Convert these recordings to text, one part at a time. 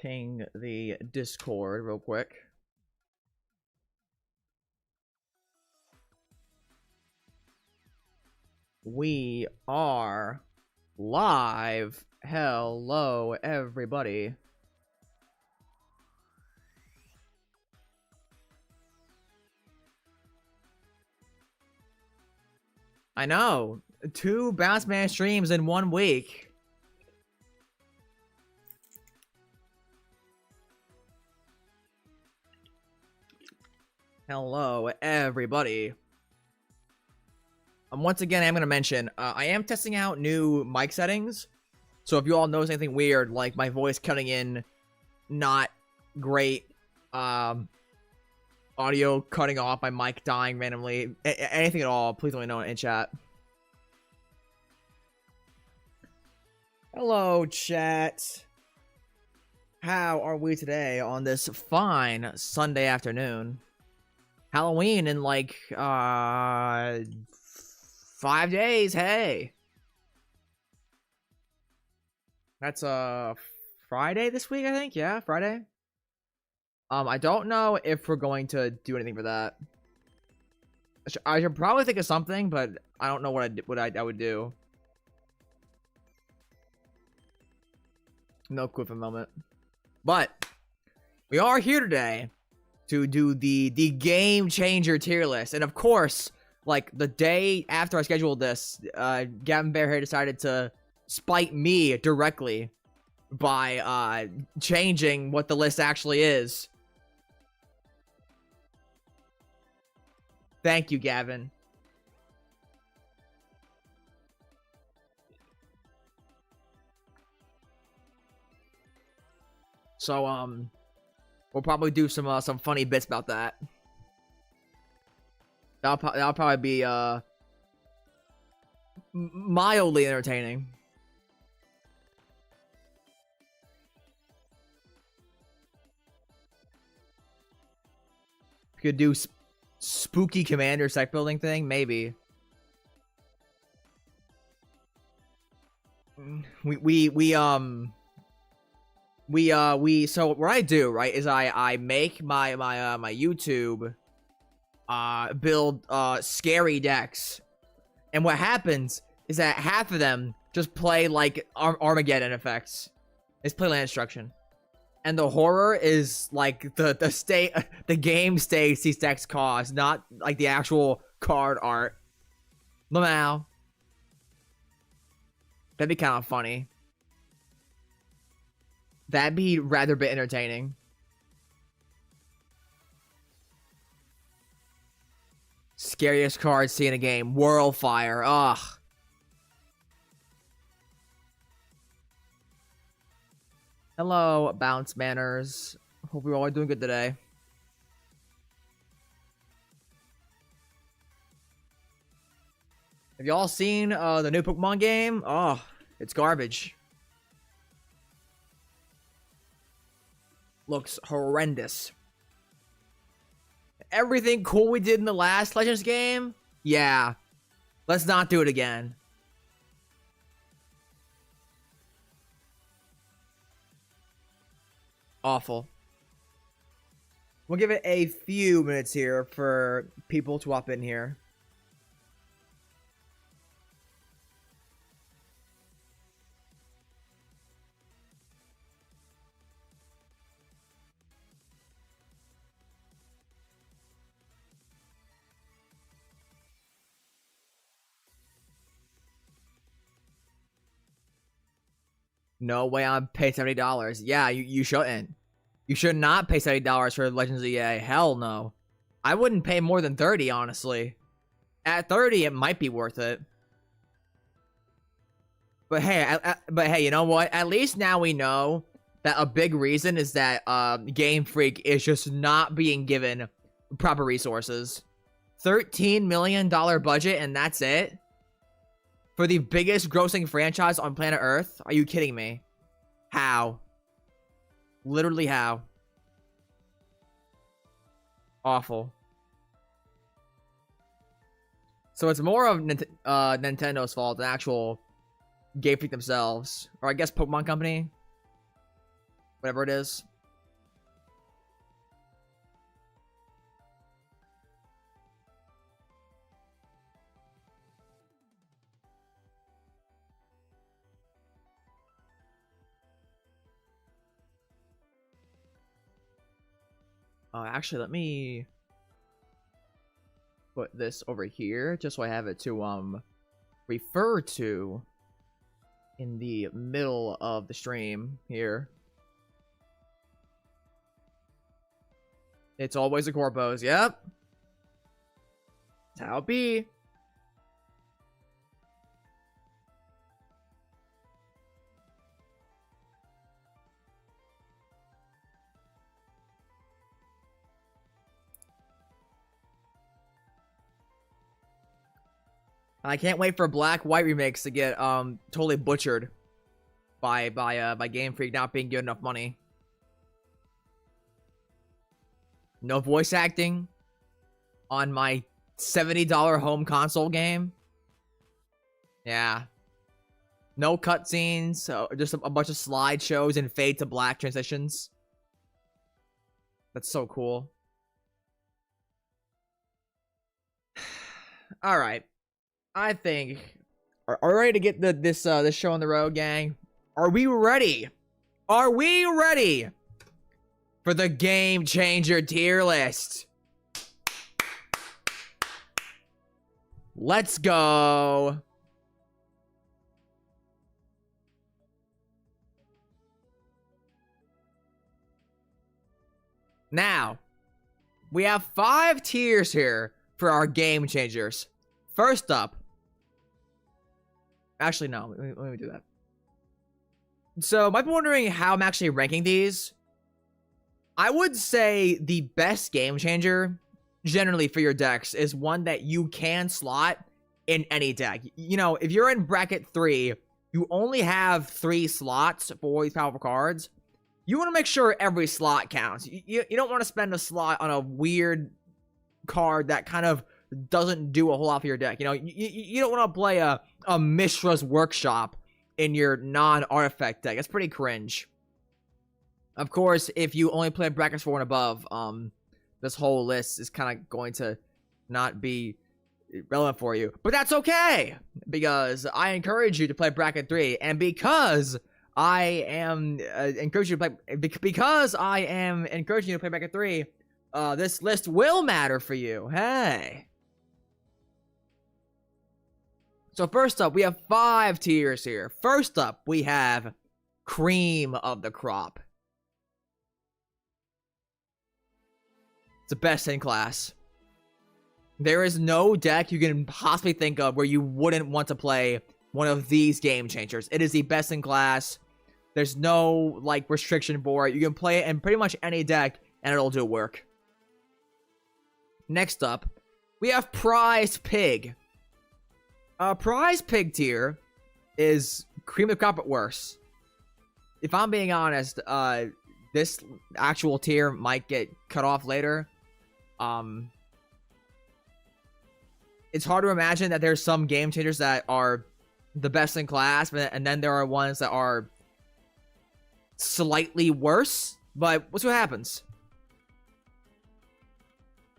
ping the Discord real quick. We are live. Hello, everybody. I know. 2 Bounce Man streams in 1 week. Hello, everybody. Once again, I'm going to mention, I am testing out new mic settings. So if you all notice anything weird, like my voice cutting in, not great, audio cutting off, my mic dying randomly, anything at all, please let me know in chat. Hello, chat. How are we today on this fine Sunday afternoon? Halloween in like 5 days. Hey, that's Friday this week, I think. Yeah, Friday. I don't know if we're going to do anything for that. I should probably think of something, but I don't know what I would do. No clue for the moment. But we are here today to do the game changer tier list, and of course, like the day after I scheduled this, Gavin Bearhair decided to spite me directly by changing what the list actually is. Thank you, Gavin. So we'll probably do some funny bits about that. That'll probably be mildly entertaining. We could do spooky commander deck building thing, maybe. So what I do, right, is I make my YouTube build scary decks, and what happens is that half of them just play like Armageddon effects. It's play land destruction, and the horror is like the game stakes these decks cause, not like the actual card art. Now that'd be kind of funny. That'd be rather bit entertaining. Scariest card seen in a game. Whirlfire. Ugh. Hello, Bounce Manners. Hope you all are doing good today. Have y'all seen the new Pokemon game? Oh, it's garbage. Looks horrendous. Everything cool we did in the last Legends game? Yeah. Let's not do it again. Awful. We'll give it a few minutes here for people to hop in here. No way I'm paying $70. Yeah, you shouldn't. You should not pay $70 for Legends of EA. Hell no. I wouldn't pay more than $30, honestly. At $30, it might be worth it. But hey, you know what? At least now we know that a big reason is that Game Freak is just not being given proper resources. $13 million budget and that's it? For the biggest grossing franchise on planet Earth? Are you kidding me? How? Literally how? Awful. So it's more of Nintendo's fault than actual Game Freak themselves. Or I guess Pokemon Company. whatever it is. Actually, let me put this over here just so I have it to refer to in the middle of the stream here. It's always a corpos. Yep. That's how it be. I can't wait for Black White remakes to get totally butchered by Game Freak not being good enough money. No voice acting on my $70 home console game. Yeah. No cutscenes, just a bunch of slideshows and fade to black transitions. That's so cool. All right. I think are we ready to get this show on the road, gang? Are we ready? Are we ready for the Game Changer tier list? Let's go. Now, we have 5 tiers here for our Game Changers. First up, actually, no. Let me do that. So, might be wondering how I'm actually ranking these. I would say the best game changer, generally for your decks, is one that you can slot in any deck. You know, if you're in bracket 3, you only have 3 slots for these powerful cards. You want to make sure every slot counts. You don't want to spend a slot on a weird card that kind of doesn't do a whole lot for your deck. You know, you don't want to play a Mishra's Workshop in your non-artifact deck. That's pretty cringe. Of course, if you only play brackets 4 and above, this whole list is kind of going to not be relevant for you. But that's okay, because I encourage you to play bracket 3, and because I am encouraging you to play, because I am encouraging you to play bracket 3, this list will matter for you. Hey. So first up, we have 5 tiers here. First up, we have Cream of the Crop. It's the best in class. There is no deck you can possibly think of where you wouldn't want to play one of these game changers. It is the best in class. There's no, like, restriction for it. You can play it in pretty much any deck, and it'll do work. Next up, we have Prize Pig. Prize Pig tier is Cream of the Crop at worse. If I'm being honest, this actual tier might get cut off later. It's hard to imagine that there's some game changers that are the best in class, and then there are ones that are slightly worse, but we'll see what happens.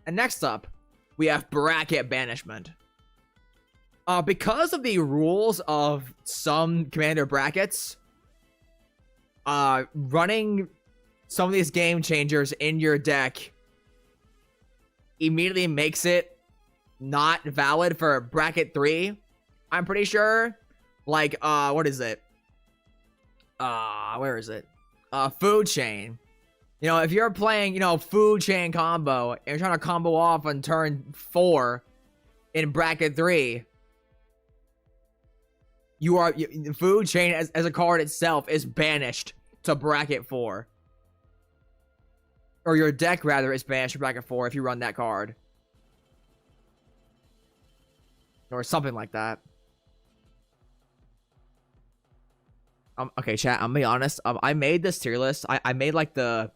And next up, we have Bracket Banishment. Because of the rules of some Commander brackets, running some of these game changers in your deck immediately makes it not valid for bracket 3. I'm pretty sure. Like, what is it? Where is it? Food Chain. You know, if you're playing, you know, Food Chain combo, and you're trying to combo off on turn 4 in bracket 3, Food Chain as a card itself is banished to bracket 4. Or your deck, rather, is banished to bracket 4 if you run that card. Or something like that. Okay, chat, I'm gonna be honest. I made this tier list. I made, like, the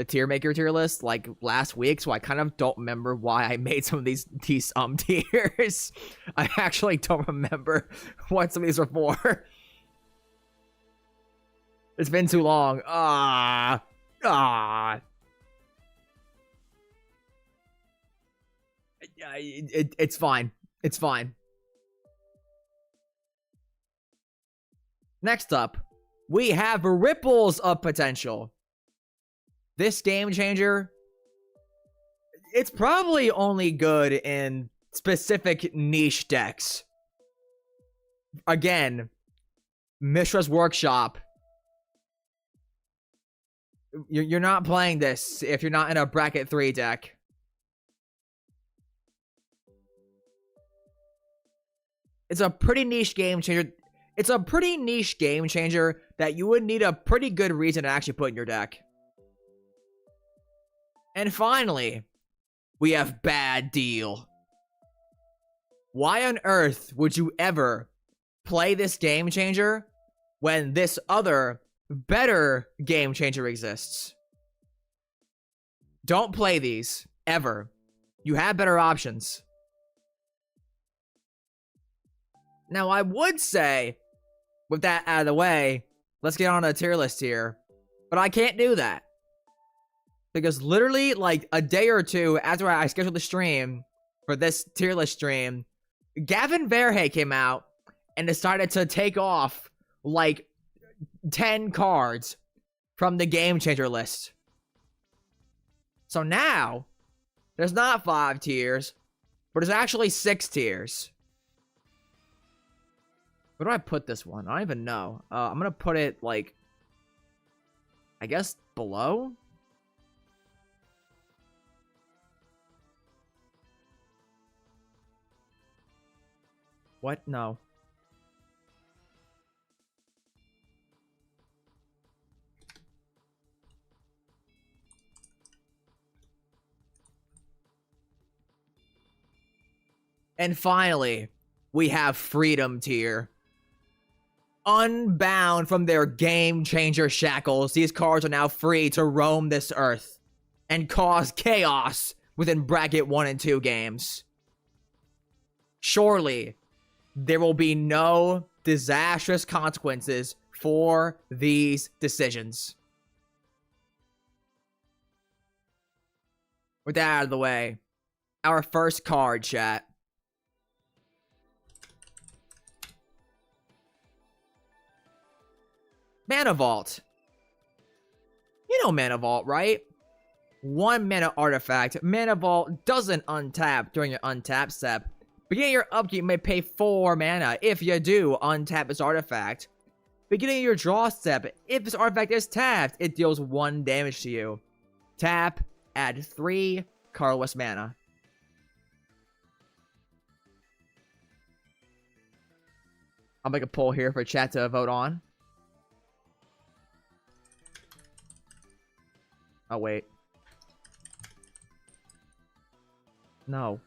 tier maker tier list, like, last week, so I kind of don't remember why I made some of these tiers. I actually don't remember what some of these are for. It's been too long. It's fine. It's fine. Next up, we have Ripples of Potential. This game changer, it's probably only good in specific niche decks. Again, Mishra's Workshop. You're not playing this if you're not in a bracket 3 deck. It's a pretty niche game changer. It's a pretty niche game changer that you would need a pretty good reason to actually put in your deck. And finally, we have Bad Deal. Why on earth would you ever play this game changer when this other, better game changer exists? Don't play these, ever. You have better options. Now, I would say, with that out of the way, let's get on a tier list here. But I can't do that. Because literally, like, a day or two after I scheduled the stream for this tier list stream, Gavin Verhey came out and decided to take off, like, 10 cards from the game changer list. So now, there's not 5 tiers, but there's actually 6 tiers. Where do I put this one? I don't even know. I'm gonna put it, like, I guess below? What? No. And finally, we have Freedom tier. Unbound from their game changer shackles, these cards are now free to roam this earth and cause chaos within bracket 1 and 2 games. Surely, there will be no disastrous consequences for these decisions. With that out of the way, our first card, chat. Mana Vault. You know Mana Vault, right? 1 mana artifact. Mana Vault doesn't untap during your untap step. Beginning of your upkeep may pay 4 mana. If you do, untap this artifact. Beginning of your draw step, if this artifact is tapped, it deals 1 damage to you. Tap, add 3 colorless mana. I'll make a poll here for chat to vote on. Oh, wait. No.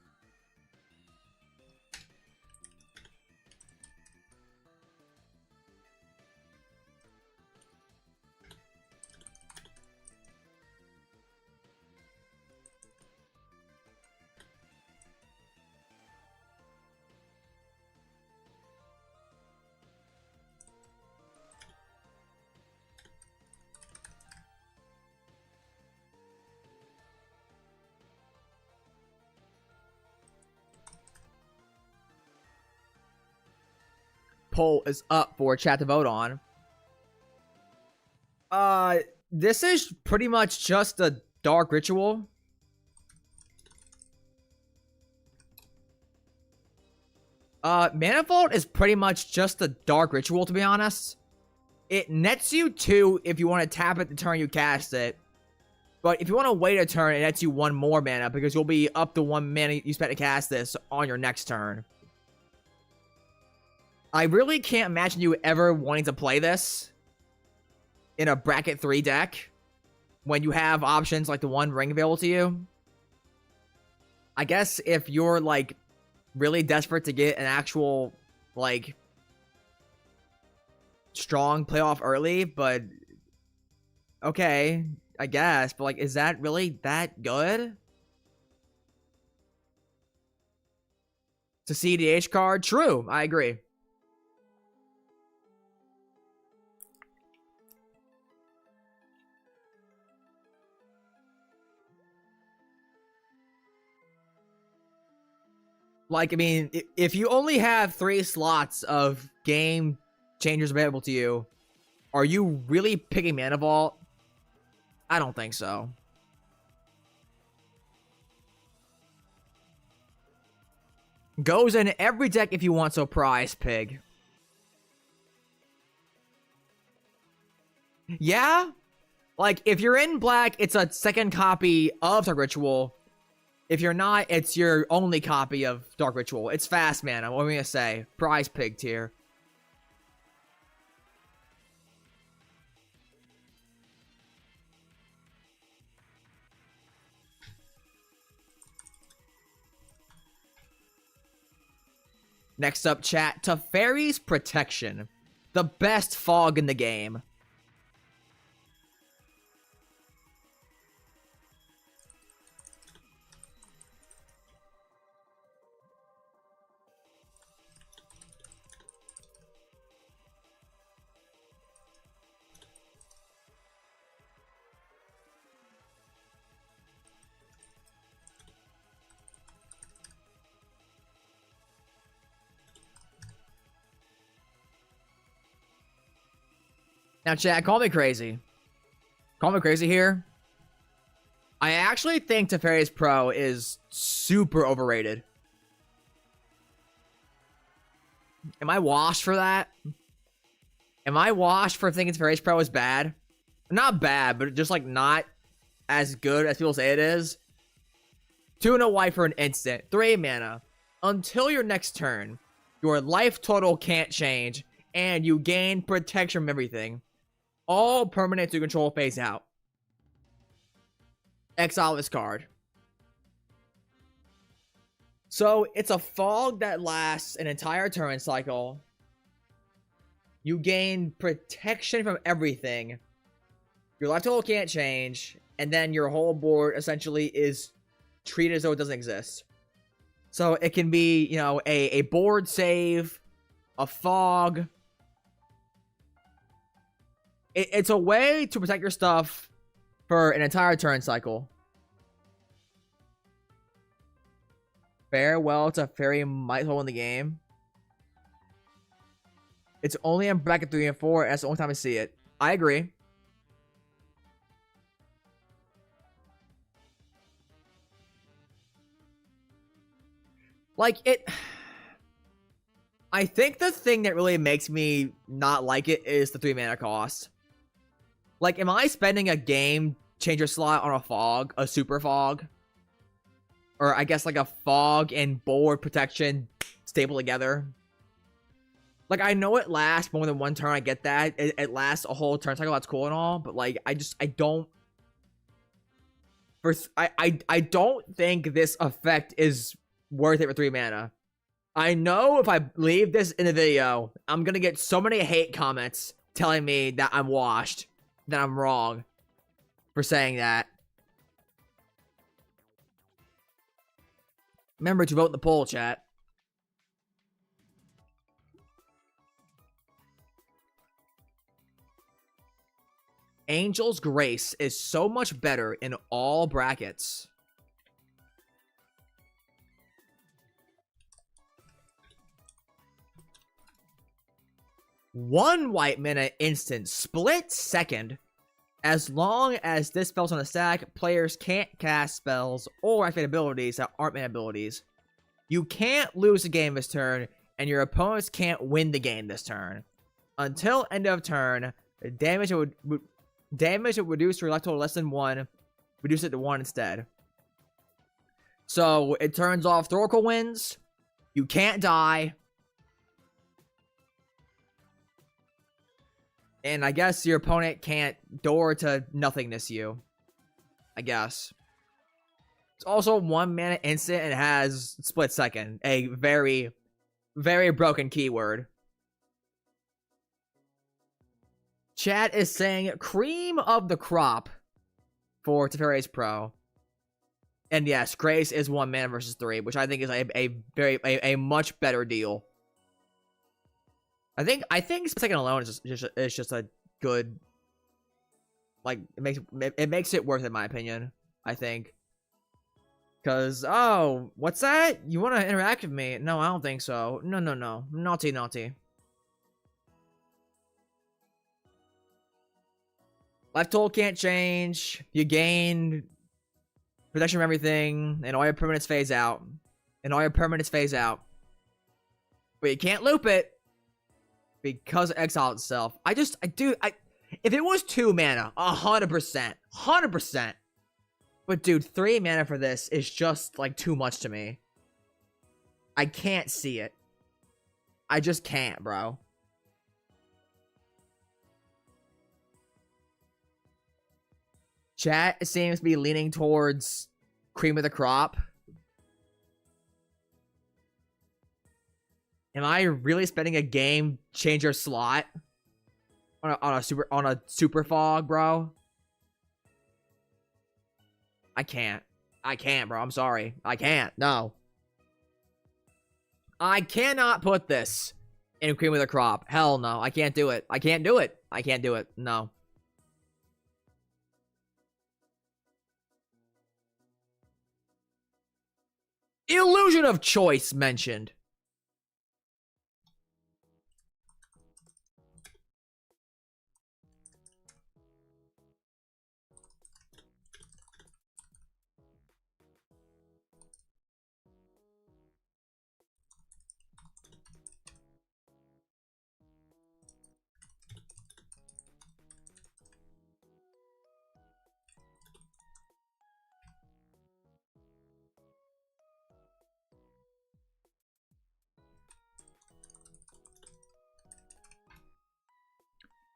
Poll is up for chat to vote on. This is pretty much just a Dark Ritual. Mana Vault is pretty much just a Dark Ritual, to be honest. It nets you 2 if you want to tap it the turn you cast it. But if you want to wait a turn, it nets you 1 more mana because you'll be up to 1 mana you spent to cast this on your next turn. I really can't imagine you ever wanting to play this in a bracket 3 deck when you have options like the One Ring available to you. I guess if you're, like, really desperate to get an actual, like, strong playoff early, but okay, I guess. But, like, is that really that good? It's a CDH card? True, I agree. Like, I mean, if you only have 3 slots of game changers available to you, are you really picking Mana Vault? I don't think so. Goes in every deck if you want, so Prize Pig. Yeah? Like, if you're in black, it's a second copy of Dark Ritual. If you're not, it's your only copy of Dark Ritual. It's fast mana. What am I gonna say? Prize Pig tier. Next up, chat. Teferi's Protection. The best fog in the game. Now, chat, call me crazy. Call me crazy here. I actually think Teferi's Pro is super overrated. Am I washed for that? Am I washed for thinking Teferi's Pro is bad? Not bad, but just like not as good as people say it is. 2 and a white for an instant. 3 mana. Until your next turn, your life total can't change, and you gain protection from everything. All permanent to control phase out. Exile this card. So it's a fog that lasts an entire turn cycle. You gain protection from everything. Your life total can't change. And then your whole board essentially is treated as though it doesn't exist. So it can be, you know, a board save, a fog. It's a way to protect your stuff for an entire turn cycle. Farewell to Fairy might hold in the game. It's only in bracket 3 and 4, and that's the only time I see it. I agree. Like, it... I think the thing that really makes me not like it is the 3 mana cost. Like, am I spending a game changer slot on a fog? A super fog? Or I guess like a fog and board protection staple together? Like, I know it lasts more than one turn, I get that. It lasts a whole turn cycle, that's cool and all. But like, I don't... I don't think this effect is worth it for 3 mana. I know if I leave this in the video, I'm gonna get so many hate comments telling me that I'm washed, that I'm wrong for saying that. Remember to vote in the poll, chat. Angel's Grace is so much better in all brackets. One white mana instant split second. As long as this spell's on the stack, players can't cast spells or activate abilities that aren't mana abilities. You can't lose the game this turn, and your opponents can't win the game this turn. Until end of turn, damage would reduce your life total less than 1. Reduce it to 1 instead. So it turns off Thoracle Winds. You can't die. And I guess your opponent can't door to nothingness you. I guess. It's also 1 mana instant and has split second. A very, very broken keyword. Chat is saying cream of the crop for Teferi's Pro. And yes, Grace is 1 mana versus 3, which I think is a much better deal. I think second alone is just a good, like, it makes it worth it in my opinion. I think Cause, oh, what's that? You want to interact with me? No, I don't think so. No, no, no. Naughty, naughty. Left hold can't change. You gain protection from everything, and all your permanents phase out. But you can't loop it because it exiled itself. If it was 2 mana, 100%. 100%. But dude, 3 mana for this is just like too much to me. I can't see it. I just can't, bro. Chat seems to be leaning towards cream of the crop. Am I really spending a game changer slot on a super fog, bro? I can't, bro. I'm sorry. I can't. No. I cannot put this in cream of the crop. Hell no. I can't do it. I can't do it. No. Illusion of choice mentioned.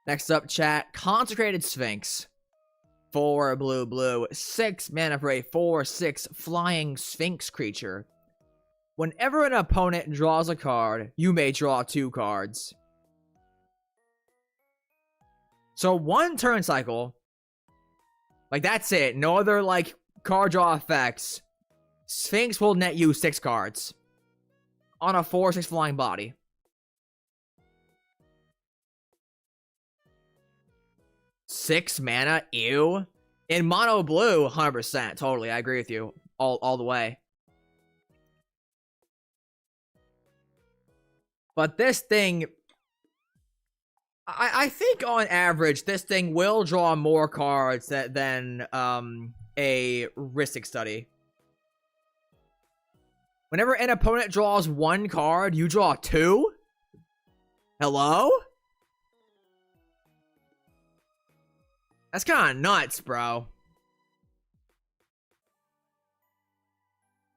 Next up, chat. Consecrated Sphinx. 4 blue. 6 mana for a 4/6 flying Sphinx creature. Whenever an opponent draws a card, you may draw 2 cards. So 1 turn cycle. Like, that's it. No other, like, card draw effects. Sphinx will net you 6 cards. On a 4/6 flying body. Six mana, ew. In mono blue, 100%. Totally, I agree with you. All the way. But this thing... I think on average, this thing will draw more cards than a Rhystic Study. Whenever an opponent draws 1 card, you draw 2? Hello? That's kind of nuts, bro.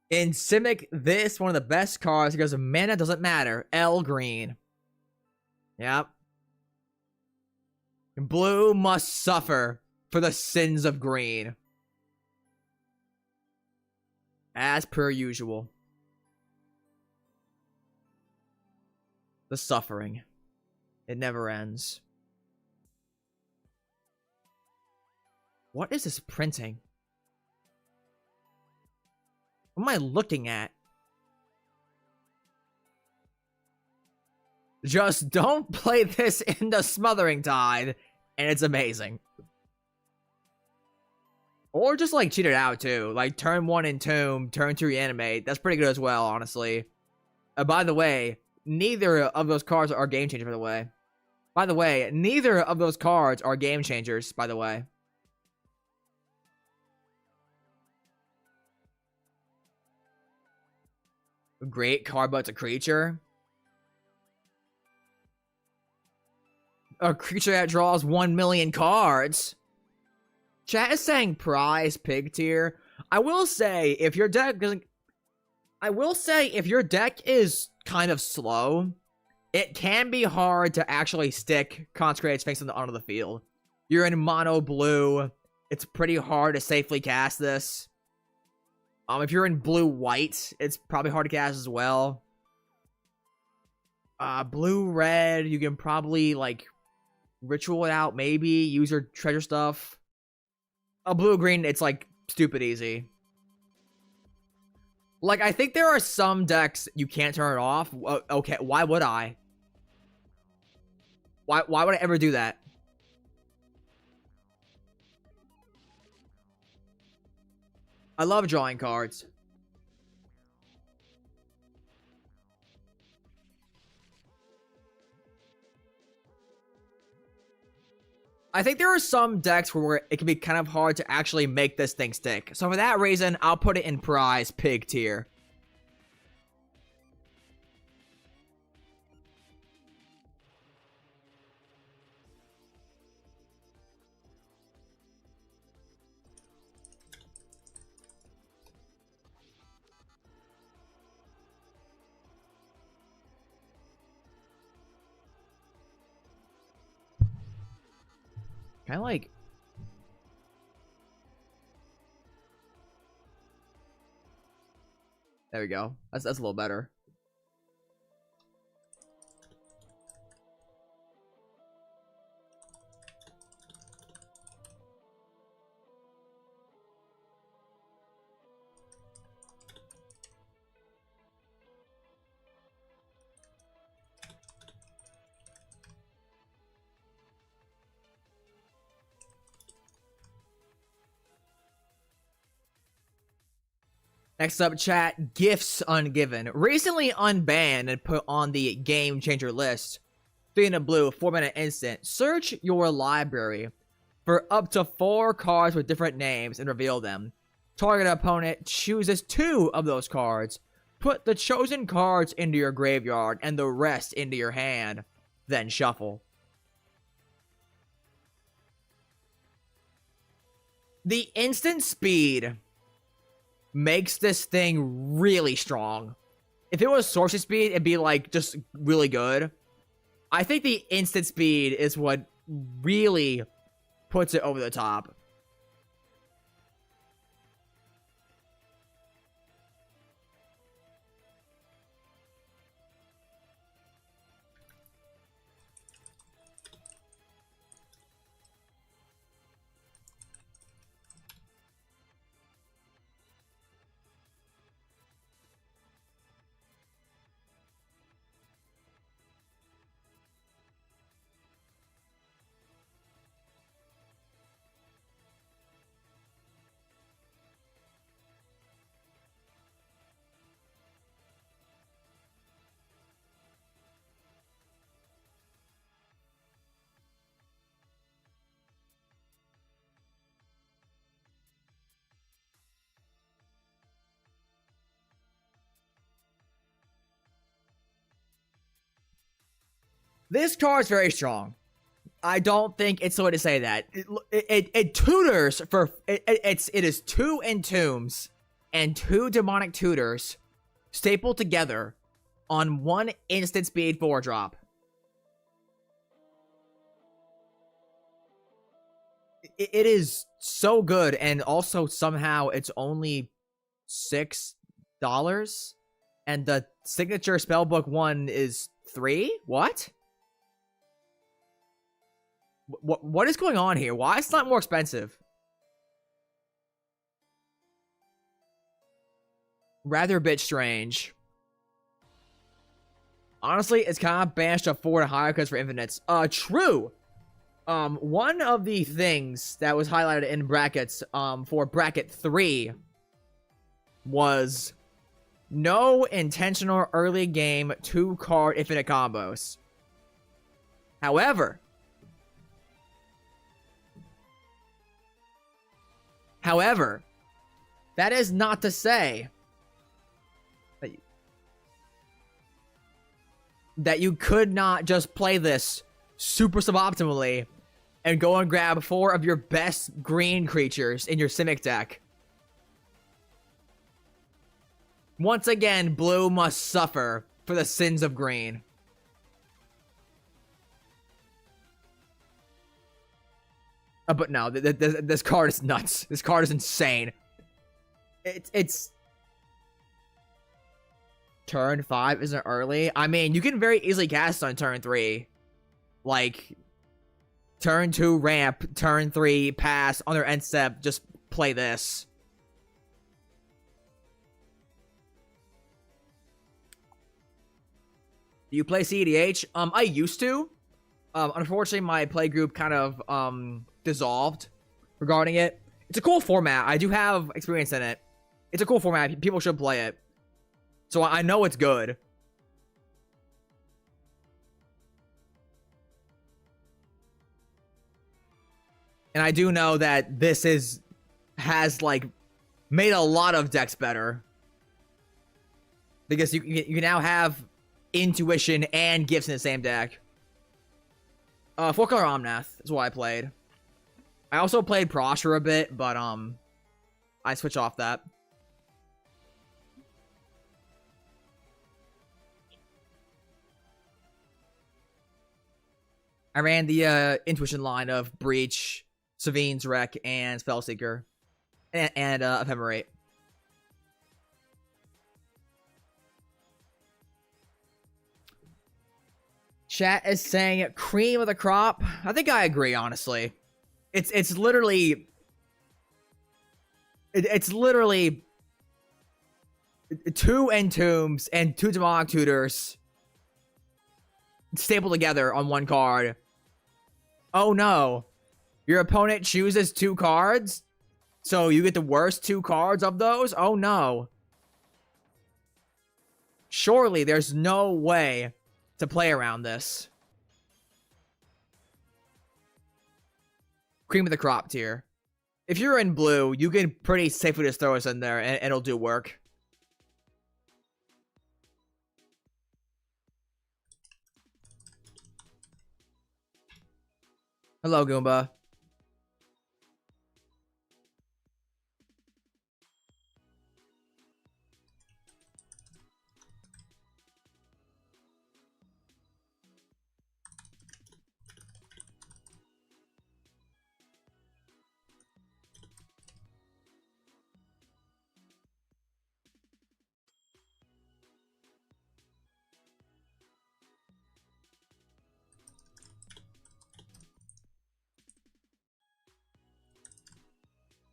In Simic, this one of the best cards because mana doesn't matter. L green. Yep. Blue must suffer for the sins of green. As per usual. The suffering. It never ends. What is this printing? What am I looking at? Just don't play this in the Smothering Tide, and it's amazing. Or just, like, cheat it out, too. Like, turn 1 Entomb, turn 2 Reanimate. That's pretty good as well, honestly. By the way, neither of those cards are game changers, by the way. Neither of those cards are game changers, by the way. Great card, but it's a creature. A creature that draws 1 million cards. Chat is saying prize pig tier. I will say if your deck is kind of slow, it can be hard to actually stick Consecrated Sphinx onto the field. You're in mono blue. It's pretty hard to safely cast this. If you're in blue-white, it's probably hard to cast as well. Blue-red, you can probably, like, ritual it out, maybe. Use your treasure stuff. Blue-green, it's, like, stupid easy. Like, I think there are some decks you can't turn it off. Okay, why would I? Why would I ever do that? I love drawing cards. I think there are some decks where it can be kind of hard to actually make this thing stick. So for that reason, I'll put it in prize pig tier. Kind of like... There we go. That's a little better. Next up, chat, Gifts Ungiven. Recently unbanned and put on the Game Changer list. 3 in a blue, 4-minute instant. Search your library for up to 4 cards with different names and reveal them. Target opponent chooses 2 of those cards. Put the chosen cards into your graveyard and the rest into your hand. Then shuffle. The instant speed makes this thing really strong. If it was sorcery speed, it'd be like just really good. I think the instant speed is what really puts it over the top. This card's very strong. I don't think it's the way to say that. It tutors for... It is 2 Entombs and 2 Demonic Tutors stapled together on 1 instant speed 4-drop. It is so good, and also somehow it's only $6, and the signature spellbook one is $3? What? What is going on here? Why is it not more expensive? Rather a bit strange. Honestly, it's kind of banished to 4 and higher because for infinites. True. One of the things that was highlighted in brackets, for bracket 3 was no intentional early game 2-card infinite combos. However, that is not to say that you could not just play this super suboptimally and go and grab 4 of your best green creatures in your Simic deck. Once again, blue must suffer for the sins of green. But no, this card is nuts. This card is insane. It's... Turn 5 isn't early. I mean, you can very easily cast on turn 3. Like, turn 2 ramp, turn 3 pass, on their end step, just play this. Do you play CEDH? I used to. Unfortunately, my play group kind of, dissolved regarding it. It's a cool format. I do have experience in it. It's a cool format. People should play it. So I know it's good. And I do know that this has like made a lot of decks better. Because you now have Intuition and Gifts in the same deck. 4-color Omnath is what I played. I also played Prosper a bit, but I switched off that. I ran the Intuition line of Breach, Savine's Wreck, and Spellseeker. And Ephemerate. Chat is saying cream of the crop. I think I agree, honestly. It's literally... It's literally... 2 Entombs and 2 Demonic Tutors stapled together on one card. Oh no. Your opponent chooses 2 cards? So you get the worst 2 cards of those? Oh no. Surely there's no way to play around this. Cream of the crop tier. If you're in blue, you can pretty safely just throw us in there and it'll do work. Hello, Goomba.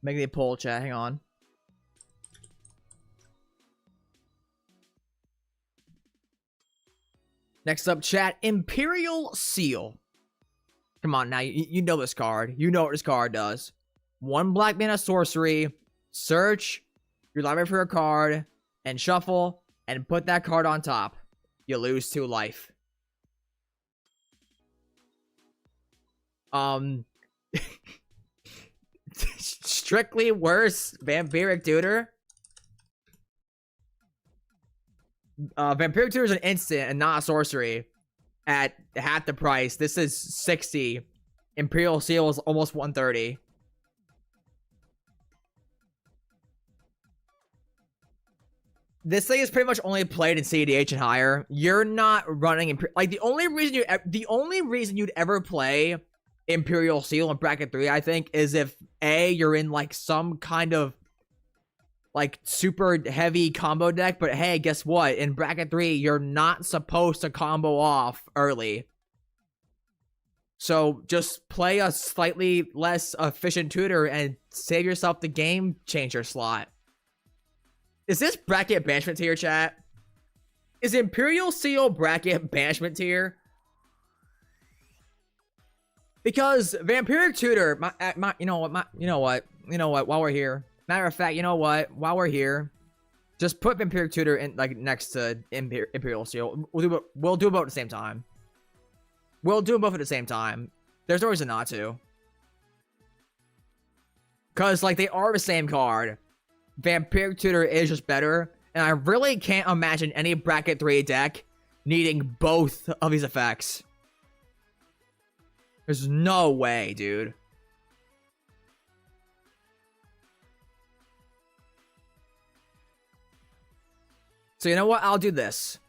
Making a poll, chat. Hang on. Next up, chat. Imperial Seal. Come on, now. You know this card. You know what this card does. 1 black mana sorcery. Search your library for a card. And shuffle. And put that card on top. You lose 2 life. Strictly worse Vampiric Tutor. Vampiric Tutor is an instant and not a sorcery at half the price. This is 60. Imperial Seal is almost 130. This thing is pretty much only played in CDH and higher. You're not running like the only reason you'd ever play Imperial Seal in bracket 3, I think, is if A, you're in like some kind of like super heavy combo deck, but hey, guess what? In bracket 3, you're not supposed to combo off early. So just play a slightly less efficient tutor and save yourself the game changer slot. Is this bracket banishment tier, chat? Is Imperial Seal bracket banishment tier? Because Vampiric Tutor, you know what, while we're here. Matter of fact, you know what, while we're here, just put Vampiric Tutor in, like, next to Imperial Seal. We'll do both at the same time. We'll do both at the same time. There's no reason not to. Because, like, they are the same card. Vampiric Tutor is just better. And I really can't imagine any bracket 3 deck needing both of these effects. There's no way, dude. So you know what? I'll do this.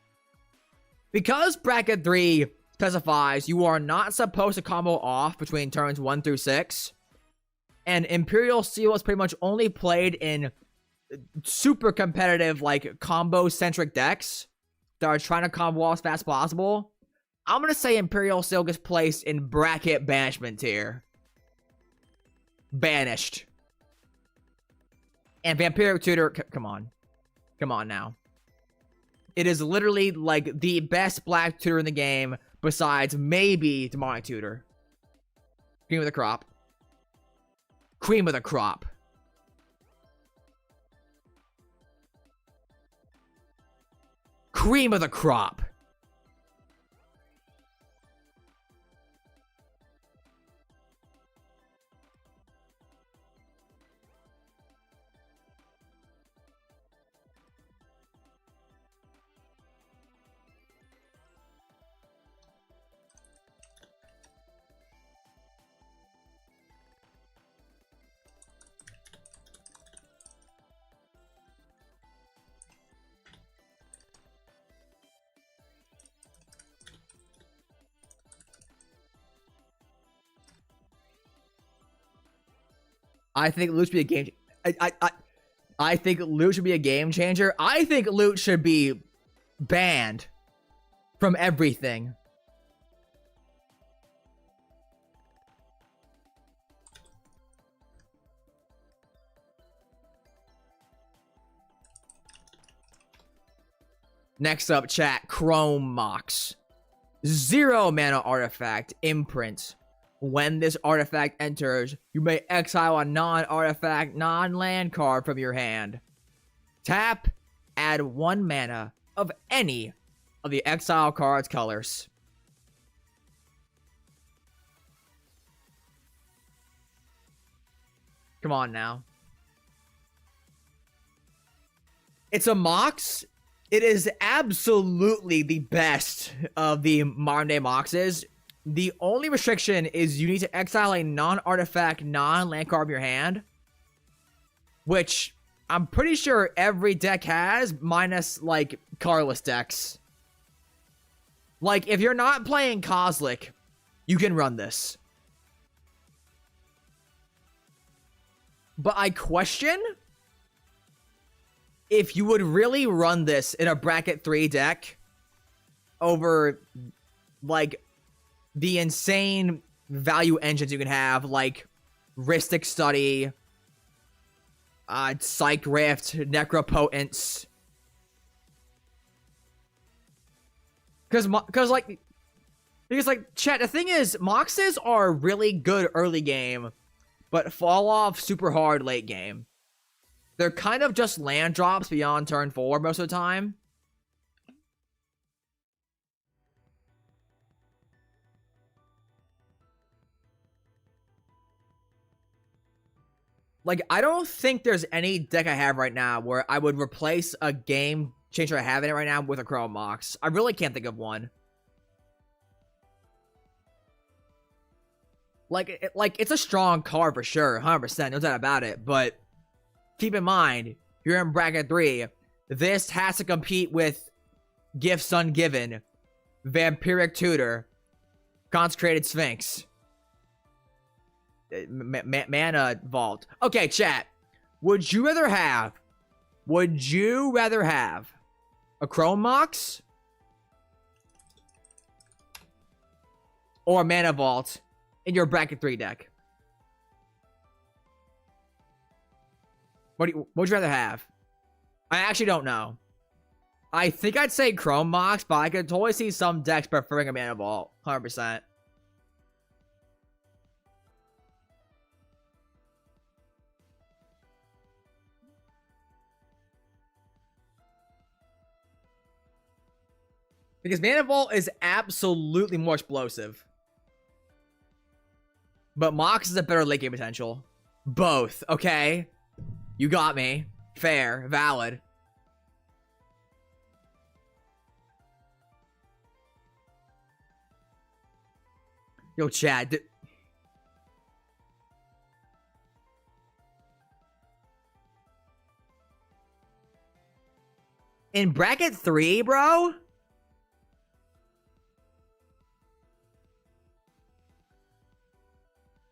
Because bracket 3 specifies you are not supposed to combo off between turns 1 through 6. And Imperial Seal is pretty much only played in super competitive, like, combo-centric decks that are trying to combo off as fast as possible. I'm going to say Imperial Seal gets placed in bracket banishment tier. Banished. And Vampiric Tutor, come on. Come on now. It is literally, like, the best black tutor in the game, besides maybe Demonic Tutor. Cream of the crop. Cream of the crop. Cream of the crop. I think loot should be a game. I think loot should be a game changer. I think loot should be banned from everything. Next up, chat, Chrome Mox. 0 mana artifact, imprint. When this artifact enters, you may exile a non-artifact, non-land card from your hand. Tap, add 1 mana of any of the exile card's colors. Come on now. It's a Mox. It is absolutely the best of the modern day Moxes. The only restriction is you need to exile a non-artifact, non-land card from your hand. Which I'm pretty sure every deck has, minus, like, colorless decks. Like, if you're not playing Kozilek, you can run this. But I question if you would really run this in a bracket 3 deck over, like, the insane value engines you can have, like Rhystic Study, Psych Rift, Necropotence. Because, chat, the thing is, Moxes are really good early game, but fall off super hard late game. They're kind of just land drops beyond turn 4 most of the time. Like, I don't think there's any deck I have right now where I would replace a game changer I have in it right now with a Chrome Mox. I really can't think of one. Like, it's a strong card for sure, 100%, no doubt about it, but keep in mind, you're in bracket 3. This has to compete with Gifts Ungiven, Vampiric Tutor, Consecrated Sphinx, Mana Vault. Okay, chat. Would you rather have a Chrome Mox or a Mana Vault in your bracket 3 deck? What would you rather have? I actually don't know. I think I'd say Chrome Mox, but I could totally see some decks preferring a Mana Vault. 100%. Because Mana Vault is absolutely more explosive. But Mox is a better late game potential. Both, okay? You got me. Fair. Valid. Yo, Chad. In bracket 3, bro?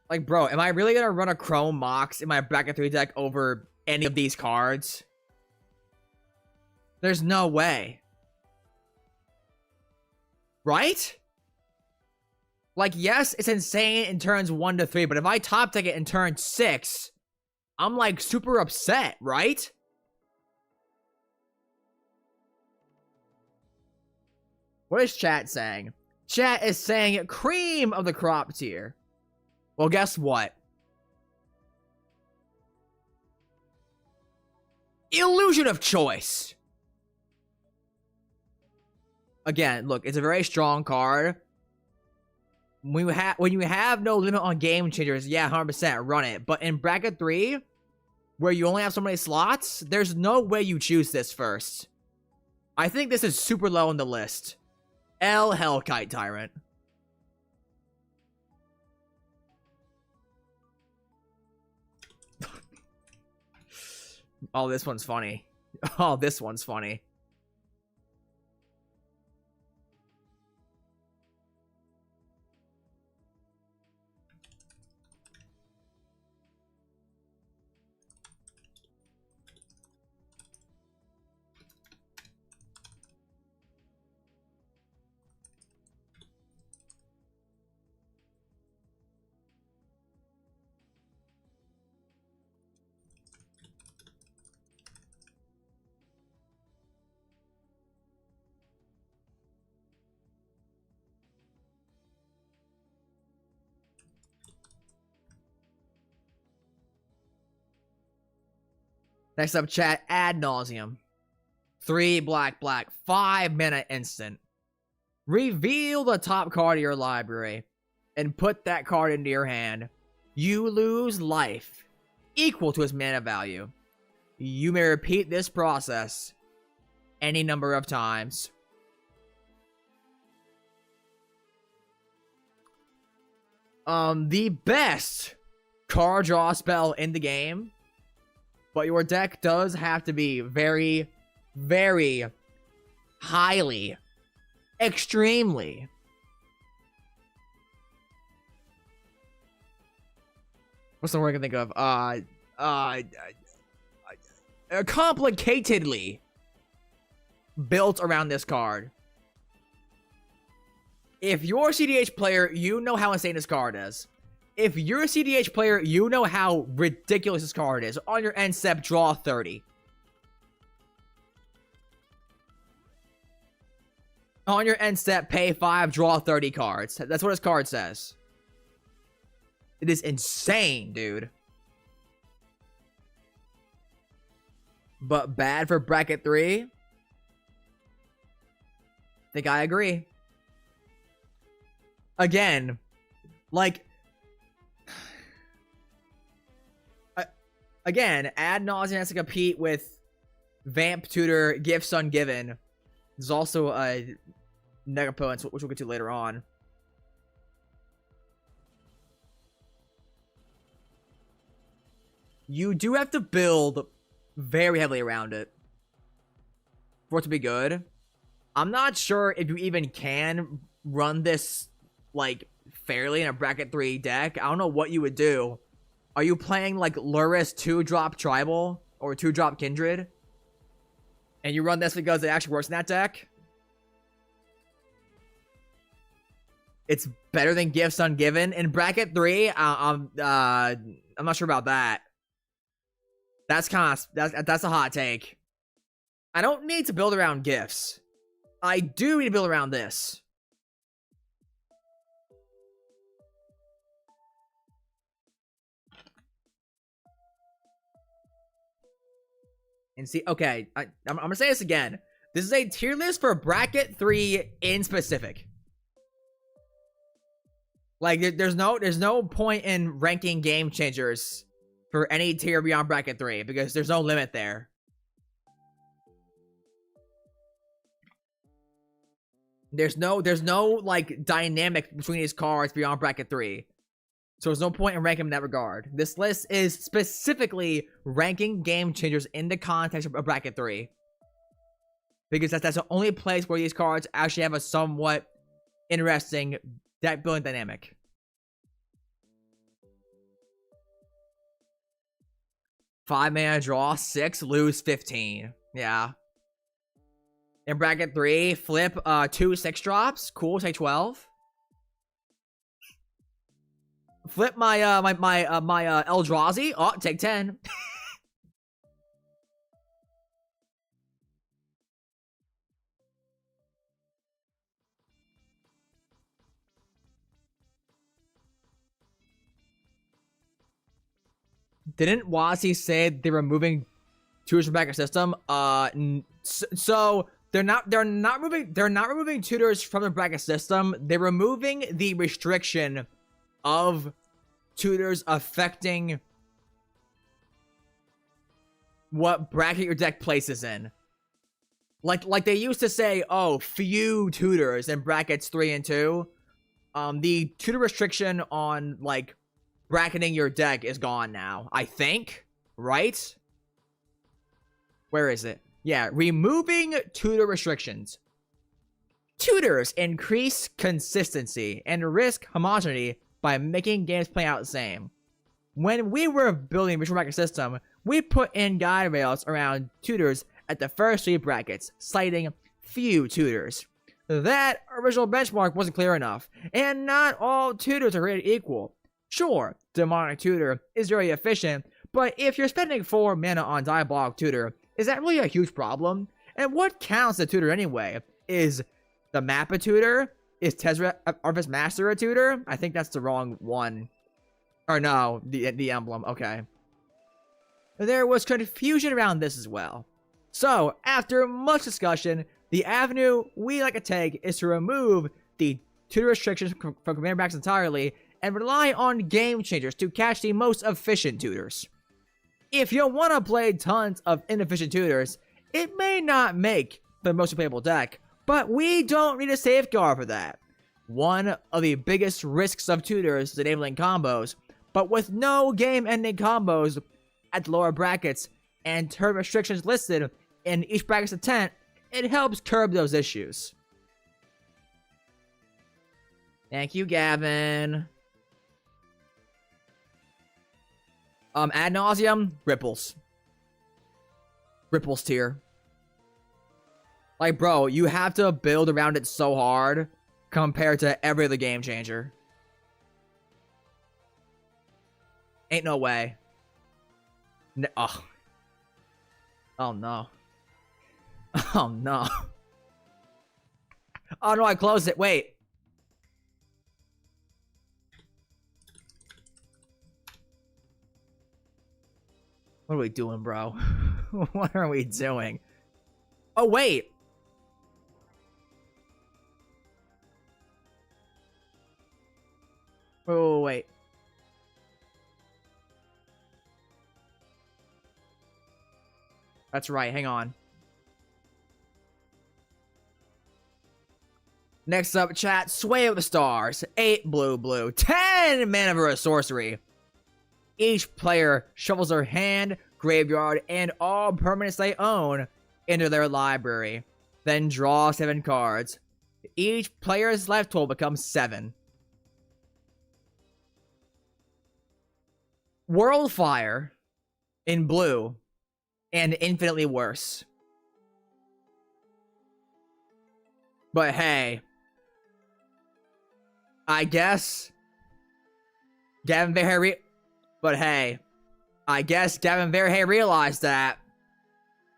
Like, bro, am I really gonna run a Chrome Mox in my bracket 3 deck over any of these cards? There's no way. Right? Like, yes, it's insane in turns 1 to 3, but if I top deck it in turn 6, I'm, like, super upset, right? What is chat saying? Chat is saying cream of the crop tier. Well, guess what? Illusion of Choice. Again, look, it's a very strong card. When you have no limit on game changers, yeah, 100% run it. But in bracket 3, where you only have so many slots, there's no way you choose this first. I think this is super low on the list. Hellkite Tyrant. Oh, this one's funny. Oh, this one's funny. Next up, chat, Ad Nauseam. 3 black, 5-mana instant. Reveal the top card of your library and put that card into your hand. You lose life equal to its mana value. You may repeat this process any number of times. The best card draw spell in the game, but your deck does have to be very, very highly, extremely what's the word I can think of? Complicatedly built around this card. If you're a CDH player, you know how insane this card is. If you're a CDH player, you know how ridiculous this card is. On your end step, draw 30. On your end step, pay 5, draw 30 cards. That's what this card says. It is insane, dude. But bad for bracket 3? Think I agree. Again, like, again, Ad Nauseam has to compete with Vamp Tutor, Gifts Ungiven. There's also a Negapotence, which we'll get to later on. You do have to build very heavily around it for it to be good. I'm not sure if you even can run this, like, fairly in a bracket 3 deck. I don't know what you would do. Are you playing, like, Lurrus 2-drop Tribal or 2-drop Kindred? And you run this because it actually works in that deck? It's better than Gifts Ungiven. In bracket 3, I'm not sure about that. That's kind of, that's a hot take. I don't need to build around gifts. I do need to build around this. And see, okay, I'm gonna say this again. This is a tier list for bracket 3 in specific. Like, there's no point in ranking Game Changers for any tier beyond bracket 3 because there's no limit there. There's no like dynamic between these cards beyond bracket 3. So there's no point in ranking them in that regard. This list is specifically ranking Game Changers in the context of bracket 3. Because that's the only place where these cards actually have a somewhat interesting deck building dynamic. Five mana draw, 6, lose 15. Yeah. In bracket 3, flip 2 6-drops. Cool, take 12. Flip my Eldrazi. Oh, take 10. Didn't Wasi say they're removing tutors from bracket system? So they're not removing tutors from the bracket system. They're removing the restriction of tutors affecting what bracket your deck places in. Like they used to say, oh, few tutors in brackets 3 and 2. The tutor restriction on, like, bracketing your deck is gone now, I think, right? Where is it? Yeah, removing tutor restrictions. Tutors increase consistency and risk homogeneity by making games play out the same. When we were building Visual Bracket System, we put in guide rails around tutors at the first 3 brackets, citing few tutors. That original benchmark wasn't clear enough, and not all tutors are created equal. Sure, Demonic Tutor is very efficient, but if you're spending 4 mana on Diabolic Tutor, is that really a huge problem? And what counts as a tutor anyway? Is the map a tutor? Is Tezzeret Arvest Master a tutor? I think that's the wrong one. Or no, the emblem, okay. there was confusion around this as well. So, after much discussion, the avenue we like to take is to remove the tutor restrictions from commander packs entirely and rely on game changers to catch the most efficient tutors. If you want to play tons of inefficient tutors, it may not make the most playable deck, but we don't need a safeguard for that. One of the biggest risks of tutors is enabling combos, but with no game-ending combos at the lower brackets and turn restrictions listed in each bracket's intent, it helps curb those issues. Thank you, Gavin. Ad nauseum, Ripples. Ripples tier. Like, bro, you have to build around it so hard compared to every other game changer. Ain't no way. Oh. Oh, no. Oh, no. Oh, no, I closed it. Wait. What are we doing, bro? What are we doing? Oh, wait. Oh, wait. That's right. Hang on. Next up, chat. Sway of the Stars. 8 blue. 10 mana for a sorcery. Each player shuffles their hand, graveyard, and all permanents they own into their library. Then draw 7 cards. Each player's life total becomes 7. Worldfire in blue and infinitely worse. But hey, I guess Gavin Verhey realized that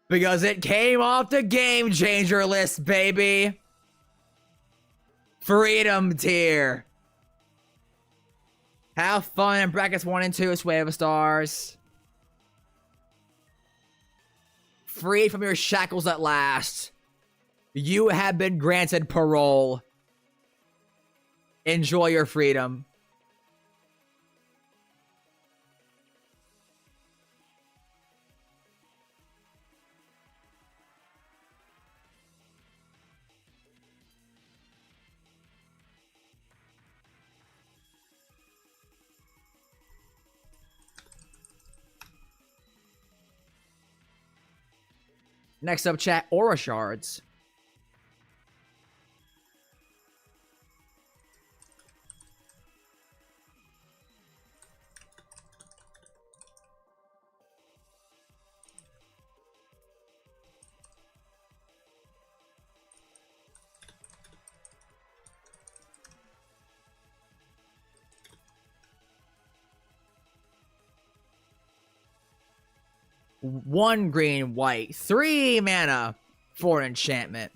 because it came off the game changer list, baby. Freedom tier. Have fun in brackets 1 and 2, Sway of the Stars. Freed from your shackles at last. You have been granted parole. Enjoy your freedom. Next up, chat, Aura Shards. One green, white, 3 mana for an enchantment.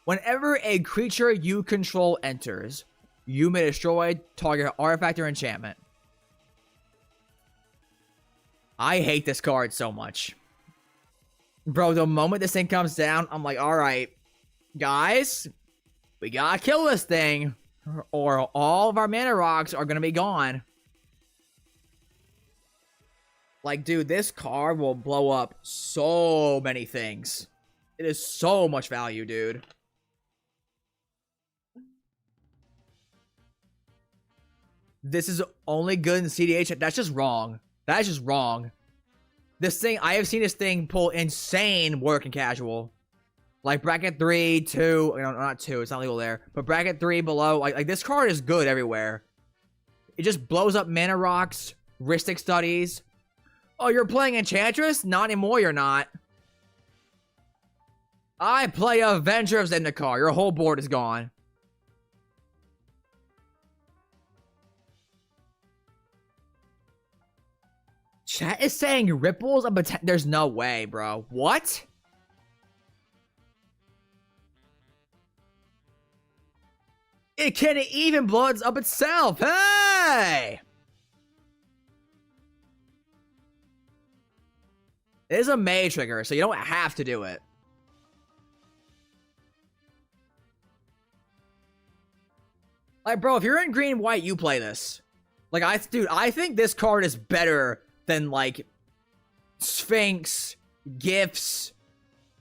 Whenever a creature you control enters, you may destroy target artifact or enchantment. I hate this card so much. Bro, the moment this thing comes down, I'm like, alright, guys, we gotta kill this thing, or all of our mana rocks are gonna be gone. Like, dude, this card will blow up so many things. It is so much value, dude. This is only good in CDH. That's just wrong. That's just wrong. This thing, I have seen this thing pull insane work in casual. Like, bracket 3, 2, no, not 2, it's not legal there. But bracket 3 below, like this card is good everywhere. It just blows up mana rocks, Rhystic Studies. Oh, you're playing Enchantress? Not anymore, you're not. I play Avenger of Zendikar. Your whole board is gone. Chat is saying Ripples, but there's no way, bro. What? It can even bloods up itself. Hey! It is a May trigger, so you don't have to do it. Like, bro, if you're in green white, you play this. Like, dude, I think this card is better than, like, Sphinx, Gifts,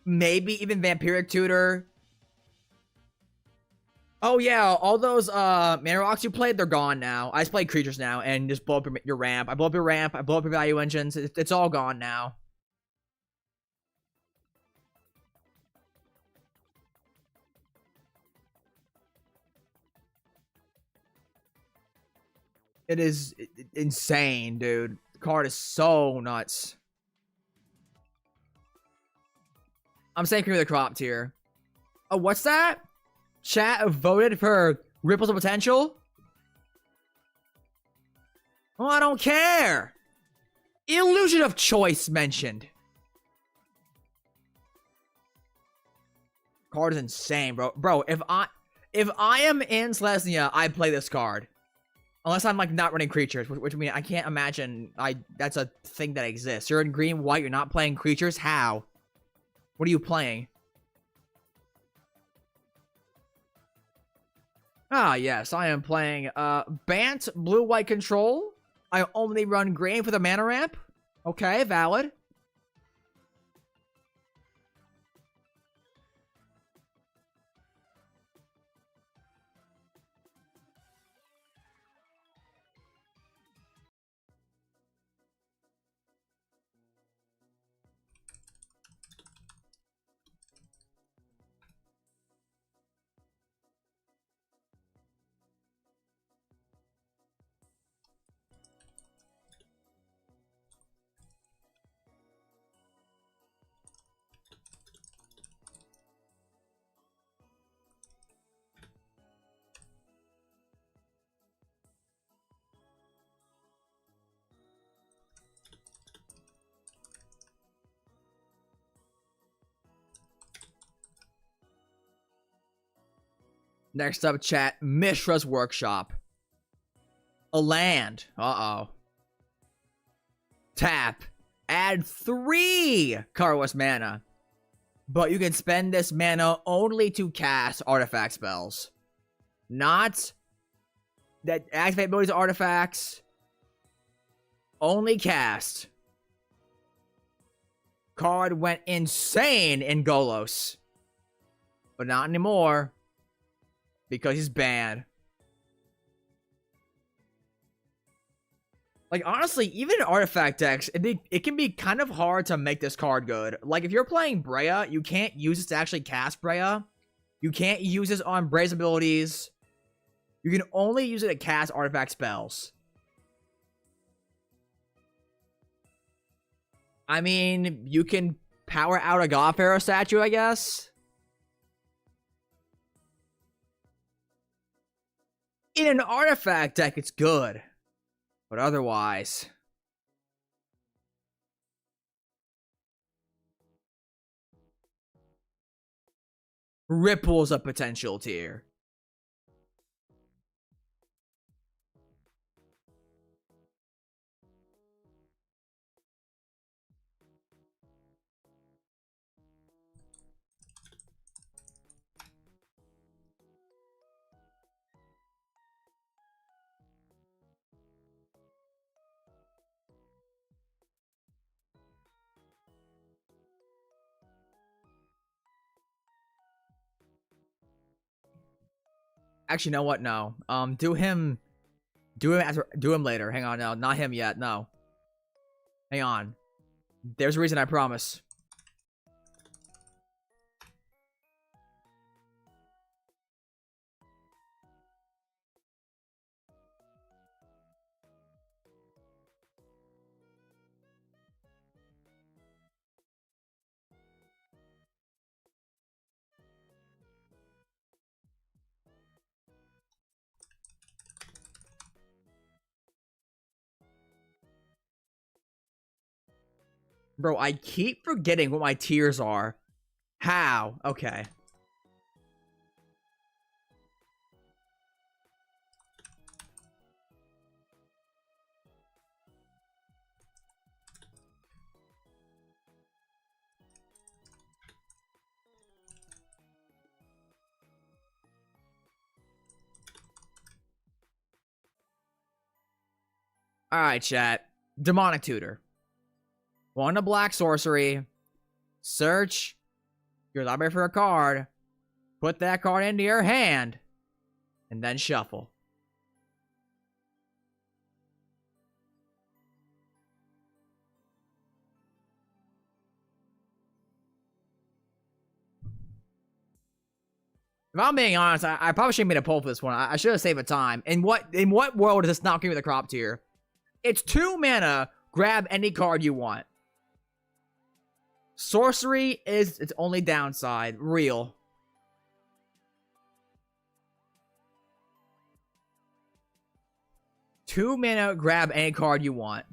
maybe even Vampiric Tutor. Oh, yeah, all those mana rocks you played, they're gone now. I just play creatures now and just blow up your ramp. I blow up your ramp, I blow up your value engines. It's all gone now. It is insane, dude. The card is so nuts. I'm saying cream of the crop tier. Oh, what's that? Chat voted for Ripples of Potential? Oh, I don't care. Illusion of Choice mentioned. Card is insane, bro. Bro, if I am in Selesnya, I play this card. Unless I'm like not running creatures, which I mean I can't imagine that's a thing that exists. You're in green white, you're not playing creatures? How? What are you playing? Ah, yes, I am playing Bant blue-white control. I only run green for the mana ramp. Okay, valid. Next up, chat, Mishra's Workshop. A land. Uh-oh. Tap. Add 3 colorless mana. But you can spend this mana only to cast artifact spells. Not that activate abilities of artifacts. Only cast. Card went insane in Golos. But not anymore. Because he's banned. Like, honestly, even in artifact decks, it can be kind of hard to make this card good. Like, if you're playing Breya, you can't use this to actually cast Breya. You can't use this on Breya's abilities. You can only use it to cast artifact spells. I mean, you can power out a God Pharaoh statue, I guess. In an artifact deck, it's good. But otherwise... Ripples of Potential tier. Actually, you know what? No. Do him later. Hang on, no, not him yet. No. Hang on. There's a reason, I promise. Bro, I keep forgetting what my tiers are. How? Okay. Alright, chat. Demonic Tutor. 1 black sorcery. Search your library for a card. Put that card into your hand. And then shuffle. If I'm being honest, I probably shouldn't have made a poll for this one. I should have saved the time. In what world is this not giving me the crop tier? It's 2 mana. Grab any card you want. Sorcery is its only downside. Real. Two mana, grab any card you want.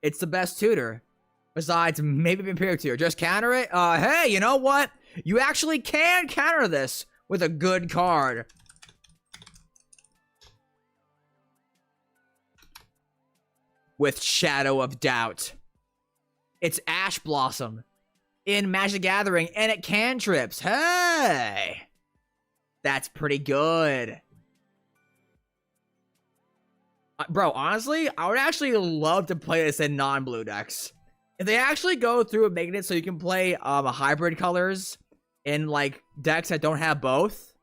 It's the best tutor. Besides, maybe Imperial Tutor. Just counter it? Hey, you know what? You actually can counter this with a good card. With Shadow of Doubt. It's Ash Blossom in Magic the Gathering, and it cantrips. Hey! That's pretty good. Bro, honestly, I would actually love to play this in non-blue decks. If they actually go through and making it so you can play hybrid colors in like decks that don't have both,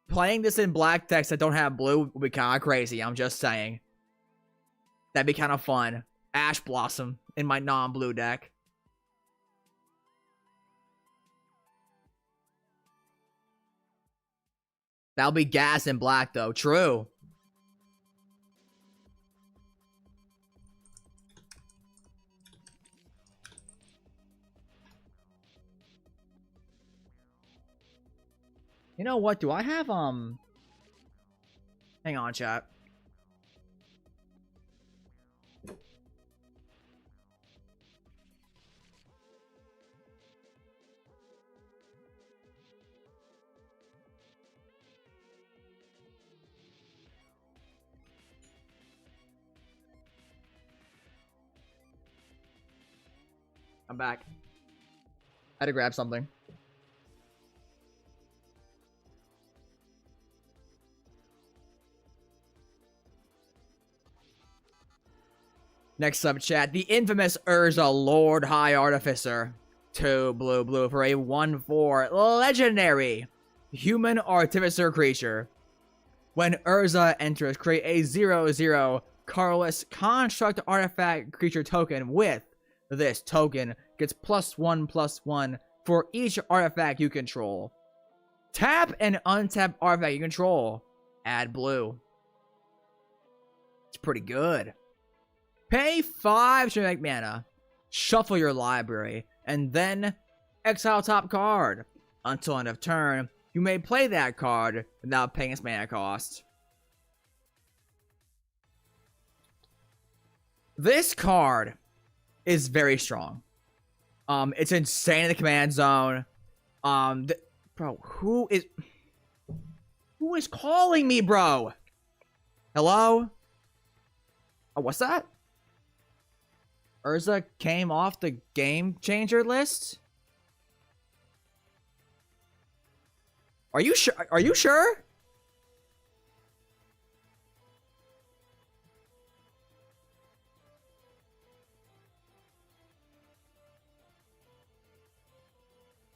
playing this in black decks that don't have blue would be kind of crazy. I'm just saying. That'd be kind of fun. Ash Blossom in my non-blue deck. That'll be gas in black though. True. You know what? Do I have, hang on, chat. I'm back. I had to grab something. Next up, chat. The infamous Urza Lord High Artificer. 2 blue for a 1/4 legendary human artificer creature. When Urza enters, create a 0/0 colorless construct artifact creature token with this token gets +1/+1 for each artifact you control. Tap and untap artifact you control. Add blue. It's pretty good. Pay 5 to make mana. Shuffle your library. And then exile top card. Until end of turn, you may play that card without paying its mana cost. This card is very strong. It's insane in the command zone. Bro, who is calling me, bro? Hello? Oh, what's that? Urza came off the game changer list? Are you sure? Are you sure?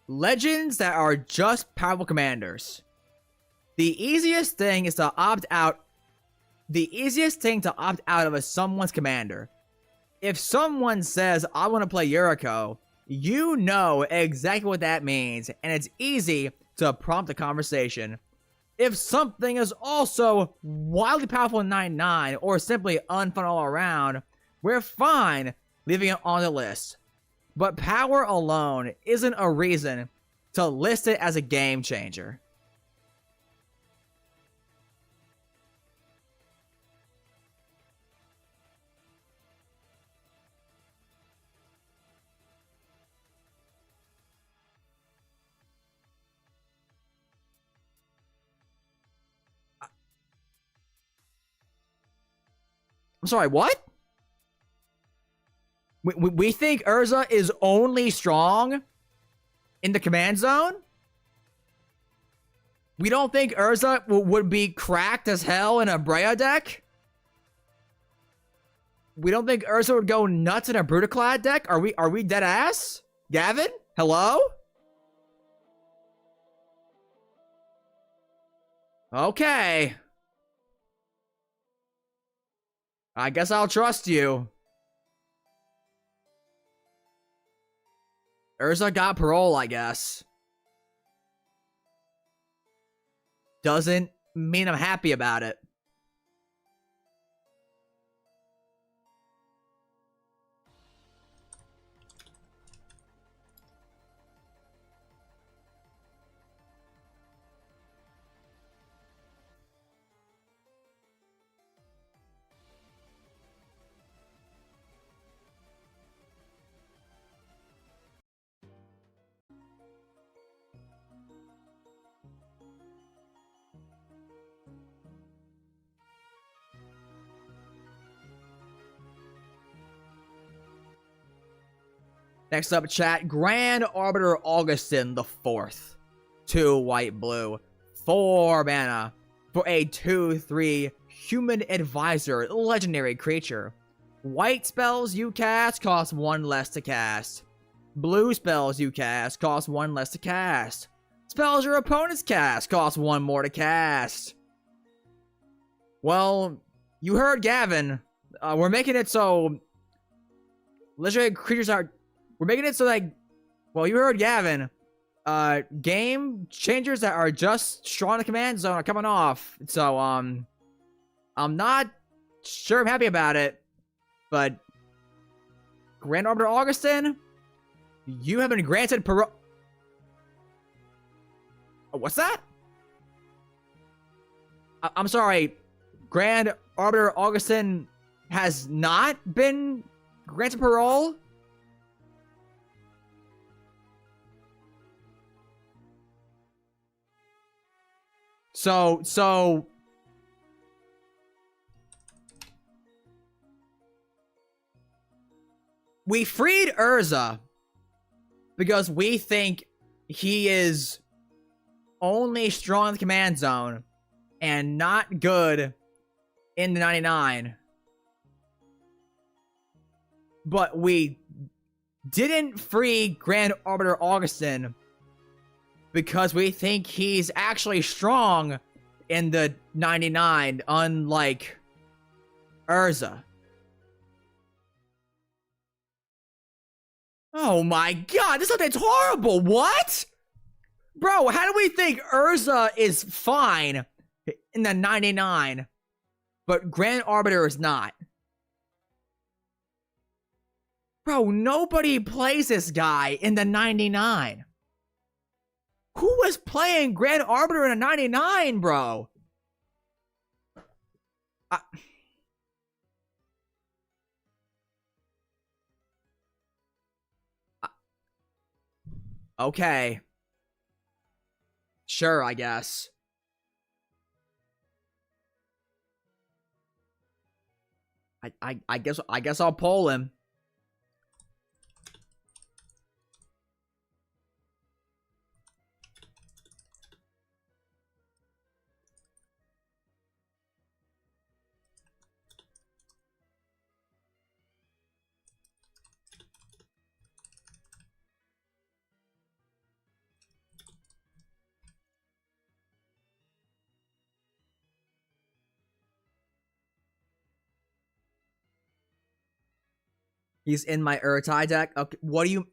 Legends that are just powerful commanders. The easiest thing is to opt out. The easiest thing to opt out of is someone's commander. If someone says, I want to play Yuriko, you know exactly what that means, and it's easy to prompt a conversation. If something is also wildly powerful in 9/9, or simply unfun all around, we're fine leaving it on the list. But power alone isn't a reason to list it as a game changer. I'm sorry, what? We think Urza is only strong in the command zone? We don't think Urza would be cracked as hell in a Breya deck? We don't think Urza would go nuts in a Brutaclad deck? Are we dead ass? Gavin? Hello? Okay. I guess I'll trust you. Urza got parole, I guess. Doesn't mean I'm happy about it. Next up, chat. Grand Arbiter Augustin the Fourth. 2 white blue. 4 mana. For a 2/3 human advisor legendary creature. White spells you cast cost 1 less to cast. Blue spells you cast cost 1 less to cast. Spells your opponents cast cost 1 more to cast. Well, you heard Gavin. We're making it so legendary creatures are... We're making it so like, well, you heard Gavin. Game changers that are just strong in the command zone are coming off. So, I'm not sure I'm happy about it. But, Grand Arbiter Augustin, you have been granted parole. Oh, what's that? I'm sorry. Grand Arbiter Augustin has not been granted parole? So we freed Urza because we think he is only strong in the command zone and not good in the 99. But we didn't free Grand Arbiter Augustin because we think he's actually strong in the 99, unlike Urza. Oh my god, this update's horrible! What? Bro, how do we think Urza is fine in the 99, but Grand Arbiter is not? Bro, nobody plays this guy in the 99. Who was playing Grand Arbiter in a 99, bro? Okay. Sure, I guess. I guess I'll poll him. He's in my Urtai deck. Okay, what do you...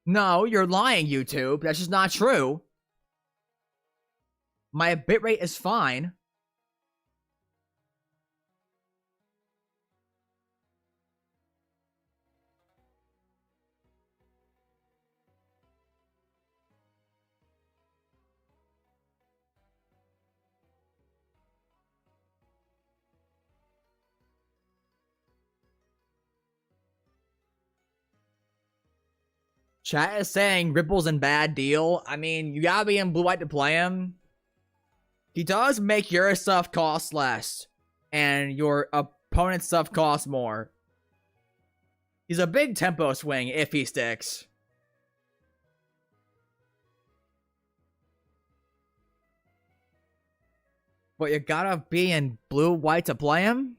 No, you're lying, YouTube. That's just not true. My bitrate is fine. Chat is saying Ripple's in bad deal. I mean, you gotta be in blue-white to play him. He does make your stuff cost less, and your opponent's stuff cost more. He's a big tempo swing if he sticks. But you gotta be in blue-white to play him?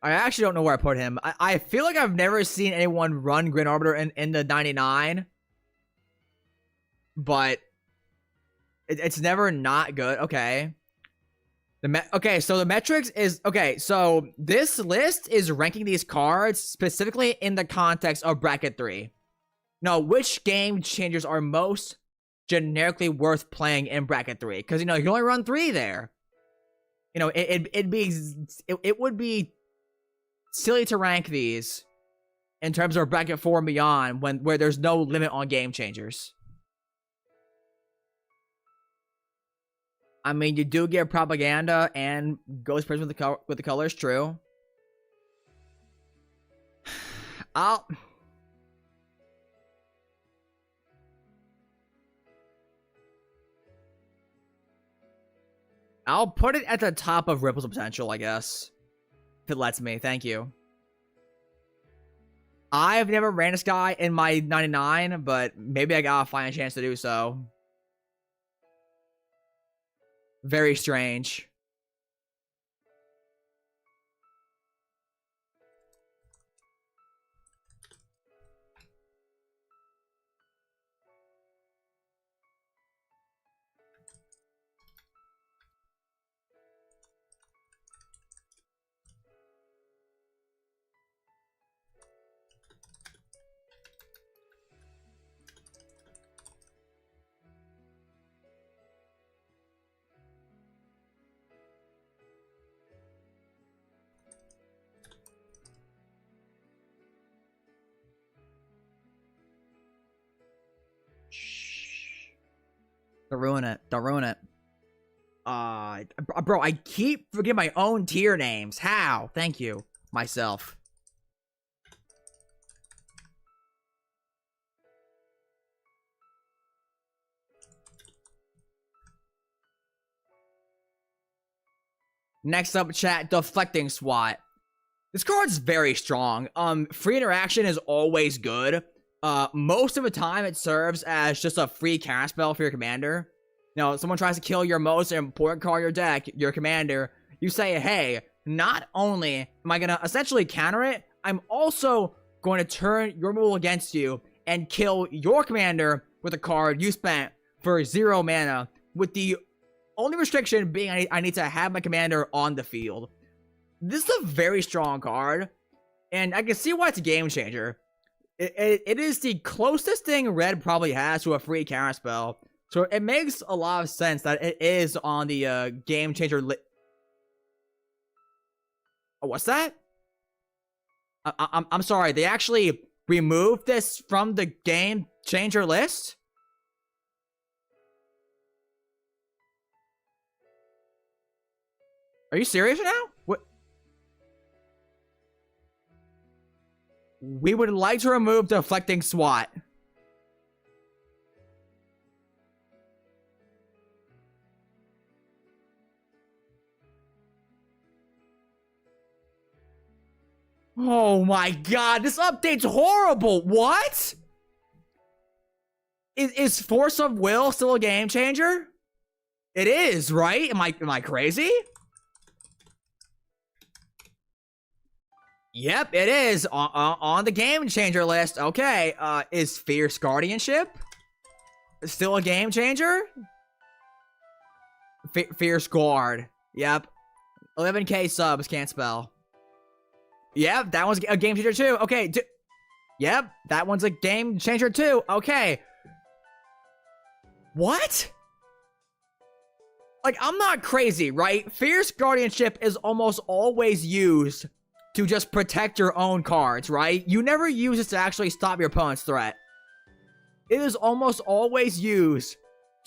I actually don't know where I put him. I feel like I've never seen anyone run Grin Arbiter in the 99. But it's never not good. Okay. Okay, so the metrics is... Okay, so this list is ranking these cards specifically in the context of Bracket 3. Now, which game changers are most generically worth playing in Bracket 3? Because, you know, you can only run 3 there. You know, it would be silly to rank these in terms of Bracket 4 and beyond where there's no limit on game changers. I mean, you do get Propaganda and Ghost Prison with the colors, true. I'll put it at the top of Ripples of Potential, I guess. If it lets me, thank you. I've never ran this guy in my 99, but maybe I gotta find a chance to do so. Very strange. Don't ruin it. Don't ruin it. Bro, I keep forgetting my own tier names. How? Thank you. Myself. Next up, chat, Deflecting SWAT. This card's very strong. Free interaction is always good. Most of the time, it serves as just a free cast spell for your commander. Now, if someone tries to kill your most important card in your deck, your commander, you say, hey, not only am I going to essentially counter it, I'm also going to turn your removal against you and kill your commander with a card you spent for 0 mana, with the only restriction being I need to have my commander on the field. This is a very strong card, and I can see why it's a game changer. It is the closest thing Red probably has to a free counter spell, so it makes a lot of sense that it is on the game changer list. Oh, what's that? I'm sorry, they actually removed this from the game changer list? Are you serious now? What? We would like to remove Deflecting SWAT. Oh my god, this update's horrible. What? Is Force of Will still a game changer? It is, right? Am I crazy? Yep, it is on the game changer list. Okay, is Fierce Guardianship still a game changer? Fierce Guard. Yep. 11k subs, can't spell. Yep, that one's a game changer too. Okay, yep, that one's a game changer too. Okay. What? Like, I'm not crazy, right? Fierce Guardianship is almost always used to just protect your own cards, right? You never use it to actually stop your opponent's threat. It is almost always used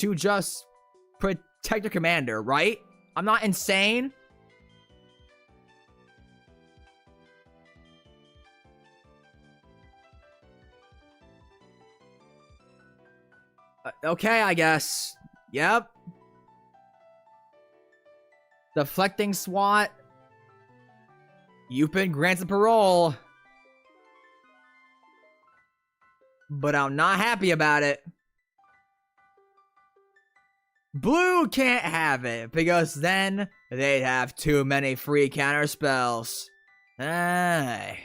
to just protect your commander, right? I'm not insane. Okay, I guess. Yep. Deflecting SWAT. You've been granted parole. But I'm not happy about it. Blue can't have it, because then they'd have too many free counter spells. Aye.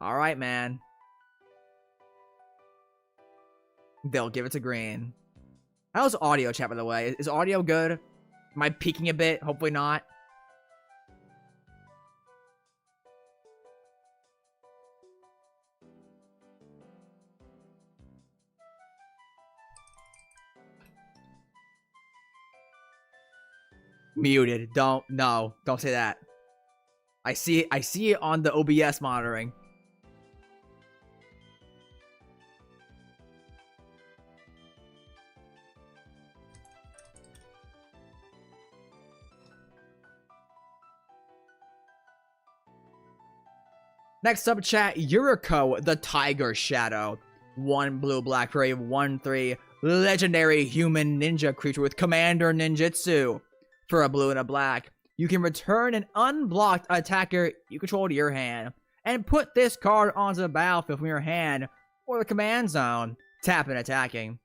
Alright, man. They'll give it to green. How's audio chat, by the way? Is audio good? Am I peaking a bit? Hopefully not. Muted. Don't say that. I see it on the OBS monitoring. Next up, chat, Yuriko, the Tiger Shadow. 1 blue, black, prairie, 1/3, legendary human ninja creature with Commander Ninjutsu. For a blue and a black, you can return an unblocked attacker you control to your hand, and put this card onto the battlefield from your hand or the command zone, tap and attacking.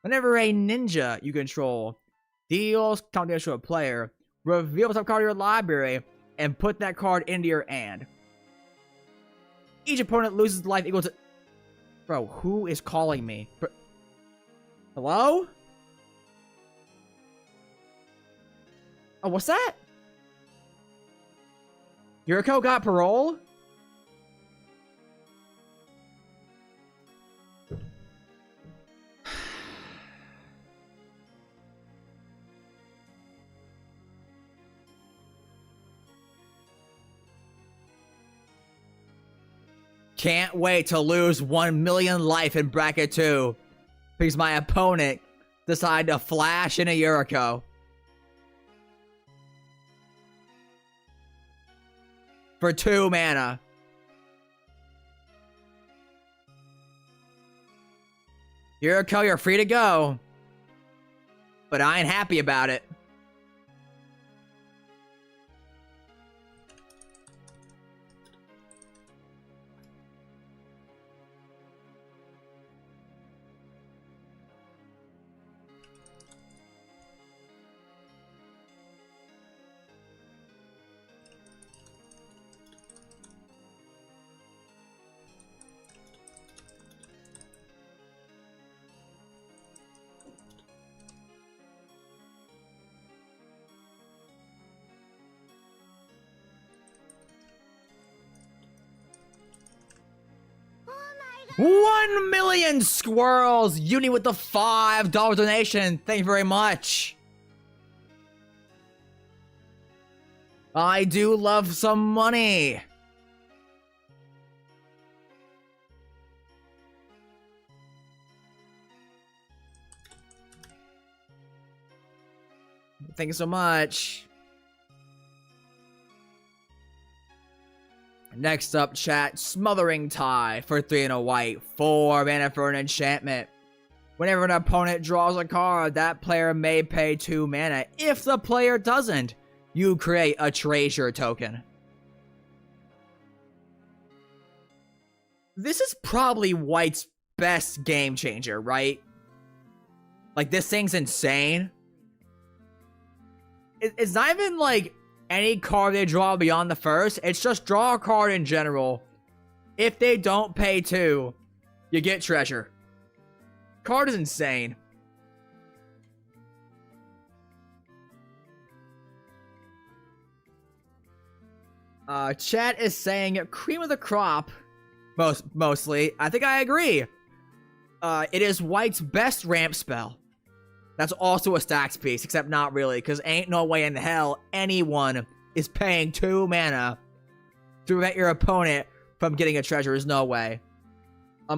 Whenever a ninja you control deals damage to a player, reveal the top card of your library, and put that card into your hand. Each opponent loses life equal to... Bro, who is calling me? Hello? Oh, what's that? Yuriko got parole? Can't wait to lose 1 million life in bracket 2 because my opponent decided to flash in a Yuriko. For 2 mana. Yuriko, you're free to go. But I ain't happy about it. Oh 1 million squirrels! Uni with the $5 donation. Thank you very much. I do love some money. Thank you so much. Next up, chat, Smothering Tide for 3 and a white, 4 mana for an enchantment. Whenever an opponent draws a card, that player may pay 2 mana. If the player doesn't, you create a treasure token. This is probably White's best game changer, right? Like, this thing's insane. It's not even like any card they draw beyond the first. It's just draw a card in general. If they don't pay 2, you get treasure. Card is insane. Chat is saying cream of the crop. Mostly. I think I agree. It is White's best ramp spell. That's also a stacks piece, except not really, because ain't no way in hell anyone is paying 2 mana to prevent your opponent from getting a treasure. There's no way.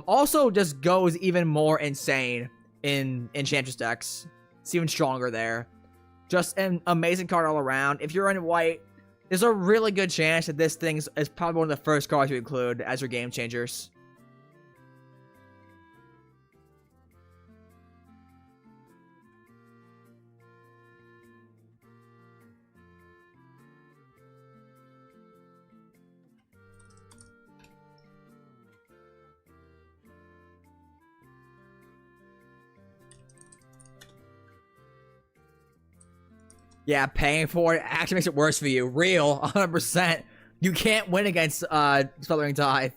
Also just goes even more insane in Enchantress decks. It's even stronger there. Just an amazing card all around. If you're in White, there's a really good chance that this thing is probably one of the first cards you include as your game changers. Yeah, paying for it actually makes it worse for you. Real, 100%. You can't win against Smothering Tithe.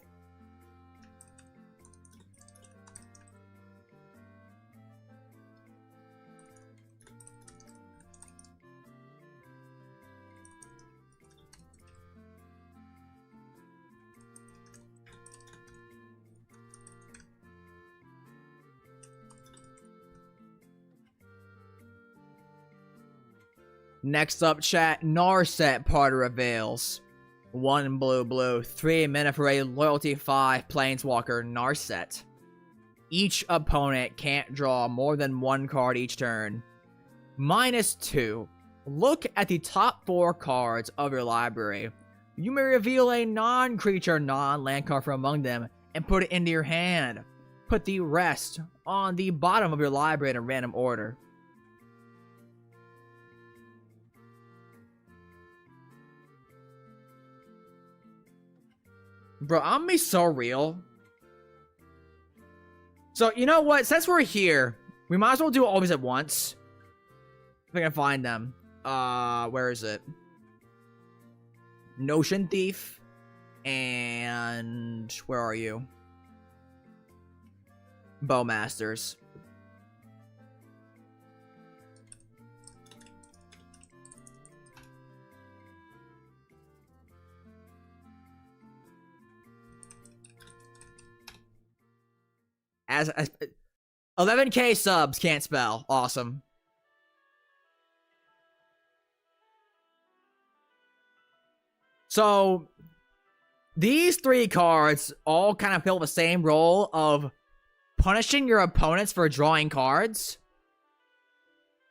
Next up, chat, Narset Parter Avails. 1 blue, 3 mana for a Loyalty 5 Planeswalker Narset. Each opponent can't draw more than 1 card each turn. -2. Look at the top 4 cards of your library. You may reveal a non-creature, non-land card from among them and put it into your hand. Put the rest on the bottom of your library in a random order. Bro, I'm gonna be so real. So, you know what? Since we're here, we might as well do all these at once. If I can find them. Where is it? Notion Thief. And... where are you? Bowmasters. As 11k subs, can't spell. Awesome. So, these 3 cards all kind of fill the same role of punishing your opponents for drawing cards.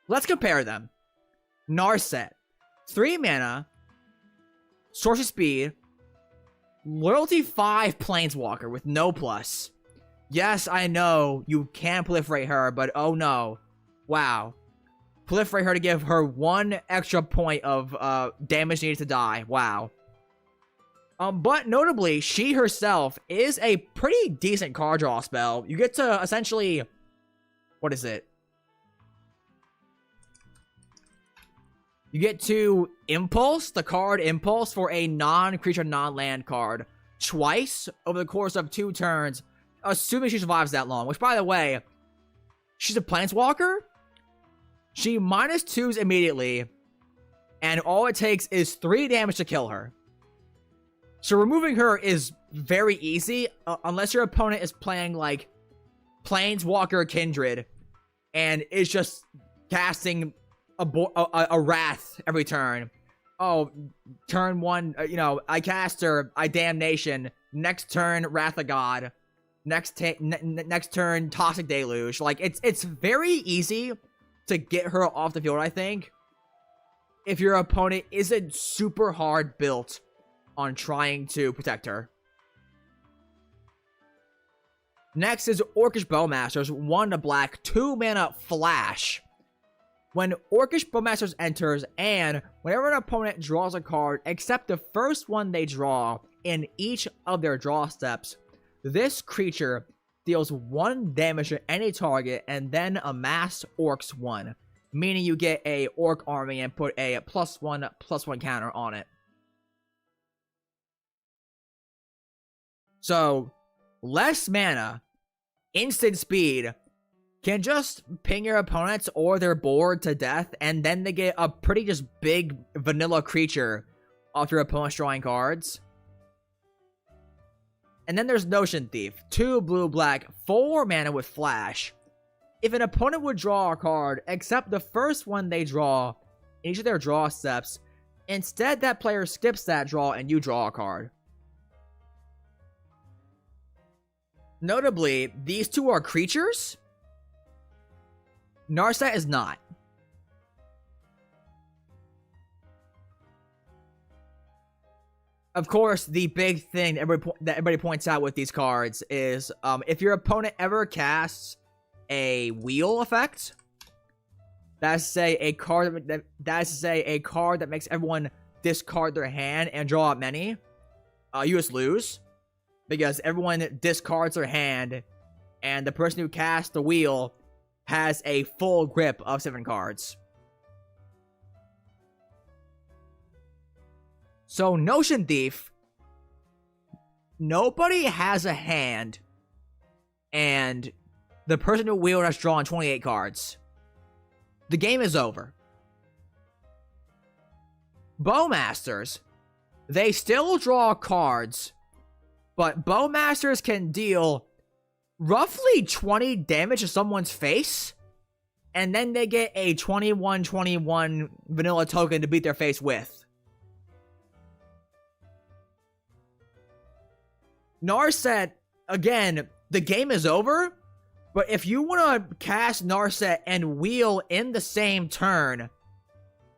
Let's compare them. Narset. 3 mana. Sorcery Speed. Loyalty 5 Planeswalker with no plus. Yes, I know you can proliferate her, but oh no. Wow. Proliferate her to give her 1 extra point of damage needed to die. Wow. But notably, she herself is a pretty decent card draw spell. You get to essentially... what is it? You get to Impulse, the card Impulse, for a non-creature, non-land card. Twice over the course of 2 turns. Assuming she survives that long. Which, by the way, she's a Planeswalker. She -2s immediately. And all it takes is 3 damage to kill her. So removing her is very easy. Unless your opponent is playing, like, Planeswalker Kindred. And is just casting a Wrath every turn. Oh, turn 1, you know, I cast her, I Damnation. Next turn, Wrath of God. Next turn, Toxic Deluge. Like, it's very easy to get her off the field, I think, if your opponent isn't super hard built on trying to protect her. Next is Orcish Bowmasters, 1 black, 2 mana flash. When Orcish Bowmasters enters, and whenever an opponent draws a card except the first one they draw in each of their draw steps, this creature deals 1 damage to any target and then amass Orcs 1. Meaning you get a Orc army and put a +1/+1 counter on it. So, less mana, instant speed, can just ping your opponents or their board to death, and then they get a pretty just big vanilla creature off your opponent's drawing cards. And then there's Notion Thief. 2 blue-black, 4 mana with flash. If an opponent would draw a card, except the first one they draw in each of their draw steps, instead that player skips that draw and you draw a card. Notably, these 2 are creatures. Narset is not. Of course, the big thing that everybody points out with these cards is if your opponent ever casts a wheel effect, that's to say a card that makes everyone discard their hand and draw out many, you just lose because everyone discards their hand, and the person who casts the wheel has a full grip of 7 cards. So Notion Thief, nobody has a hand, and the person who wheeled has drawn 28 cards. The game is over. Bowmasters, they still draw cards, but Bowmasters can deal roughly 20 damage to someone's face, and then they get a 21/21 vanilla token to beat their face with. Narset, again, the game is over, but if you want to cast Narset and wheel in the same turn,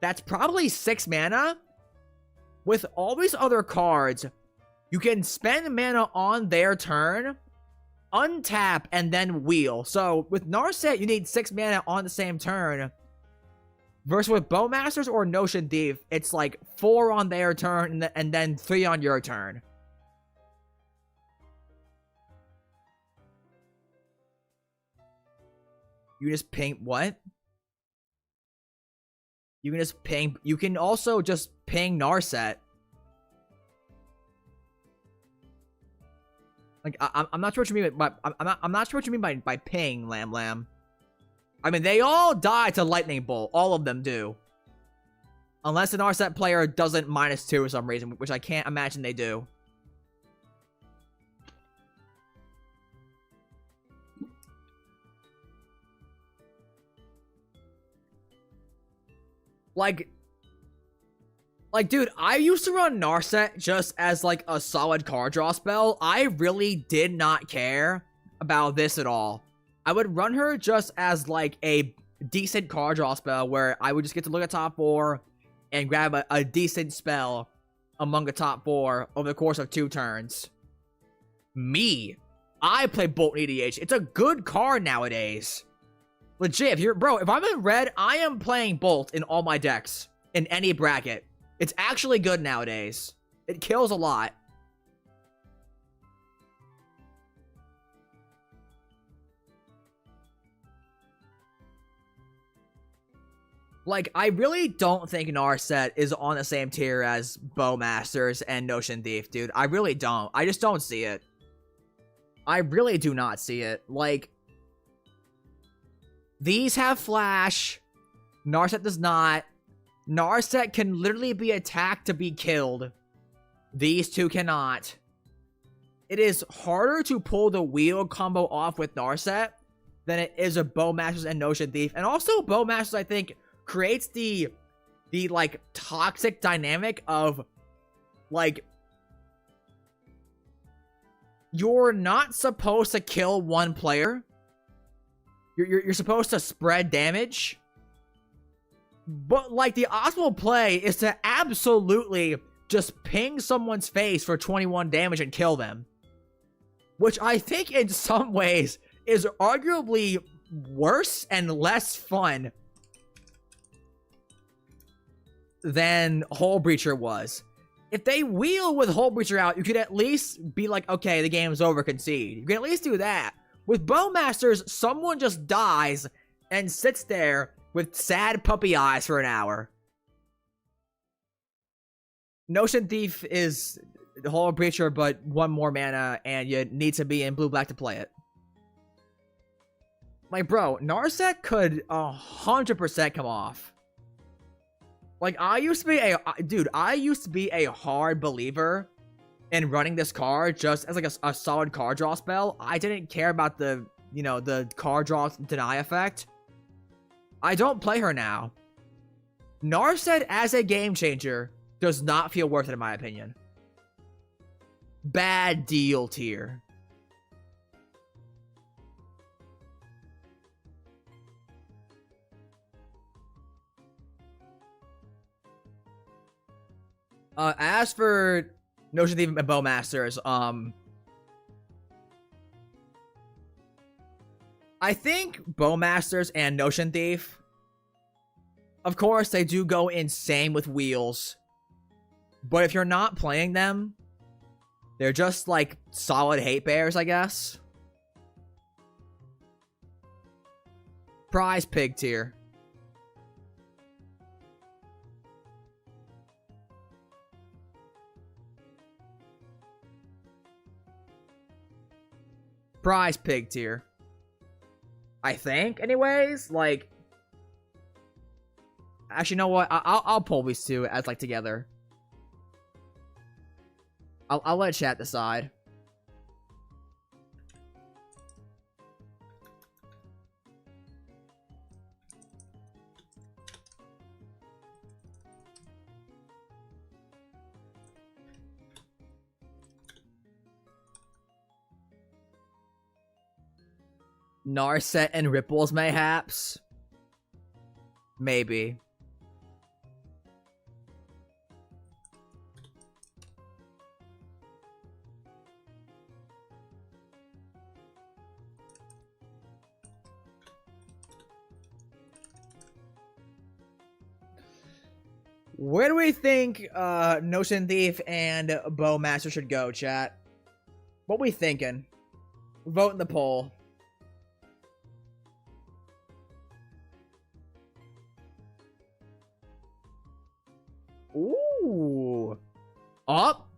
that's probably 6 mana. With all these other cards, you can spend mana on their turn, untap, and then wheel. So with Narset, you need 6 mana on the same turn. Versus with Bowmasters or Notion Thief, it's like 4 on their turn and then 3 on your turn. You just ping what? You can just ping. You can also just ping Narset. Like I'm not sure what you mean by I'm not sure what you mean by ping, Lamb Lamb. I mean, they all die to Lightning Bolt. All of them do. Unless an Narset player doesn't -2 for some reason, which I can't imagine they do. Like, dude, I used to run Narset just as, like, a solid card draw spell. I really did not care about this at all. I would run her just as, like, a decent card draw spell where I would just get to look at top 4 and grab a decent spell among the top 4 over the course of 2 turns. Me, I play Bolt EDH. It's a good card nowadays. Legit, if I'm in red, I am playing Bolt in all my decks. In any bracket. It's actually good nowadays. It kills a lot. Like, I really don't think Narset is on the same tier as Bowmasters and Notion Thief, dude. I really don't. I just don't see it. I really do not see it. Like, these have flash. Narset does not. Narset can literally be attacked to be killed. These two cannot. It is harder to pull the wheel combo off with Narset than it is with Bowmasters and Notion Thief. And also, Bowmasters, I think, creates the like, toxic dynamic of, like, you're not supposed to kill one player. You're supposed to spread damage. But, like, the optimal play is to absolutely just ping someone's face for 21 damage and kill them. Which I think in some ways is arguably worse and less fun than Hull Breacher was. If they wheel with Hull Breacher out, you could at least be like, okay, the game's over, concede. You can at least do that. With Bowmasters, someone just dies and sits there with sad puppy eyes for an hour. Notion Thief is Hull Breacher, but 1 more mana, and you need to be in blue-black to play it. Like, bro, Narset could 100% come off. Like, I used to be a hard believer in running this card just as, like, a solid card draw spell. I didn't care about the, you know, the card draw deny effect. I don't play her now. Narset as a game changer does not feel worth it, in my opinion. Bad deal tier. As for Notion Thief and Bowmasters, I think Bowmasters and Notion Thief, of course, they do go insane with wheels. But if you're not playing them, they're just, like, solid hate bears, I guess. Prize pig tier. prize pig tier. I think, anyways. Like, actually, you know what? I'll pull these two as like together. I'll let chat decide. Narset and Ripples, mayhaps? Maybe. Where do we think Notion Thief and Bowmaster should go, chat? What we thinking? Vote in the poll. Ooh. Up.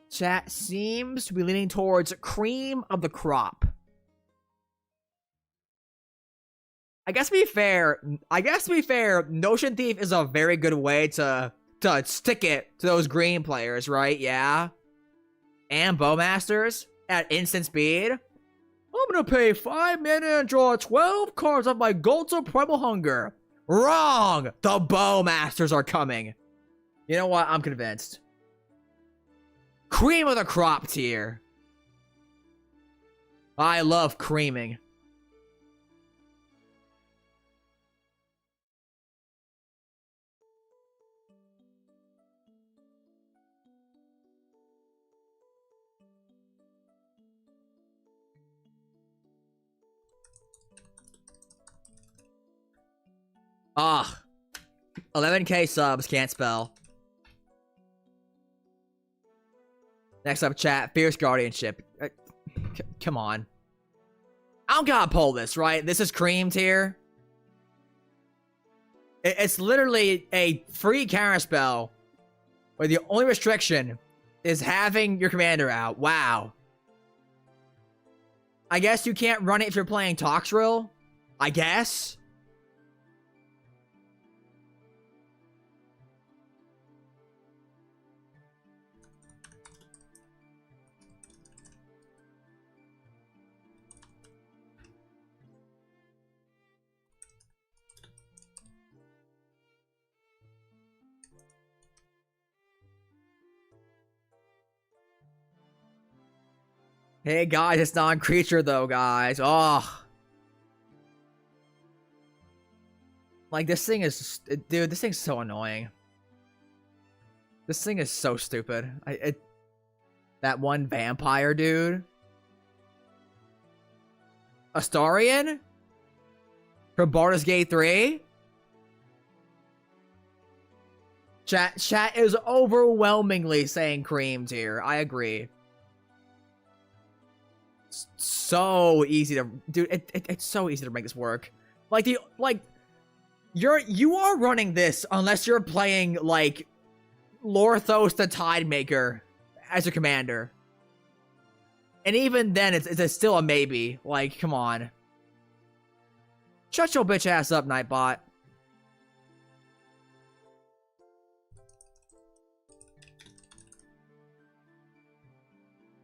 Chat seems to be leaning towards cream of the crop. I guess to be fair, Notion Thief is a very good way to stick it to those green players, right? Yeah. And Bowmasters at instant speed. I'm gonna pay 5 mana and draw 12 cards off my Ghalta Primal Hunger. Wrong! The Bowmasters are coming. You know what? I'm convinced. Cream of the crop tier. I love creaming. Ah, 11k subs, can't spell. Next up, chat, Fierce Guardianship. Come on. I don't gotta pull this, right? This is cream tier. It's literally a free counterspell where the only restriction is having your commander out. Wow. I guess you can't run it if you're playing Toxrill. I guess. Hey guys, it's non-creature though, guys. Oh. Like, this thing is... Dude, this thing's so annoying. This thing is so stupid. That one vampire dude. Astarion? From Baldur's Gate 3? Chat is overwhelmingly saying cream tier. I agree. So easy to... Dude, it's so easy to make this work. Like, you are running this unless you're playing, like, Lorthos the Tidemaker as your commander. And even then, it's still a maybe. Like, come on. Shut your bitch ass up, Nightbot.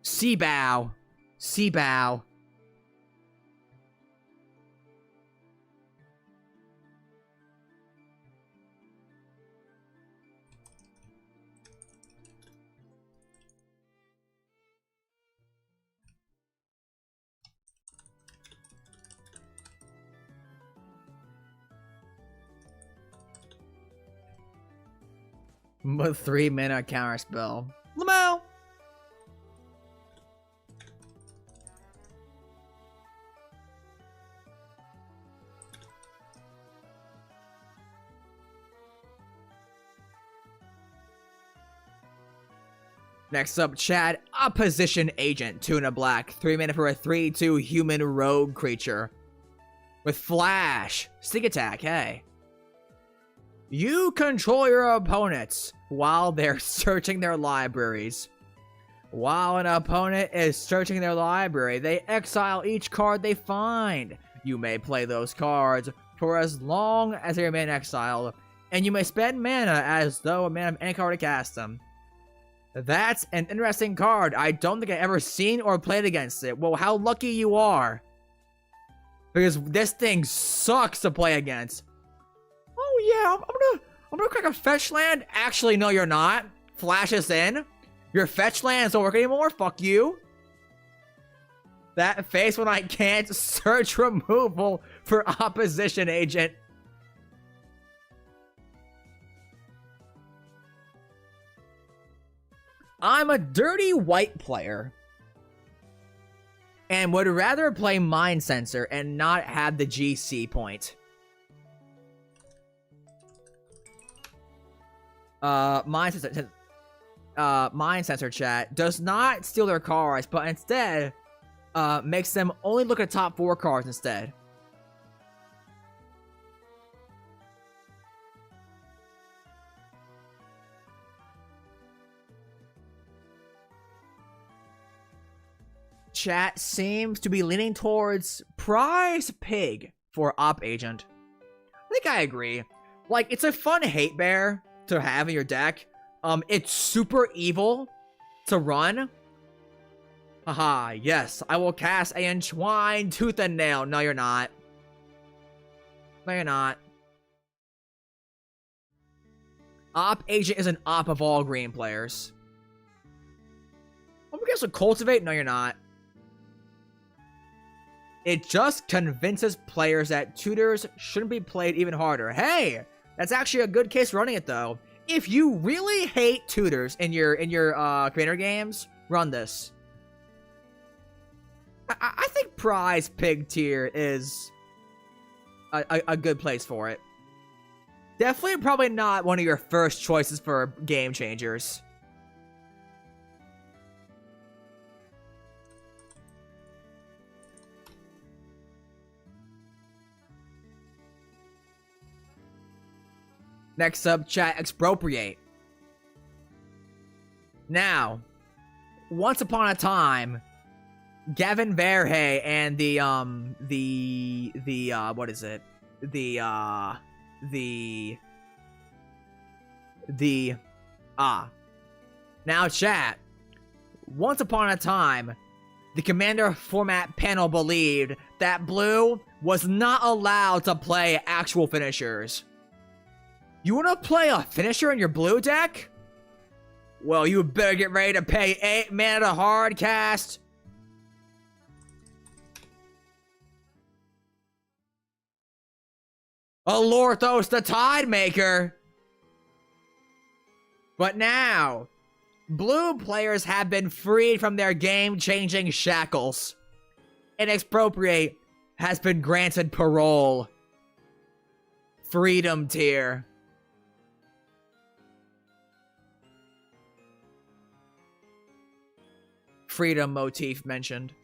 Seabow. Seabow. With 3 mana counter spell. Lamau. Next up, Chad, Opposition Agent, 2 and a black, 3 mana for a 3/2 human rogue creature. With Flash, Sneak Attack, hey. You control your opponents while they're searching their libraries. While an opponent is searching their library, they exile each card they find. You may play those cards for as long as they remain exiled, and you may spend mana as though a mana of any card to cast them. That's an interesting card. I don't think I've ever seen or played against it. Well, how lucky you are. Because this thing sucks to play against. Oh yeah, I'm gonna crack a fetch land. Actually, no, you're not. Flash us in. Your fetch lands don't work anymore. Fuck you. That face when I can't search removal for opposition agent. I'm a dirty white player and would rather play Mind Sensor and not have the GC point. Mind Sensor chat does not steal their cards, but instead makes them only look at top 4 cards instead. Chat seems to be leaning towards Prize Pig for Op Agent. I think I agree. Like, it's a fun hate bear to have in your deck. It's super evil to run. Haha, yes, I will cast a Entwine Tooth and Nail. No, you're not. No, you're not. Op Agent is an op of all green players. I'm gonna Cultivate. No, you're not. It just convinces players that tutors shouldn't be played even harder. Hey, that's actually a good case running it though. If you really hate tutors in your commander games, run this. I think Prize Pig tier is a good place for it. Definitely probably not one of your first choices for game changers. Next up, chat, Expropriate. Now, once upon a time, Gavin Verhey and what is it? Now, chat, once upon a time, the Commander format panel believed that blue was not allowed to play actual finishers. You wanna play a finisher in your blue deck? Well, you better get ready to pay 8 mana to hard cast. Alorthos the Tidemaker. But now, blue players have been freed from their game-changing shackles. And Expropriate has been granted parole. Freedom tier. Freedom motif mentioned.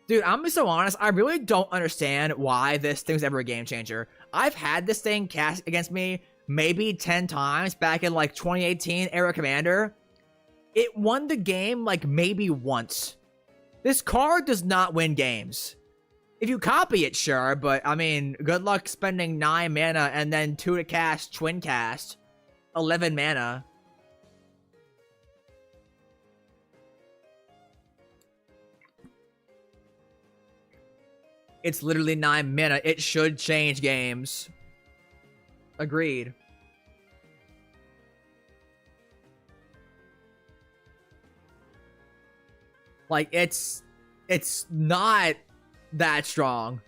Dude, I'm gonna be so honest, I really don't understand why this thing's ever a game changer. I've had this thing cast against me maybe 10 times back in like 2018 era Commander. It won the game like maybe once. This card does not win games. If you copy it, sure, but I mean, good luck spending 9 mana and then 2 to cast Twin Cast. 11 mana. It's literally 9 mana. It should change games. Agreed. Like, it's not that strong.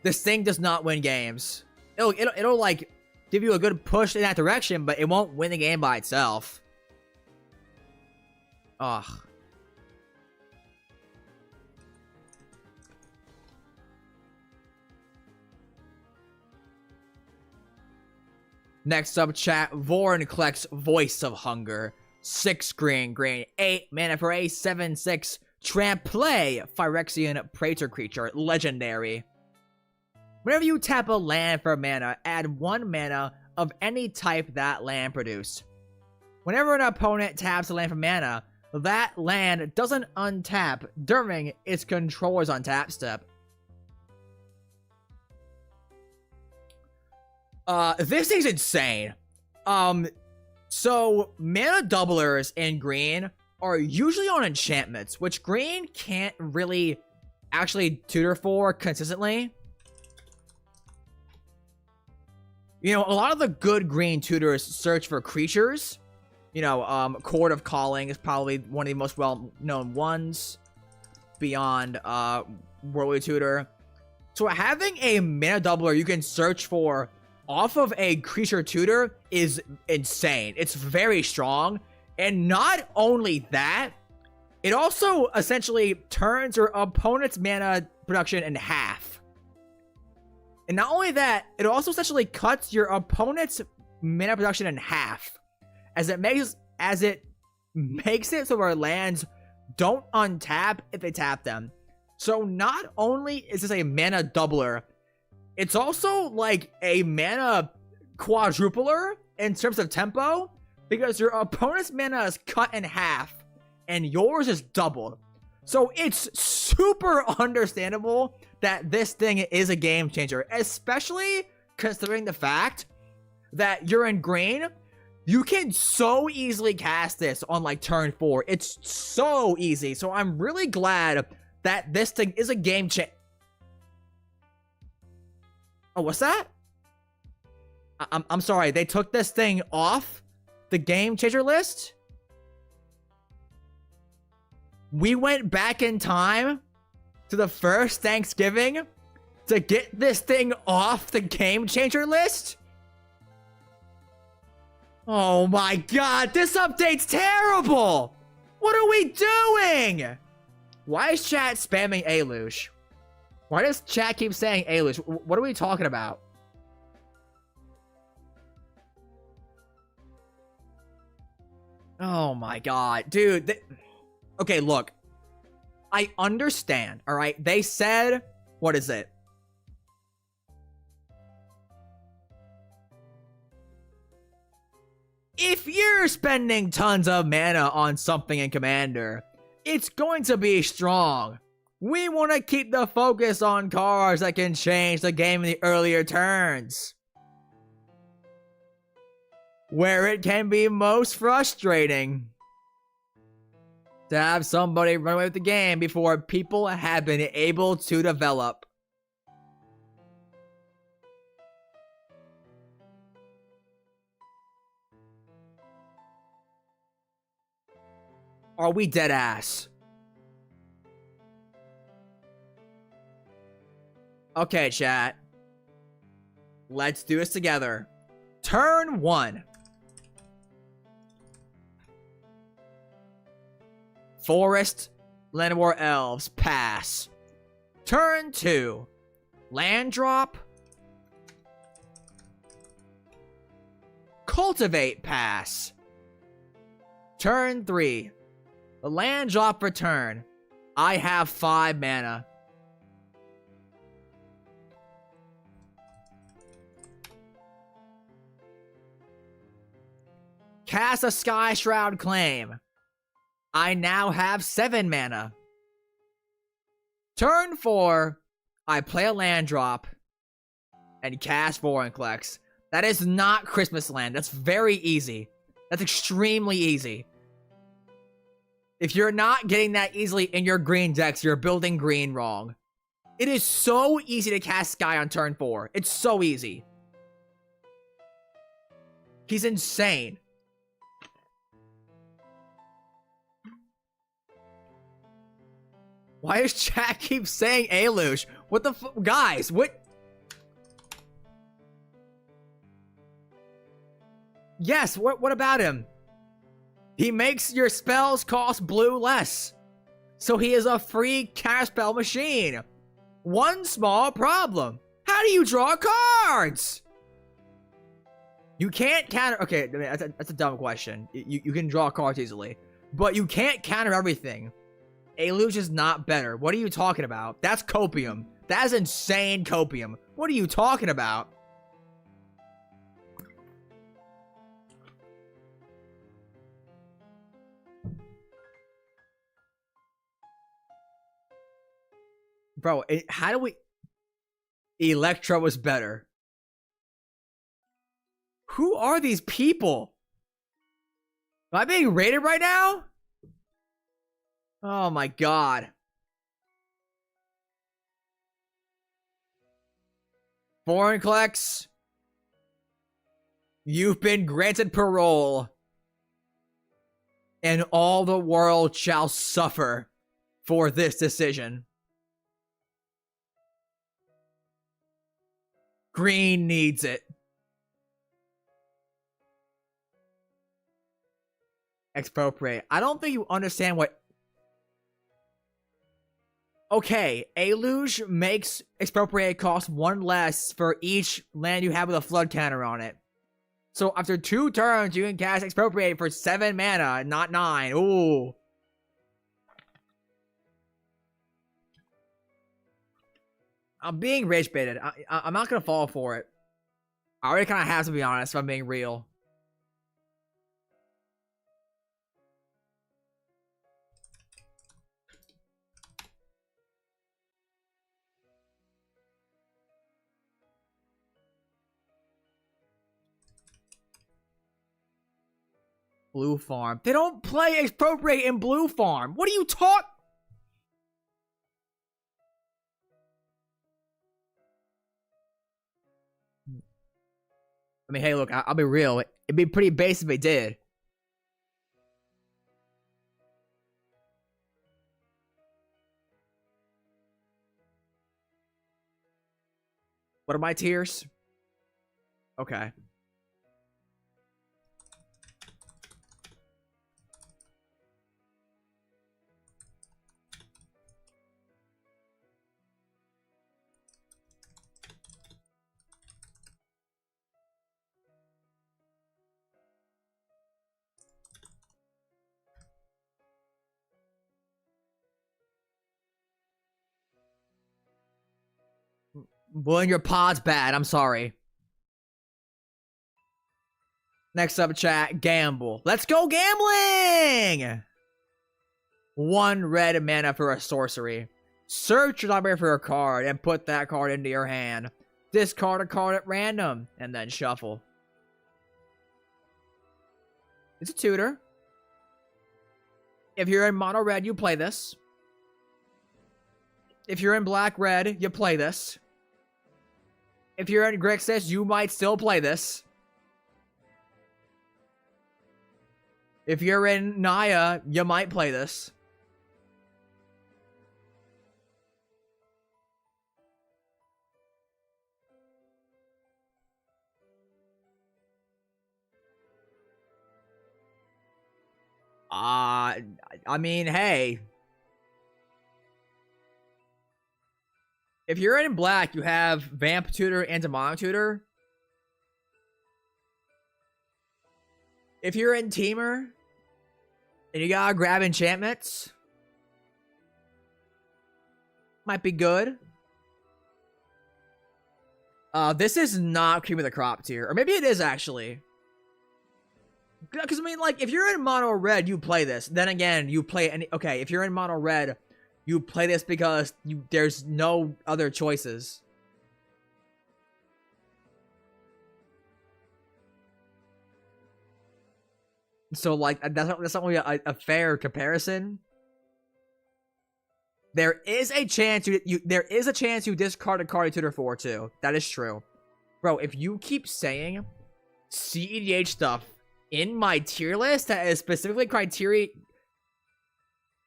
This thing does not win games. It'll like give you a good push in that direction, but it won't win the game by itself. Ugh. Next up, chat, Vorinclex Voice of Hunger. 6 green, 8 mana for a 7/6 Tramplay Phyrexian Praetor creature, legendary. Whenever you tap a land for mana, add 1 mana of any type that land produced. Whenever an opponent taps a land for mana, that land doesn't untap during its controller's untap step. This thing's insane. So mana doublers in green are usually on enchantments, which green can't really actually tutor for consistently. You know, a lot of the good green tutors search for creatures. You know, Chord of Calling is probably one of the most well-known ones beyond Worldly Tutor. So having a mana doubler you can search for off of a creature tutor is insane. It's very strong. And not only that, it also essentially turns your opponent's mana production in half. And not only that, it also essentially cuts your opponent's mana production in half, as it makes it so our lands don't untap if they tap them. So not only is this a mana doubler, it's also like a mana quadrupler in terms of tempo, because your opponent's mana is cut in half and yours is doubled. So it's super understandable that this thing is a game changer, especially considering the fact that you're in green. You can so easily cast this on like turn 4. It's so easy. So I'm really glad that this thing is a game changer. Oh, what's that? I'm sorry. They took this thing off the game changer list. We went back in time to the first Thanksgiving to get this thing off the game changer list. Oh my god, this update's terrible! What are we doing? Why is chat spamming Alush? Why does chat keep saying Alush? What are we talking about? Oh my god, dude. Okay, look. I understand, alright? They said, what is it? If you're spending tons of mana on something in Commander, it's going to be strong. We want to keep the focus on cards that can change the game in the earlier turns, where it can be most frustrating to have somebody run away with the game before people have been able to develop. Are we dead ass? Okay, chat. Let's do this together. Turn 1. Forest, Llanowar Elves, pass. Turn 2. Land drop. Cultivate, pass. Turn 3. The land drop return. I have 5 mana. Cast a Sky Shroud Claim. I now have 7 mana. Turn 4. I play a land drop and cast Vorinclex. That is not Christmas Land. That's very easy. That's extremely easy. If you're not getting that easily in your green decks, you're building green wrong. It is so easy to cast Sky on turn 4. It's so easy. He's insane. Why does chat keep saying Alush? What the guys, what? Yes, what about him? He makes your spells cost blue less. So he is a free cast spell machine. One small problem. How do you draw cards? You can't counter... Okay, that's a dumb question. You can draw cards easily. But you can't counter everything. Aluge is not better. What are you talking about? That's copium. That is insane copium. What are you talking about? Bro, how do we... Electro was better. Who are these people? Am I being rated right now? Oh my god. Vorinclex, you've been granted parole, and all the world shall suffer for this decision. Green needs it. Expropriate. I don't think you understand what... Okay, Aluge makes Expropriate cost 1 less for each land you have with a flood counter on it. So after 2 turns, you can cast Expropriate for 7 mana, not 9. Ooh. I'm being rage baited. I'm not gonna fall for it. I already kind of have to be honest if I'm being real. Blue Farm. They don't play Expropriate in Blue Farm. What are you talking? I mean, hey, look, I'll be real. It'd be pretty basic if they did. What are my tiers? Okay. Blowing your pod's bad. I'm sorry. Next up, chat. Gamble. Let's go gambling! 1 red mana for a sorcery. Search your library for a card and put that card into your hand. Discard a card at random and then shuffle. It's a tutor. If you're in mono red, you play this. If you're in black red, you play this. If you're in Grixis, you might still play this. If you're in Naya, you might play this. I mean, hey. If you're in black, you have Vamp Tutor and Demonic Tutor. If you're in Teamer, and you gotta grab enchantments, might be good. This is not cream of the crop tier. Or maybe it is, actually. Because, I mean, like, if you're in mono red, you play this. Then again, you play any... Okay, if you're in mono red, you play this because there's no other choices. So, like, that's not really a fair comparison. There is a chance you discard a card to tutor for too. That is true. Bro, if you keep saying CEDH stuff in my tier list that is specifically criteria...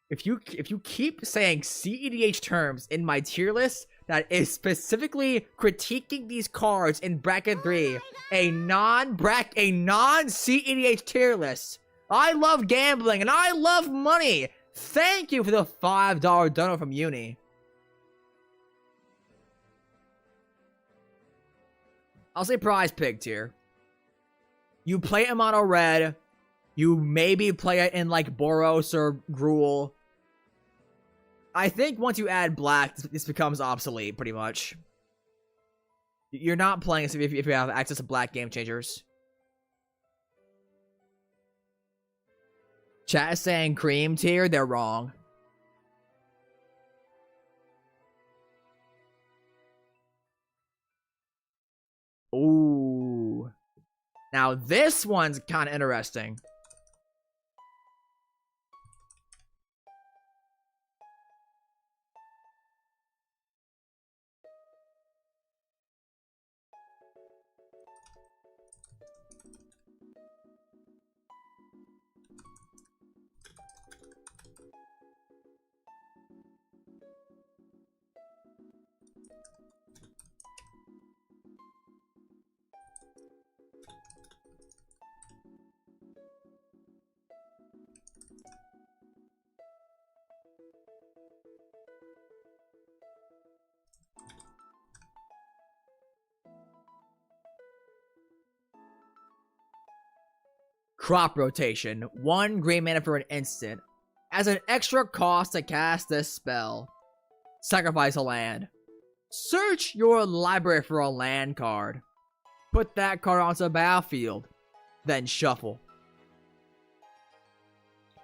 If you keep saying CEDH terms in my tier list that is specifically critiquing these cards in bracket 3, a non-CEDH tier list. I love gambling and I love money. Thank you for the $5 donut from Uni. I'll say prize pig tier. You play it in mono red. You maybe play it in like Boros or Gruul. I think once you add black, this becomes obsolete, pretty much. You're not playing this if you have access to black game changers. Chat is saying cream tier, they're wrong. Ooh. Now this one's kind of interesting. Crop rotation. 1 green mana for an instant. As an extra cost to cast this spell, sacrifice a land. Search your library for a land card. Put that card onto the battlefield. Then shuffle.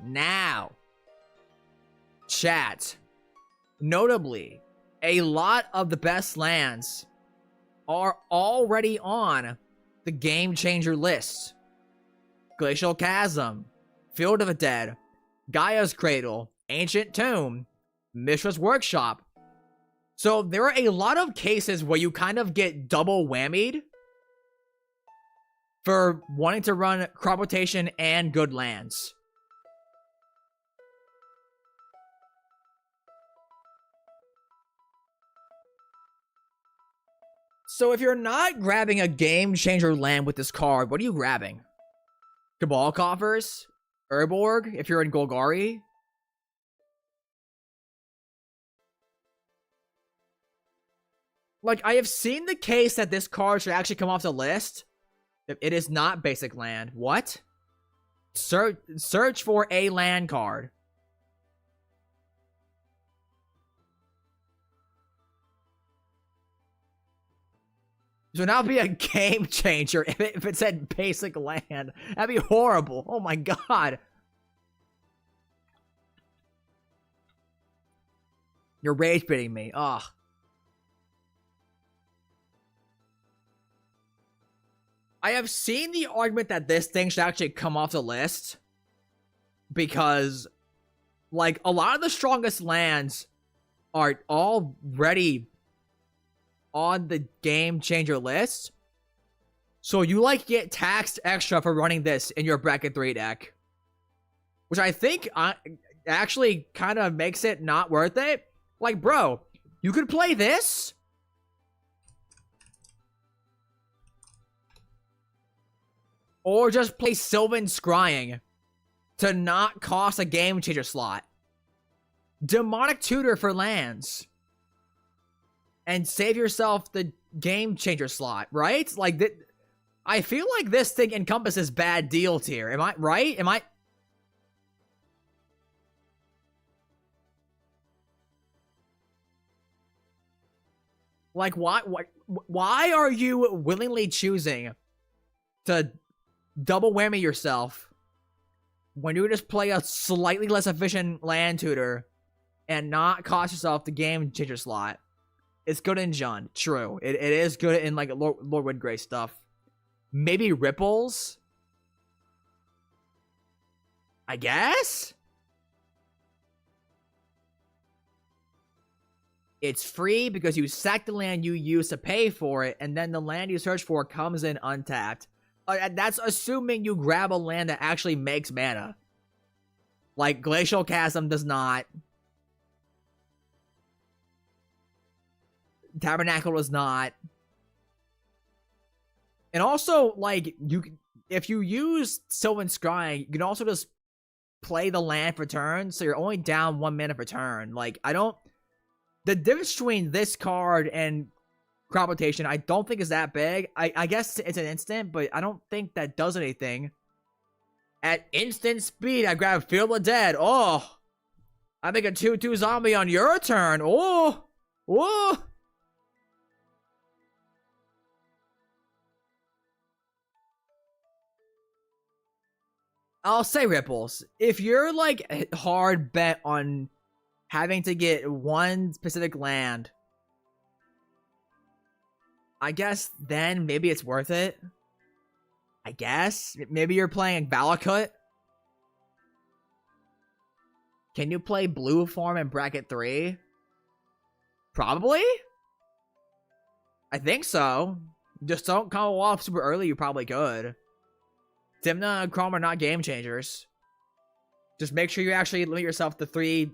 Now, chat. Notably, a lot of the best lands are already on the Game Changer list. Glacial Chasm, Field of the Dead, Gaia's Cradle, Ancient Tomb, Mishra's Workshop. So there are a lot of cases where you kind of get double whammied for wanting to run crop rotation and good lands. So if you're not grabbing a Game Changer land with this card, what are you grabbing? Cabal Coffers? Urborg, if you're in Golgari? Like, I have seen the case that this card should actually come off the list. It is not basic land. What? Search for a land card. So now it'd be a game changer if it said basic land. That'd be horrible. Oh my god. You're rage baiting me. Ugh. I have seen the argument that this thing should actually come off the list. Because, like, a lot of the strongest lands are already on the Game Changer list. So you, like, get taxed extra for running this in your bracket 3 deck. Which I think actually kind of makes it not worth it. Like, bro, you could play this. Or just play Sylvan Scrying to not cost a Game Changer slot. Demonic Tutor for lands. And save yourself the Game Changer slot, right? Like, I feel like this thing encompasses bad deal tier. Am I right? Am I... Like, why are you willingly choosing to double whammy yourself when you just play a slightly less efficient land tutor and not cost yourself the Game Changer slot? It's good in Jund. True. It is good in, like, Lord Woodgrey stuff. Maybe Ripples? I guess? It's free because you sack the land you use to pay for it, and then the land you search for comes in untapped. That's assuming you grab a land that actually makes mana. Like, Glacial Chasm does not. Tabernacle does not. And also, like, if you use Sylvan Scrying, you can also just play the land for turn, so you're only down 1 mana per turn. Like, the difference between this card and crop rotation, I don't think is that big. I guess it's an instant, but I don't think that does anything. At instant speed, I grab Field of the Dead. Oh! I make a 2/2 zombie on your turn. Oh! Oh! I'll say Ripples. If you're like hard bet on having to get one specific land, I guess then maybe it's worth it. I guess. Maybe you're playing Valakut. Can you play blue form in bracket 3? Probably? I think so. Just don't come off super early, you probably could. Tymna and Chrome are not game changers. Just make sure you actually limit yourself to 3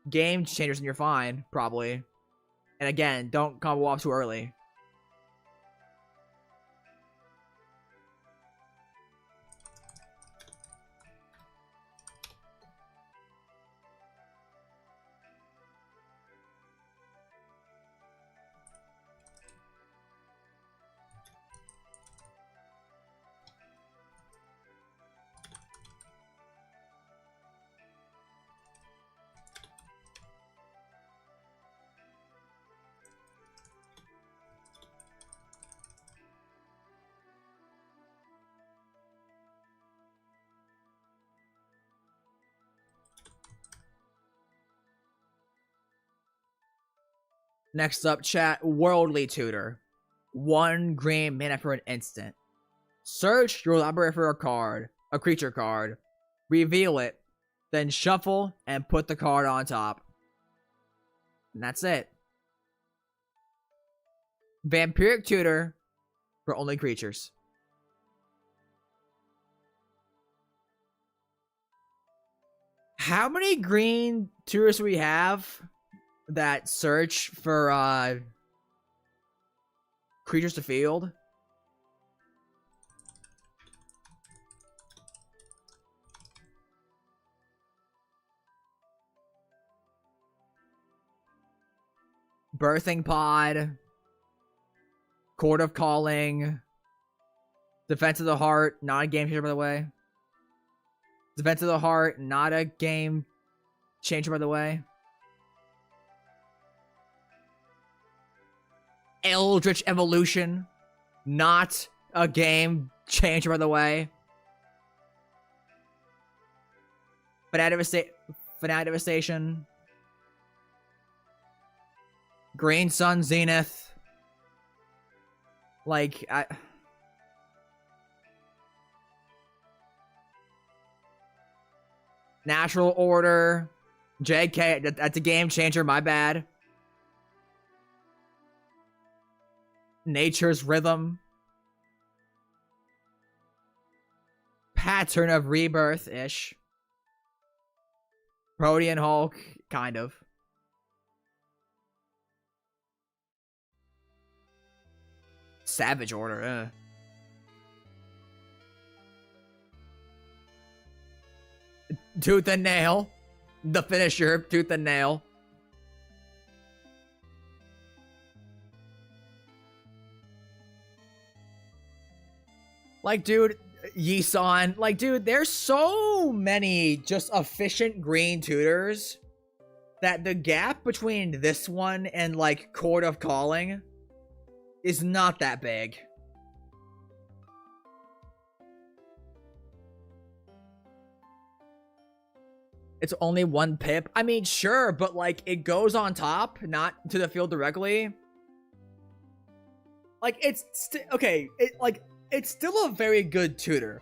game changers and you're fine, probably. And again, don't combo off too early. Next up, chat, Worldly Tutor. 1 green mana for an instant. Search your library for a card, a creature card. Reveal it, then shuffle and put the card on top. And that's it. Vampiric Tutor for only creatures. How many green tutors do we have that search for creatures to field? Birthing Pod, Court of Calling, Defense of the Heart, not a game changer by the way. Defense of the Heart, not a game changer by the way. Eldritch Evolution, not a game changer by the way. Fanatic Devastation. Green Sun Zenith. Like, Natural Order. JK, that's a game changer, my bad. Nature's Rhythm. Pattern of Rebirth-ish. Protean Hulk, kind of. Savage Order, Tooth and Nail. The finisher, Tooth and Nail. Like, dude, Yisan. Like, dude, there's so many just efficient green tutors that the gap between this one and, like, Court of Calling is not that big. It's only 1 pip. I mean, sure, but, like, it goes on top, not to the field directly. Like, it's okay, it's still a very good tutor.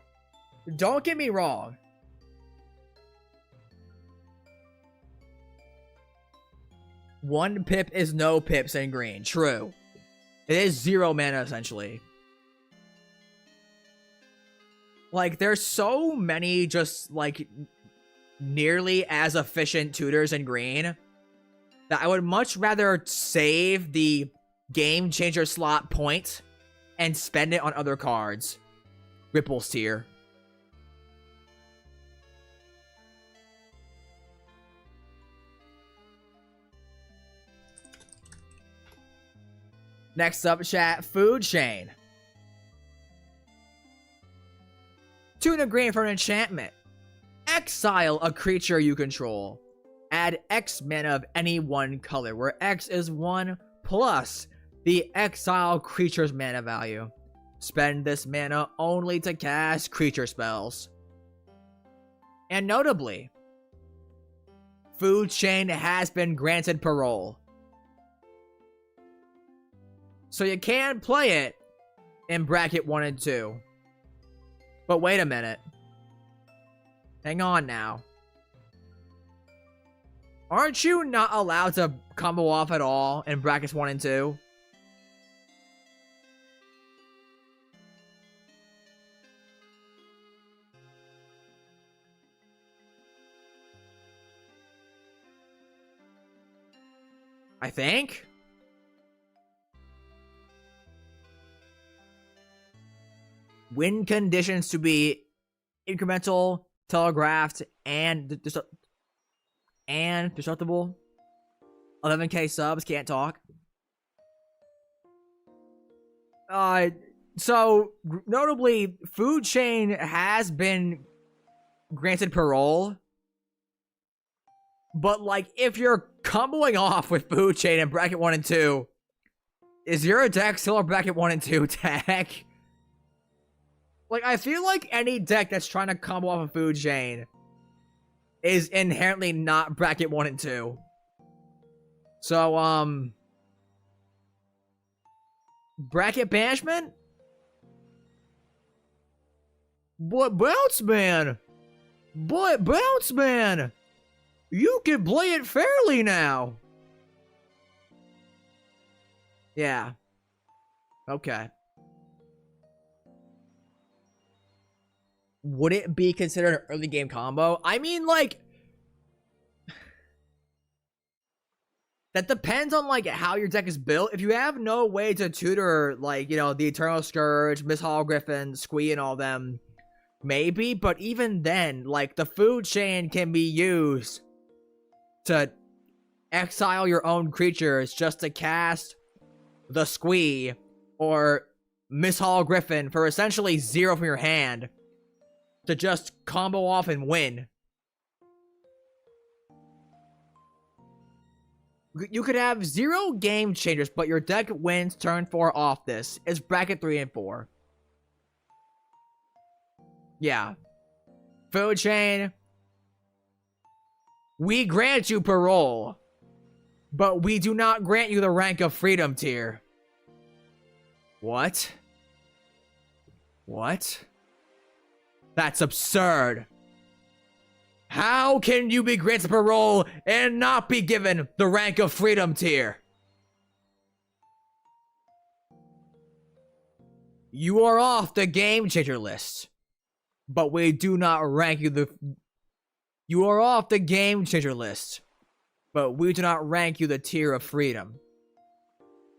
Don't get me wrong. One pip is no pips in green. True. It is 0 mana, essentially. Like, there's so many just, like, nearly as efficient tutors in green that I would much rather save the game changer slot point and spend it on other cards. Ripples tier. Next up, chat, Food Chain. 2 green for an enchantment. Exile a creature you control. Add add X mana of any one color, where X is 1 plus the exile creature's mana value. Spend this mana only to cast creature spells. And notably, Food Chain has been granted parole. So you can play it in bracket 1 and 2. But wait a minute. Hang on now. Aren't you not allowed to combo off at all in brackets 1 and 2? I think? Win conditions to be incremental, telegraphed, and destructible. 11k subs, can't talk. So, notably, Food Chain has been granted parole. But, like, if you're comboing off with Food Chain in bracket 1 and 2, is your deck still a bracket 1 and 2 deck? Like, I feel like any deck that's trying to combo off a Food Chain is inherently not bracket 1 and 2. So, bracket banishment? Boy, Bounce Man! Boy, Bounce Man! You can play it fairly now! Yeah. Okay. Would it be considered an early game combo? I mean, like, that depends on, like, how your deck is built. If you have no way to tutor, like, you know, the Eternal Scourge, Miss Hall Griffin, Squee, and all them, maybe. But even then, like, the Food Chain can be used to exile your own creatures just to cast the Squee or Miss Hall Griffin for essentially 0 from your hand to just combo off and win. You could have 0 game changers, but your deck wins turn 4 off this. It's bracket 3 and 4. Yeah. Food Chain. We grant you parole, but we do not grant you the rank of freedom tier. What? What? That's absurd. How can you be granted parole and not be given the rank of freedom tier? You are off the game changer list, but we do not rank you You are off the game changer list, but we do not rank you the tier of freedom.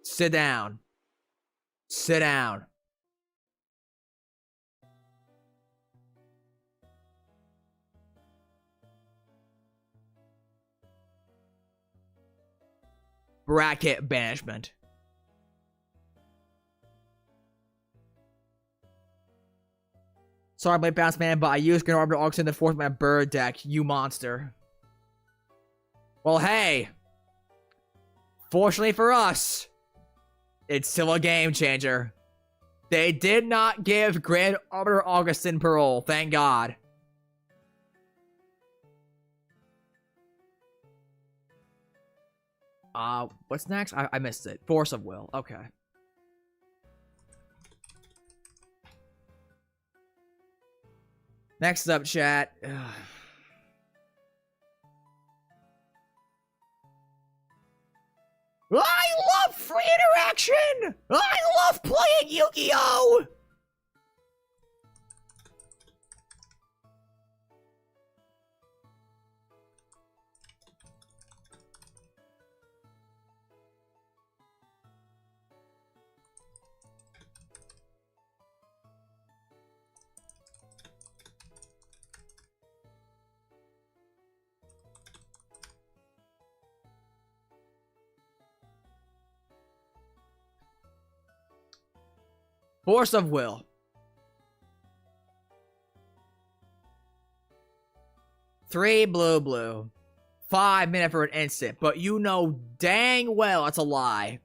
Sit down. Sit down. Bracket banishment. Sorry, my Bounce Man, but I used Grand Arbiter Auction to force my bird deck, you monster. Well, hey. Fortunately for us, it's still a game changer. They did not give Grand Arbiter Augustin parole, thank God. What's next? I missed it. Force of Will. Okay. Next up, chat. I love free interaction! I love playing Yu-Gi-Oh! Force of Will. Three blue. 5 minutes for an instant, but you know dang well it's a lie.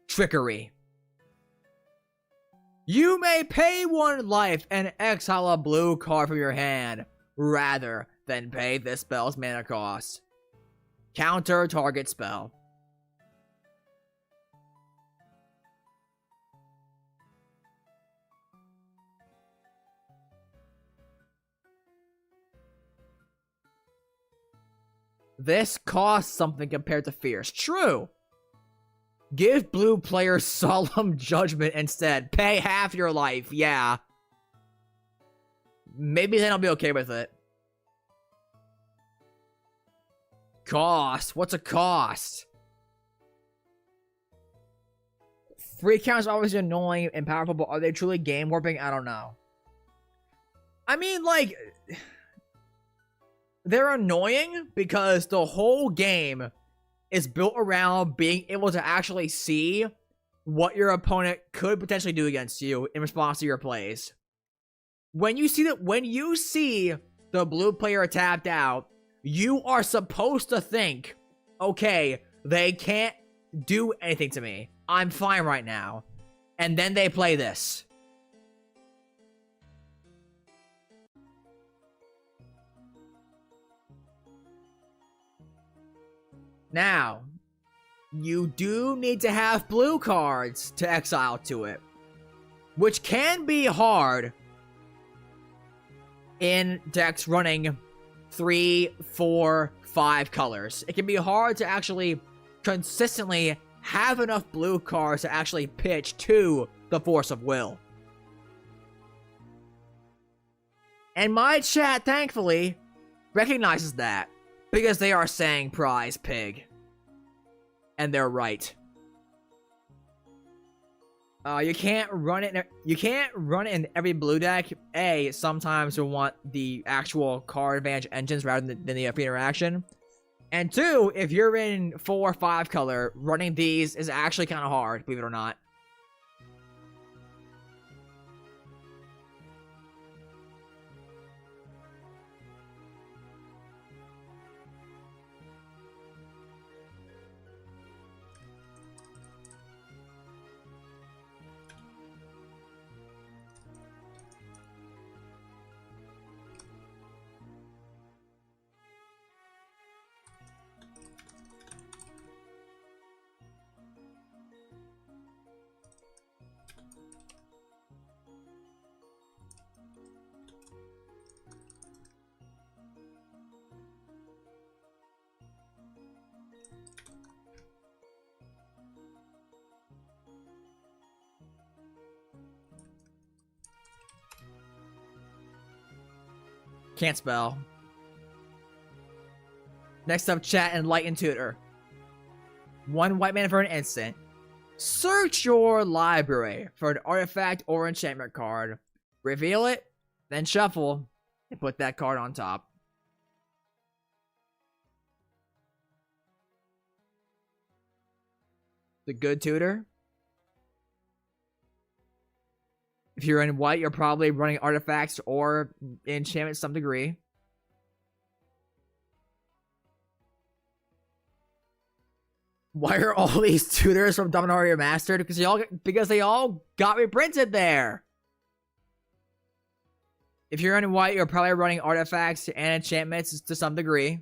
Trickery. You may pay 1 life and exile a blue card from your hand, rather than pay this spell's mana cost. Counter target spell. This costs something compared to Fierce. True. Give blue players Solemn Judgment instead. Pay half your life. Yeah. Maybe then I'll be okay with it. Cost. What's a cost? 3 counts are always annoying and powerful, but are they truly game warping? I don't know. I mean, like, they're annoying because the whole game is built around being able to actually see what your opponent could potentially do against you in response to your plays. When you see the blue player tapped out, you are supposed to think, okay, they can't do anything to me. I'm fine right now. And then they play this. Now, you do need to have blue cards to exile to it, which can be hard in decks running 3, 4, 5 colors. It can be hard to actually consistently have enough blue cards to actually pitch to the Force of Will. And my chat, thankfully, recognizes that, because they are saying prize pig. And they're right. You can't run it in every blue deck. A, sometimes you want the actual card advantage engines rather than the free interaction. And 2, if you're in 4 or 5 color, running these is actually kind of hard, believe it or not. Can't spell. Next up, chat, Enlightened Tutor. 1 white mana for an instant. Search your library for an artifact or enchantment card. Reveal it, then shuffle, and put that card on top. The good tutor. If you're in white, you're probably running artifacts or enchantment to some degree. Why are all these tutors from Dominaria Remastered? Because they all got reprinted there. If you're in white, you're probably running artifacts and enchantments to some degree.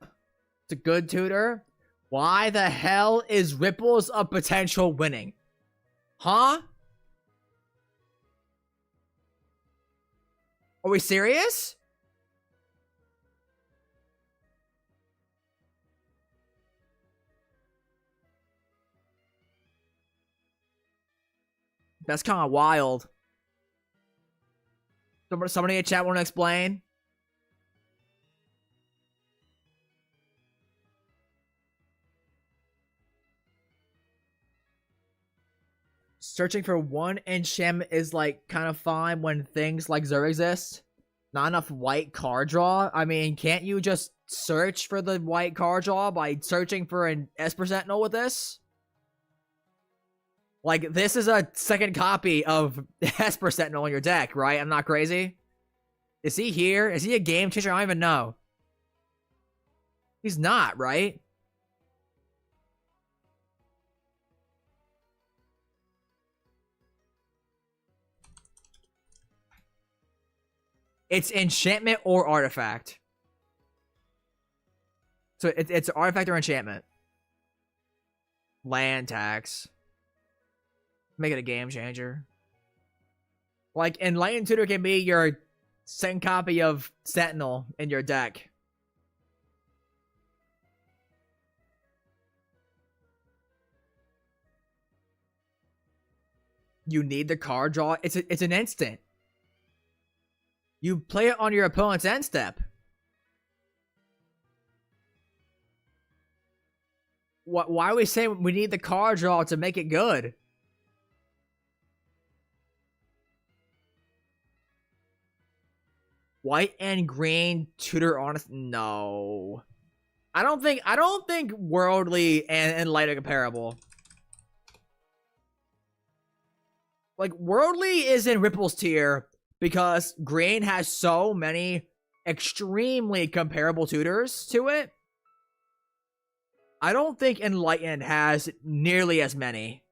It's a good tutor. Why the hell is Ripples of Potential winning? Huh? Are we serious? That's kind of wild. Somebody in chat want to explain? Searching for 1 enchantment is like kind of fine when things like Zur exist. Not enough white card draw. I mean, can't you just search for the white card draw by searching for an Esper Sentinel with this? Like, this is a second copy of Esper Sentinel in your deck, right? I'm not crazy? Is he here? Is he a game changer? I don't even know. He's not, right? It's enchantment or artifact. So it's artifact or enchantment. Land tax. Make it a game changer. Like, Enlightened Tutor can be your second copy of Sentinel in your deck. You need the card draw. It's an instant. You play it on your opponent's end step. Why are we saying we need the card draw to make it good? White and green tutor honest. No. I don't think Worldly and Light are comparable. Like, Worldly is in Ripple's tier because green has so many extremely comparable tutors to it. I don't think Enlightened has nearly as many.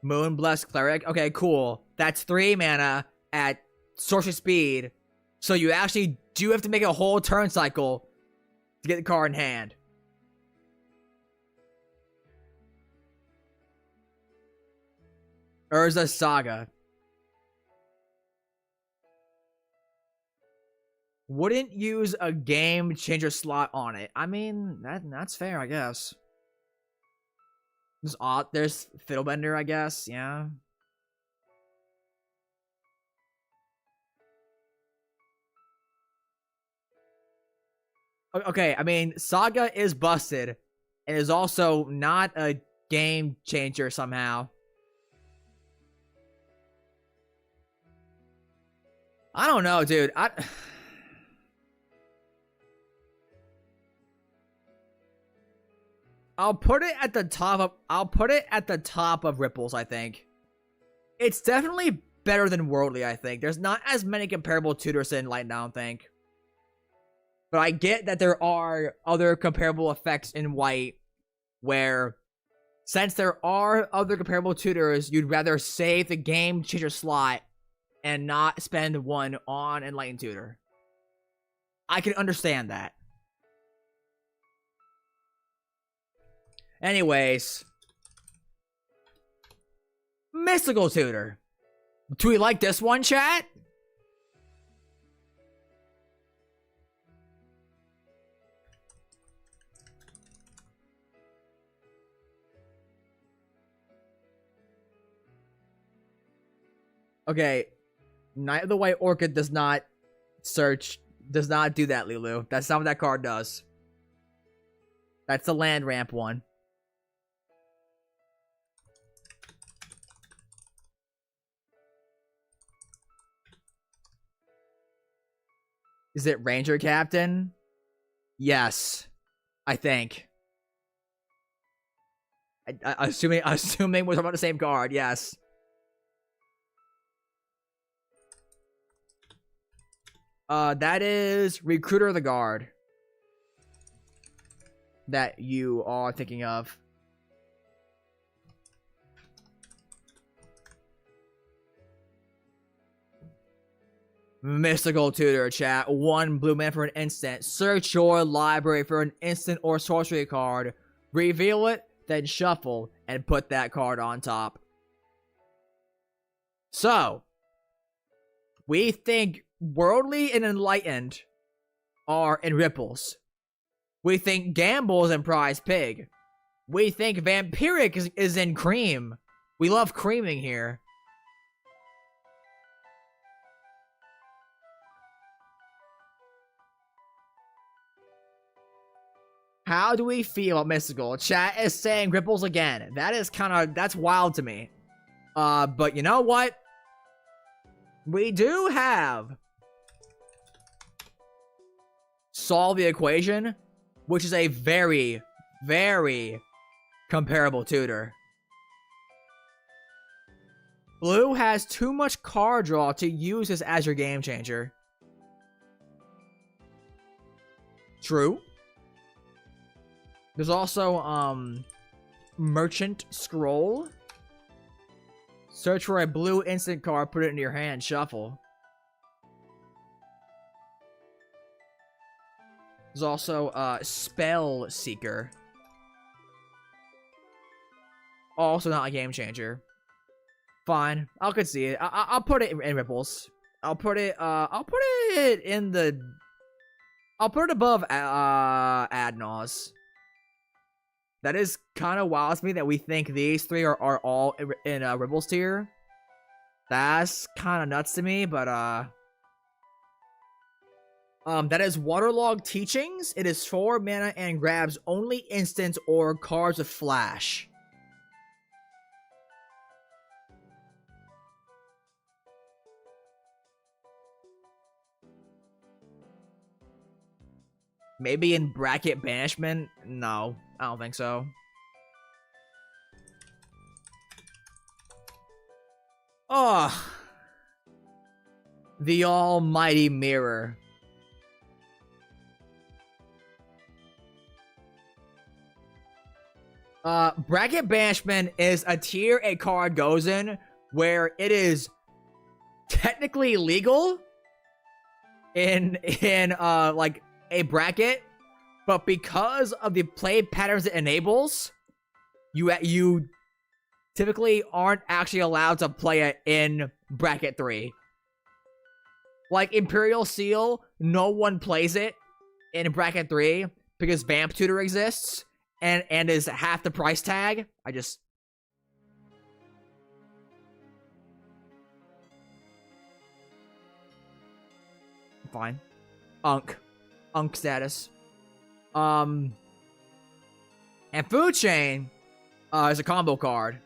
Moonblessed Cleric. Okay, cool. That's 3 mana at sorcery speed. So you actually do have to make a whole turn cycle to get the card in hand. Urza Saga. Wouldn't use a game changer slot on it. I mean, that's fair, I guess. There's Fiddlebender, I guess, yeah. Okay, I mean, Saga is busted and is also not a game changer somehow. I don't know, dude. I'll put it at the top of Ripples, I think. It's definitely better than Worldly, I think. There's not as many comparable tutors in Enlightened, I don't think. But I get that there are other comparable effects in White where, since there are other comparable tutors, you'd rather save the game changer slot and not spend one on Enlightened Tutor. I can understand that. Anyways. Mystical Tutor. Do we like this one, chat? Okay. Knight of the White Orchid does not do that, Lulu. That's not what that card does. That's the land ramp one. Is it Ranger Captain? Yes. I think. Assuming we're talking about the same card, yes. That is Recruiter of the Guard. That you are thinking of. Mystical Tutor, chat. 1 blue mana for an instant. Search your library for an instant or sorcery card. Reveal it, then shuffle, and put that card on top. So, we think Worldly and Enlightened are in Ripples. We think Gamble is in Prize Pig. We think Vampiric is in Cream. We love creaming here. How do we feel about Mystical? Chat is saying Ripples again. That's wild to me. But you know what? we do have Solve the Equation, which is a very, very comparable tutor. Blue has too much card draw to use this as your game changer. True. There's also, Merchant Scroll. Search for a blue instant card, put it into your hand, shuffle. There's also, Spell Seeker. Also not a game changer. Fine, I could see it. I'll put it in Ripples. I'll put it in the... I'll put it above Adnos. That is kind of wild to me that we think these three are all in Ripples tier. That's kind of nuts to me, but that is Waterlogged Teachings. It is 4 mana and grabs only instants or cards with flash. Maybe in Bracket Banishment? No, I don't think so. Oh, the Almighty Mirror. Bracket Banishment is a tier a card goes in where it is technically legal in like a bracket, but because of the play patterns it enables, you typically aren't actually allowed to play it in bracket 3. Like Imperial Seal, no one plays it in bracket 3 because Vamp Tutor exists and is half the price tag. Fine. Unk status. And Food Chain is a combo card.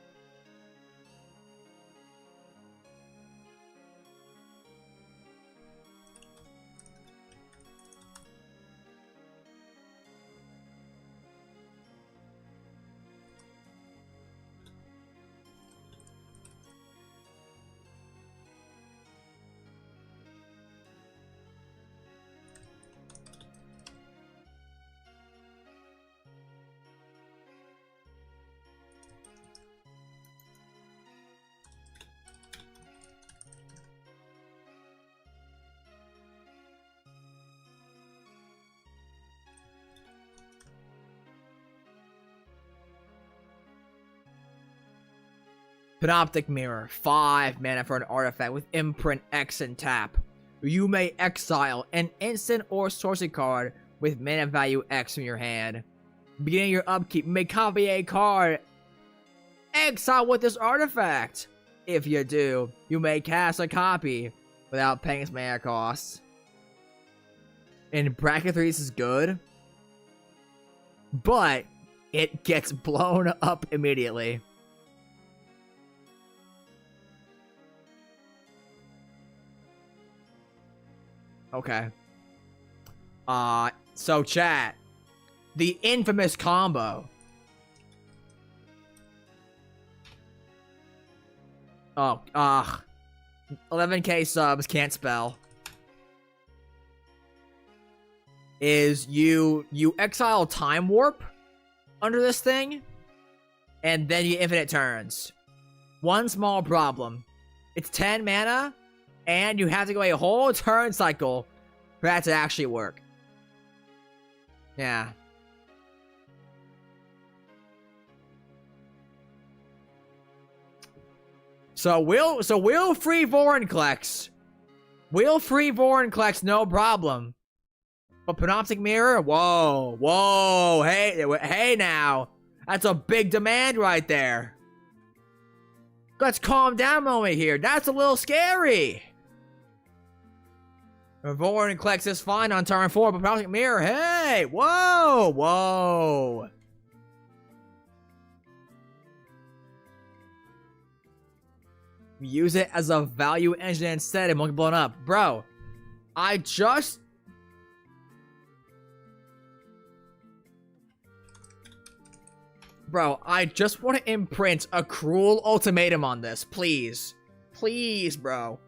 Panoptic Mirror, 5 mana for an artifact with Imprint X and tap. You may exile an instant or sorcery card with mana value X from your hand. Beginning your upkeep, you may copy a card. Exile with this artifact. If you do, you may cast a copy without paying its mana costs. In bracket 3, this is good, but it gets blown up immediately. Okay. So chat. The infamous combo. 11k subs, can't spell. Is you exile Time Warp under this thing, and then you infinite turns. One small problem. It's 10 mana, and you have to go a whole turn cycle for that to actually work. Yeah. So we'll free Vorinclex. We'll free Vorinclex, no problem. But Panoptic Mirror? Whoa, hey now. That's a big demand right there. Let's calm down a moment here. That's a little scary. Vorinclex is fine on turn 4, but Panoptic Mirror, hey, whoa. use it as a value engine instead and won't get blown up. Bro, I just want to imprint a cruel ultimatum on this. Please. Please, bro.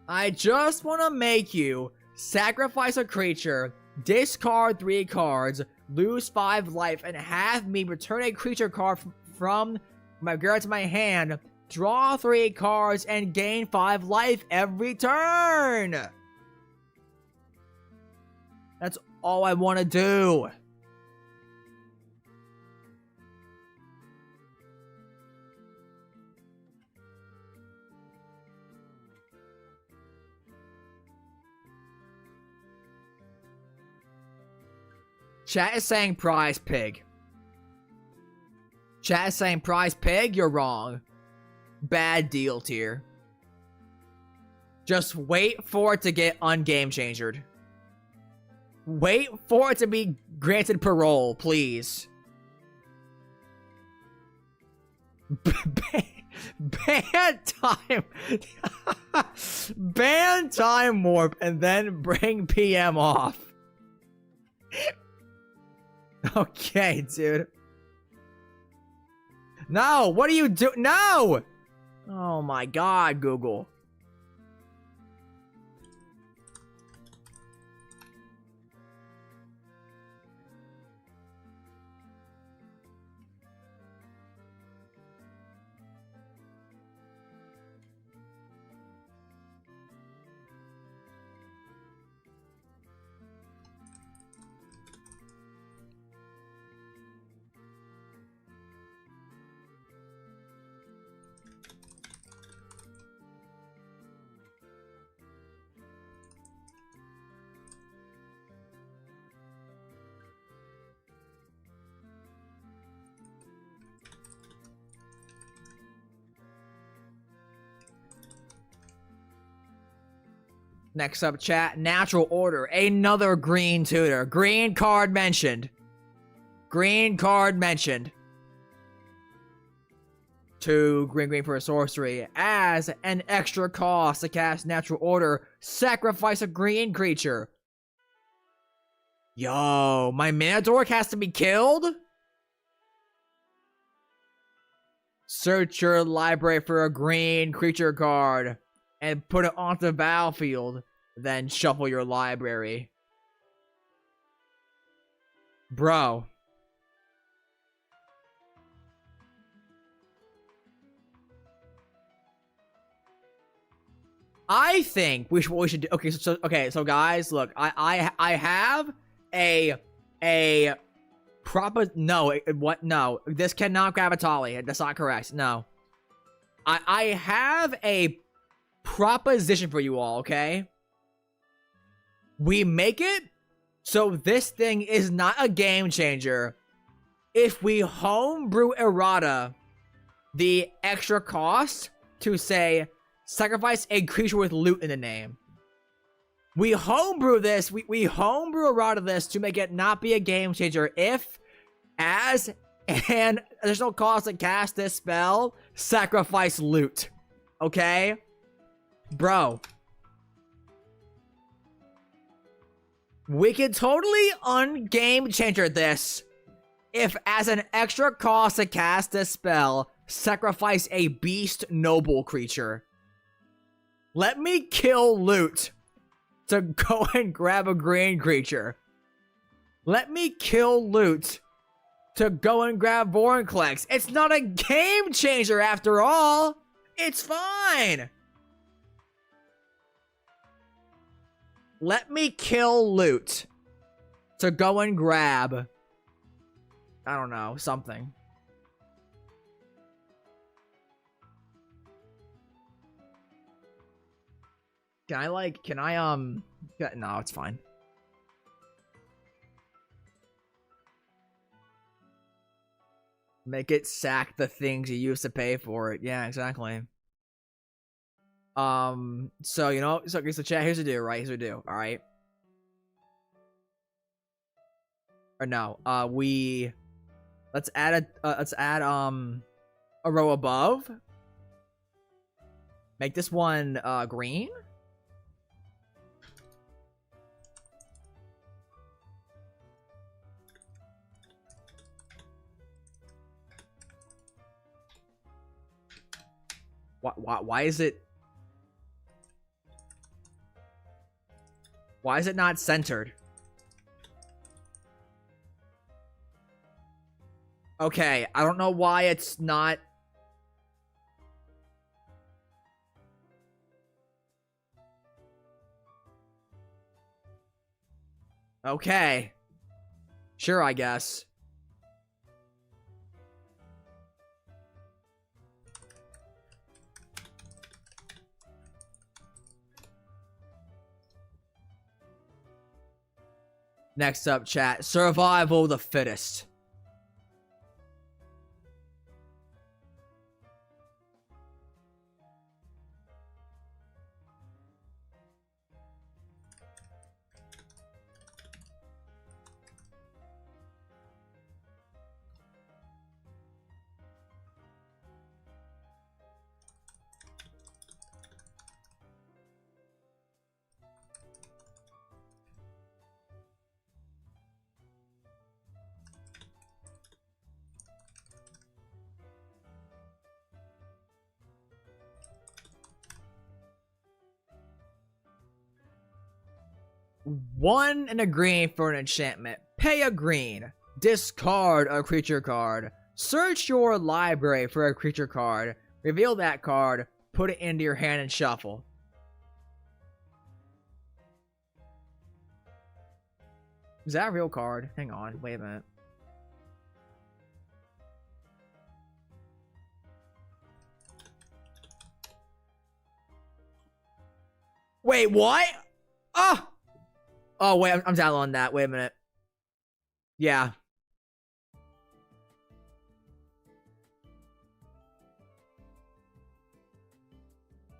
I just want to make you sacrifice a creature, discard 3 cards, lose 5 life, and have me return a creature card from my graveyard to my hand, draw 3 cards, and gain 5 life every turn. That's all I want to do. Chat is saying prize pig. Chat is saying prize pig, you're wrong. Bad deal tier. Just wait for it to get ungame changered. Wait for it to be granted parole, please. Ban time. Ban time warp and then bring PM off. Okay, dude. No, what do you do? No! Oh my god, Google. Next up, chat. Natural Order. Another green tutor. Green card mentioned. Green card mentioned. 2 green for a sorcery. As an extra cost to cast Natural Order, sacrifice a green creature. Yo, my mana dork has to be killed? Search your library for a green creature card and put it onto the battlefield. Then shuffle your library. Bro. I think what we should do. Okay, so guys, look, I have a proper no. What? No, this cannot grab a Tali. That's not correct. No, I have a proposition for you all. Okay, we make it so this thing is not a game changer. If we homebrew errata, the extra cost to say sacrifice a creature with loot in the name. We homebrew this, we homebrew errata this to make it not be a game changer if, as an additional cost to cast this spell, sacrifice loot. Okay? Bro. We could totally ungame changer this if, as an extra cost to cast this spell, sacrifice a beast noble creature. Let me kill loot to go and grab a green creature. Let me kill loot to go and grab Vorinclex. It's not a game changer after all. It's fine. Let me kill loot to go and grab, I don't know, something. No, it's fine. Make it sack the things you used to pay for it. Yeah, exactly. So, you know, so chat, here's the deal, right? Here's the deal, alright? Or no, let's add, a row above. Make this one green. Why is it? Why is it not centered? Okay, I don't know why it's not. Okay. Sure, I guess. Next up, chat. Survival of the fittest. One and a green for an enchantment. Pay a green. Discard a creature card. Search your library for a creature card. Reveal that card. Put it into your hand and shuffle. Is that a real card? Hang on. Wait a minute. Wait, what? Oh! Oh, wait, I'm downloading that. Wait a minute. Yeah.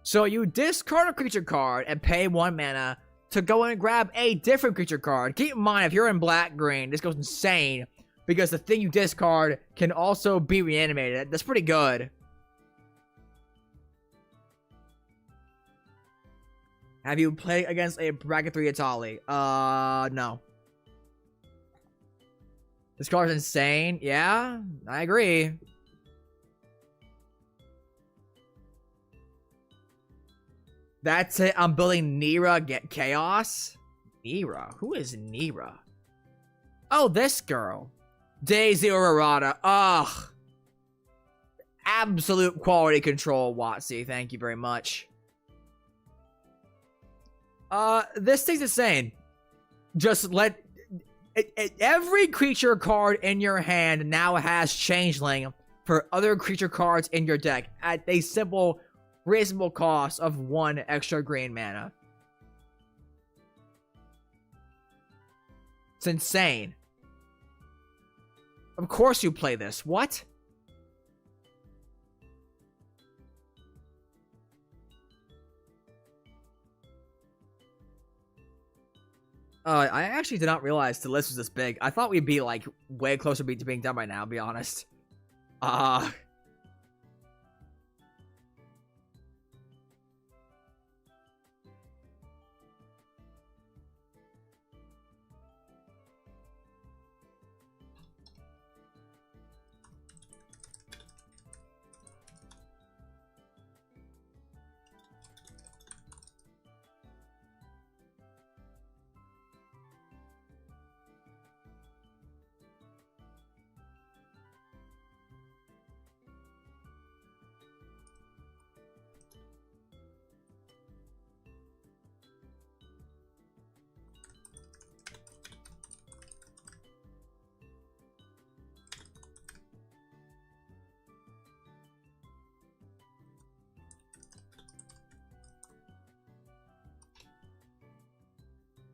So you discard a creature card and pay 1 mana to go in and grab a different creature card. Keep in mind, if you're in black-green, this goes insane because the thing you discard can also be reanimated. That's pretty good. Have you played against a Bracket 3 Atali? No. This card's insane. Yeah, I agree. That's it. I'm building Nira. Get Chaos. Nira? Who is Nira? Oh, this girl. Daisy Urarada. Ugh. Absolute quality control, Watsy. Thank you very much. This thing's insane. Just let... every creature card in your hand now has Changeling for other creature cards in your deck at a simple, reasonable cost of 1 extra green mana. It's insane. Of course you play this. What? I actually did not realize the list was this big. I thought we'd be, like, way closer to being done by now, to be honest.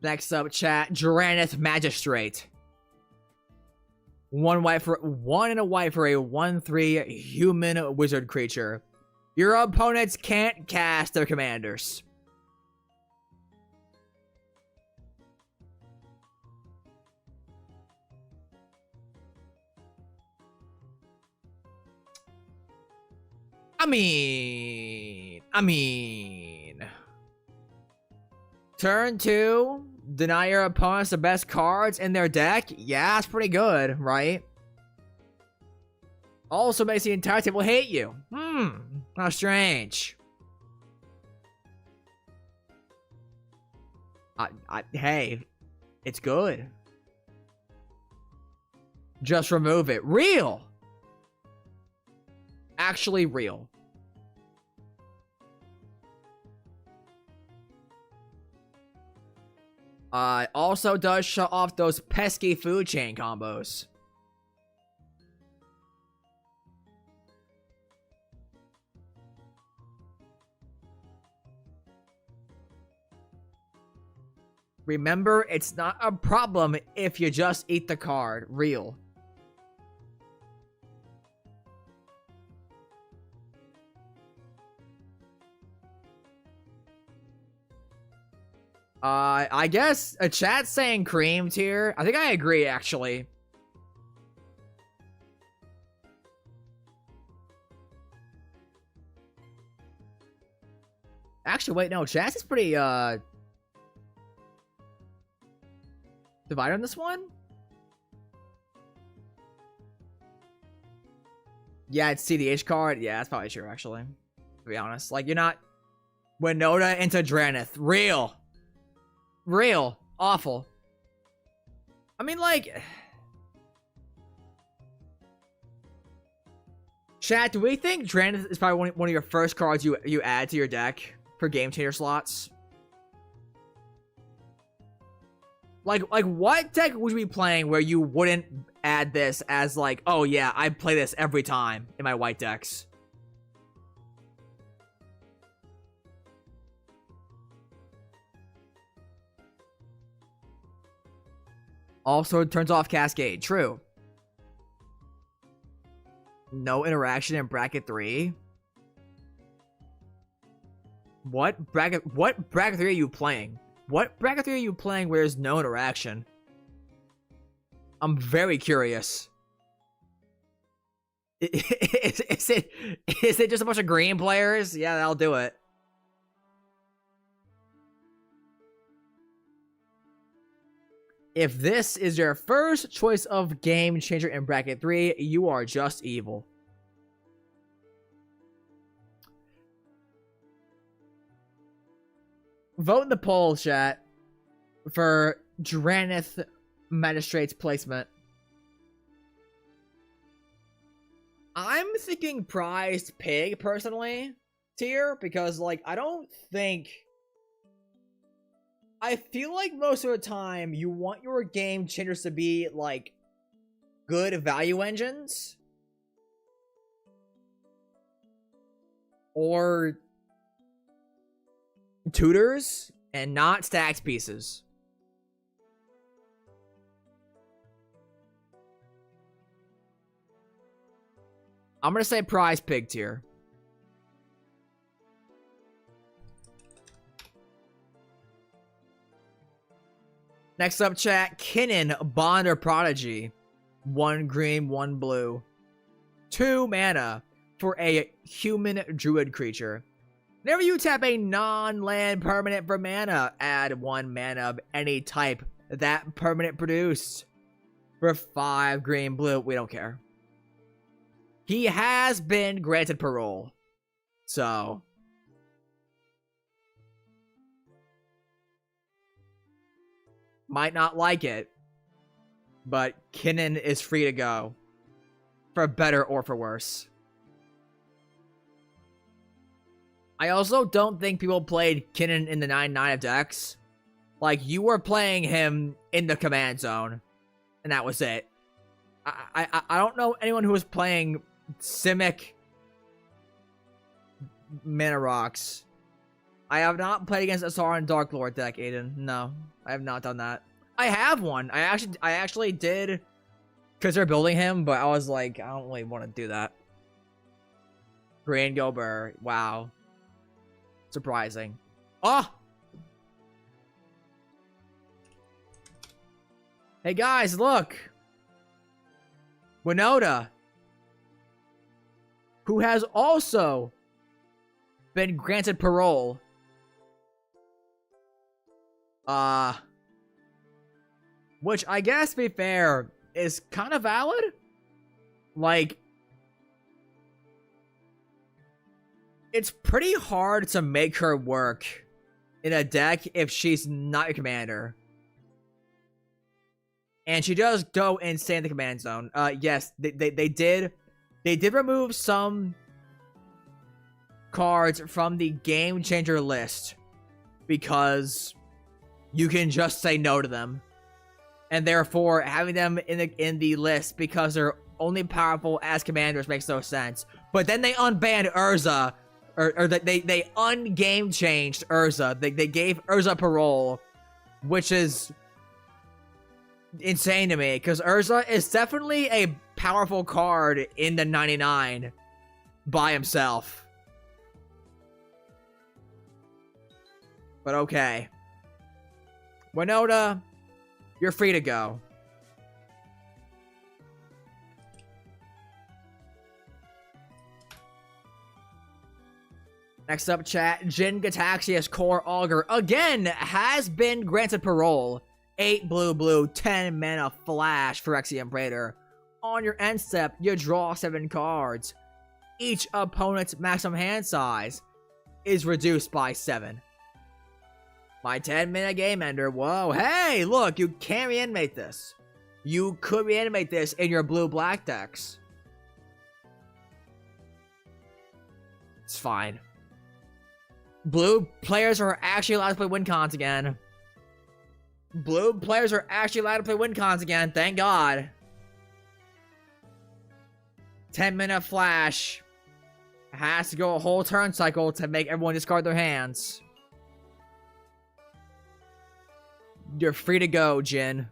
Next up, chat. Drannith Magistrate. 1 white for 1 and a white for a 1/3 human wizard creature. Your opponents can't cast their commanders. I mean. Turn 2, deny your opponents the best cards in their deck. Yeah, it's pretty good, right? Also makes the entire table hate you. How strange. Hey, it's good. Just remove it. Real. Actually real. Also does shut off those pesky food chain combos. Remember, it's not a problem if you just eat the card. Real. I guess a chat saying cream tier. I think I agree, actually. Actually, wait, no, chat is pretty, divided on this one? Yeah, it's CDH card. Yeah, that's probably true, actually. To be honest. Like, you're not... Winota into Dranith. Real. Real. Awful. I mean, like... Chat, do we think Dranith is probably one of your first cards you add to your deck for game changer slots? Like what deck would you be playing where you wouldn't add this as like, oh yeah, I play this every time in my white decks? Also, it turns off Cascade. True. No interaction in bracket 3. What bracket 3 are you playing? What bracket 3 are you playing where there's no interaction? I'm very curious. Is it just a bunch of green players? Yeah, that'll do it. If this is your first choice of game changer in bracket 3, you are just evil. Vote in the poll, chat, for Dranith Magistrate's placement. I'm thinking prized pig, personally, tier, because, like, I feel like most of the time you want your game changers to be, like, good value engines. Or tutors, and not stacked pieces. I'm gonna say prize pig tier. Next up, chat, Kinnan, Bond or Prodigy. 1 green, 1 blue. 2 mana for a human druid creature. Whenever you tap a non-land permanent for mana, add 1 mana of any type that permanent produced. For 5 green, blue, we don't care. He has been granted parole. So... might not like it, but Kinnan is free to go. For better or for worse. I also don't think people played Kinnan in the 9/9 of decks. Like, you were playing him in the command zone, and that was it. I don't know anyone who was playing Simic Mana Rocks. I have not played against Asar and Dark Lord deck, Aiden. No, I have not done that. I have one. I actually did, because they're building him, but I was like, I don't really want to do that. Grand Gilbert. Wow. Surprising. Oh! Hey guys, look! Winota! who has also been granted parole. Which I guess, to be fair, is kind of valid. Like, it's pretty hard to make her work in a deck if she's not your commander. And she does go insane in the command zone. Yes, they did remove some cards from the game changer list because you can just say no to them. And therefore, having them in the list because they're only powerful as commanders makes no sense. But then they unbanned Urza, or they ungame changed Urza. They gave Urza parole, which is insane to me, because Urza is definitely a powerful card in the 99 by himself. But okay. Winota, you're free to go. Next up, chat. Jin Gataxias Core Augur again has been granted parole. 8 blue, 10 mana flash for Phyrexian Praetor. On your end step, you draw 7 cards. Each opponent's maximum hand size is reduced by 7. My 10-minute game ender. Whoa, hey, look, you can reanimate this. You could reanimate this in your blue-black decks. It's fine. Blue players are actually allowed to play win cons again. Blue players are actually allowed to play win cons again, thank God. 10-minute flash. Has to go a whole turn cycle to make everyone discard their hands. You're free to go, Jin.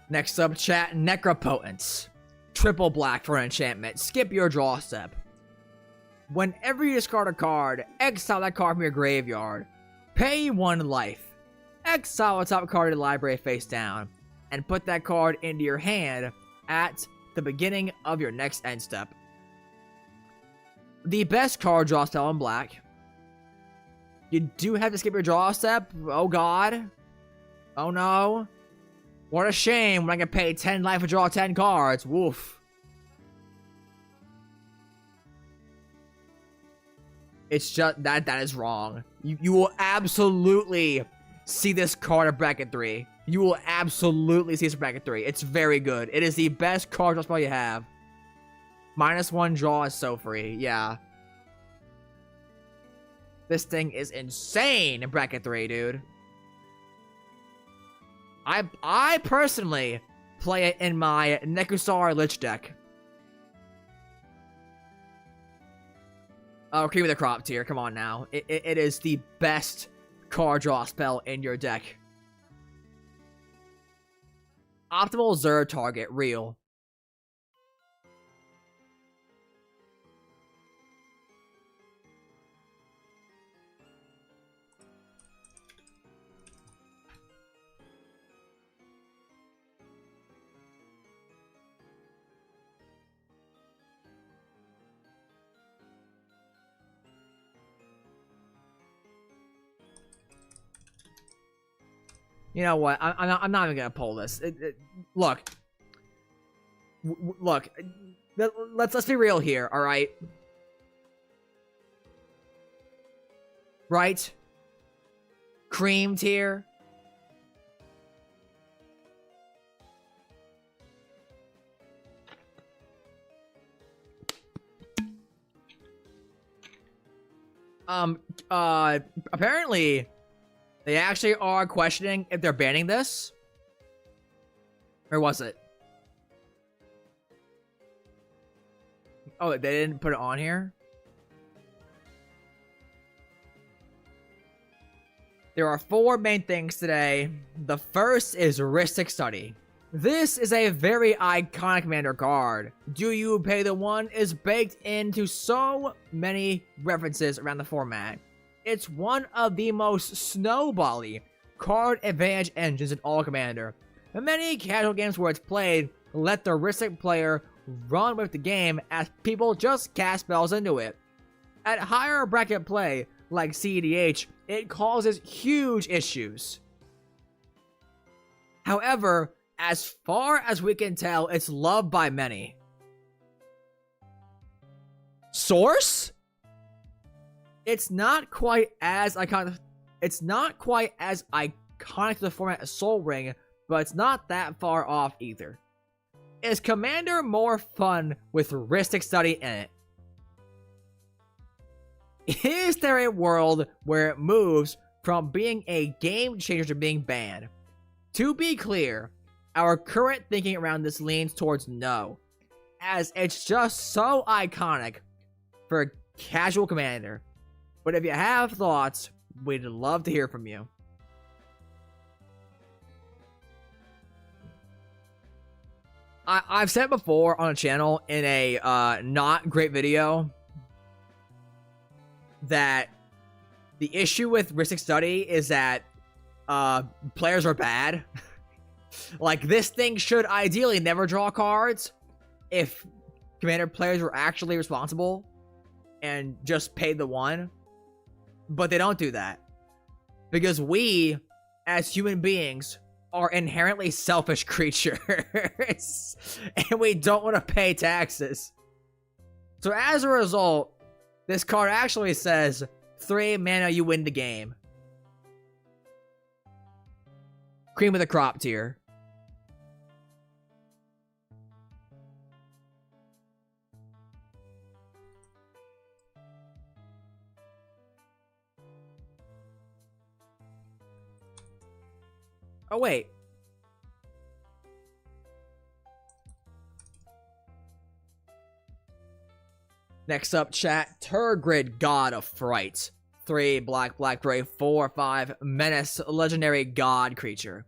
Next up, chat. Necropotence. Triple black for an enchantment. Skip your draw step. Whenever you discard a card, exile that card from your graveyard. Pay 1 life. Exile a top card of the library face down. And put that card into your hand at the beginning of your next end step. The best card draw spell in black. You do have to skip your draw step. Oh god. Oh no. What a shame when I can pay 10 life to draw 10 cards. Woof. It's just that is wrong. You will absolutely see this card at bracket 3. You will absolutely see this at bracket 3. It's very good. It is the best card draw spell you have. -1 draw is so free. Yeah. This thing is insane in bracket 3, dude. I personally play it in my Nekusar Lich deck. Oh, Cream of the Crop tier. Come on now. It is the best card draw spell in your deck. Optimal Zerg target. Real. You know what? I'm not even gonna pull this. Look, look. Let's be real here. All right. Right. Cream tier. Um, apparently, they actually are questioning if they're banning this. Or was it? Oh, they didn't put it on here? There are 4 main things today. The first is Rhystic Study. This is a very iconic commander card. Do You Pay the One is baked into so many references around the format. It's one of the most snowbally card advantage engines in all Commander. In many casual games where it's played, let the Rhystic player run with the game as people just cast spells into it. At higher bracket play, like CEDH, it causes huge issues. However, as far as we can tell, it's loved by many. Source? It's not quite as iconic. It's not quite as iconic to the format as Sol Ring, but it's not that far off either. Is Commander more fun with Rhystic Study in it? Is there a world where it moves from being a game changer to being banned? To be clear, our current thinking around this leans towards no, as it's just so iconic for a casual Commander. But if you have thoughts, we'd love to hear from you. I've said before on a channel in a not great video that the issue with Rhystic Study is that players are bad. Like, this thing should ideally never draw cards if Commander players were actually responsible and just paid the one. But they don't do that. Because we, as human beings, are inherently selfish creatures. And we don't want to pay taxes. So as a result, this card actually says, 3 mana, you win the game. Cream of the crop tier. Oh, wait. Next up, chat. Tergrid, God of Fright. 3 black, gray, 4/5 menace, legendary god creature.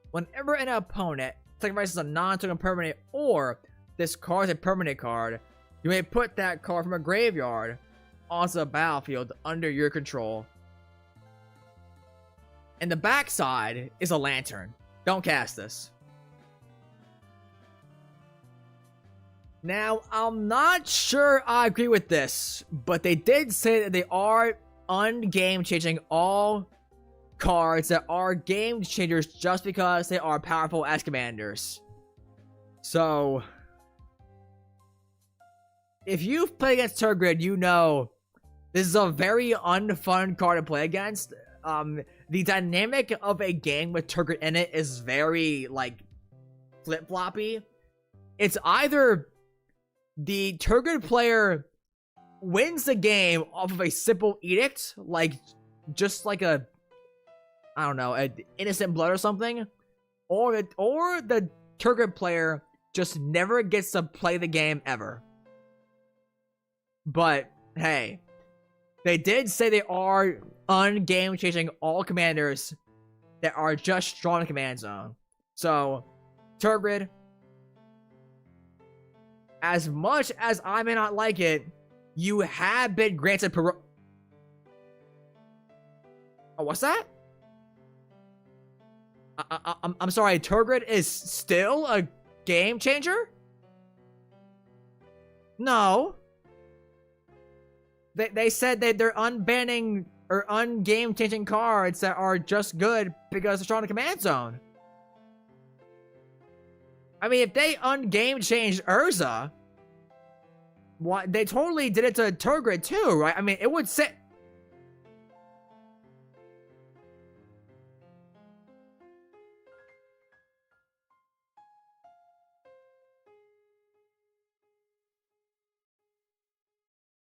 Whenever an opponent sacrifices a non-token permanent or this card is a permanent card, you may put that card from a graveyard onto the battlefield under your control. And the backside is a lantern. Don't cast this. Now, I'm not sure I agree with this, but they did say that they are ungame changing all cards that are game changers just because they are powerful as commanders. So, if you've played against Tergrid, you know this is a very unfun card to play against. The dynamic of a game with Tergrid in it is very, like, flip-floppy. It's either the Tergrid player wins the game off of a simple edict, like, just like a, I don't know, an innocent blood or something, or the Tergrid player just never gets to play the game ever. But, hey, they did say they are ungame changing all commanders that are just strong in command zone. So, Tergrid, as much as I may not like it, you have been granted Oh, what's that? I'm sorry, Tergrid is still a game changer? No. They said that they're unbanning or ungame changing cards that are just good because they're strong in command zone. I mean, if they ungame changed Urza, what, they totally did it to Tergrid too, right? I mean, it would say.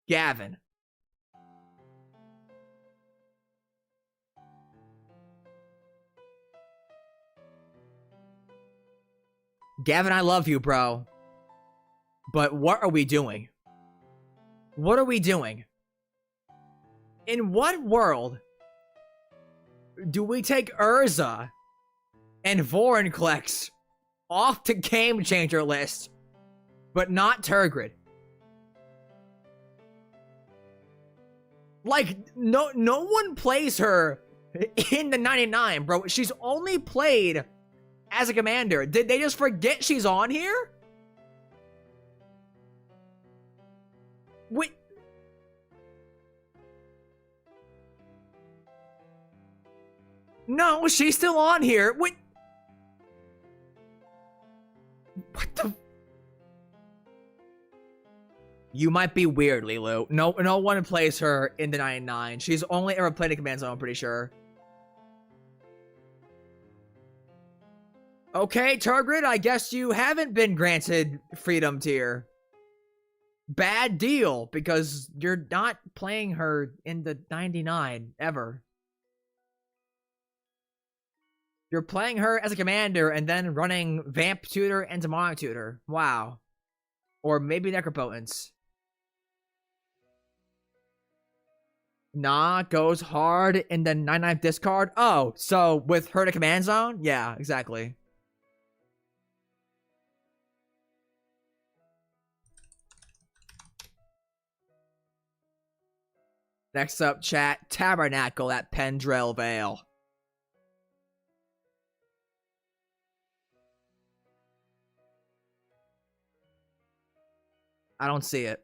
Gavin. Gavin, I love you, bro. But what are we doing? What are we doing? In what world do we take Urza and Vorinclex off the Game Changer list, but not Turgid? Like, no one plays her in the 99, bro. She's only played as a commander. Did they just forget she's on here? Wait. No, she's still on here. Wait. What the? You might be weird, Lilu. No one plays her in the 99. She's only ever played a command zone, I'm pretty sure. Okay, Turgid, I guess you haven't been granted freedom tier. Bad deal, because you're not playing her in the 99 ever. You're playing her as a commander and then running Vamp Tutor and Demonic Tutor. Wow. Or maybe Necropotence. Nah, goes hard in the 99 discard. Oh, so with her to command zone? Yeah, exactly. Next up, chat, Tabernacle at Pendrell Vale. I don't see it.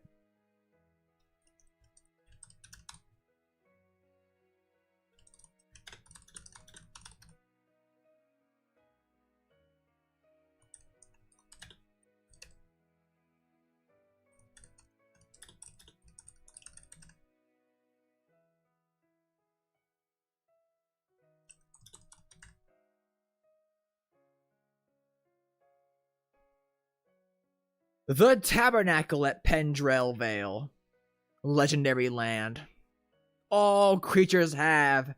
The Tabernacle at Pendrell Vale. Legendary land. All creatures have,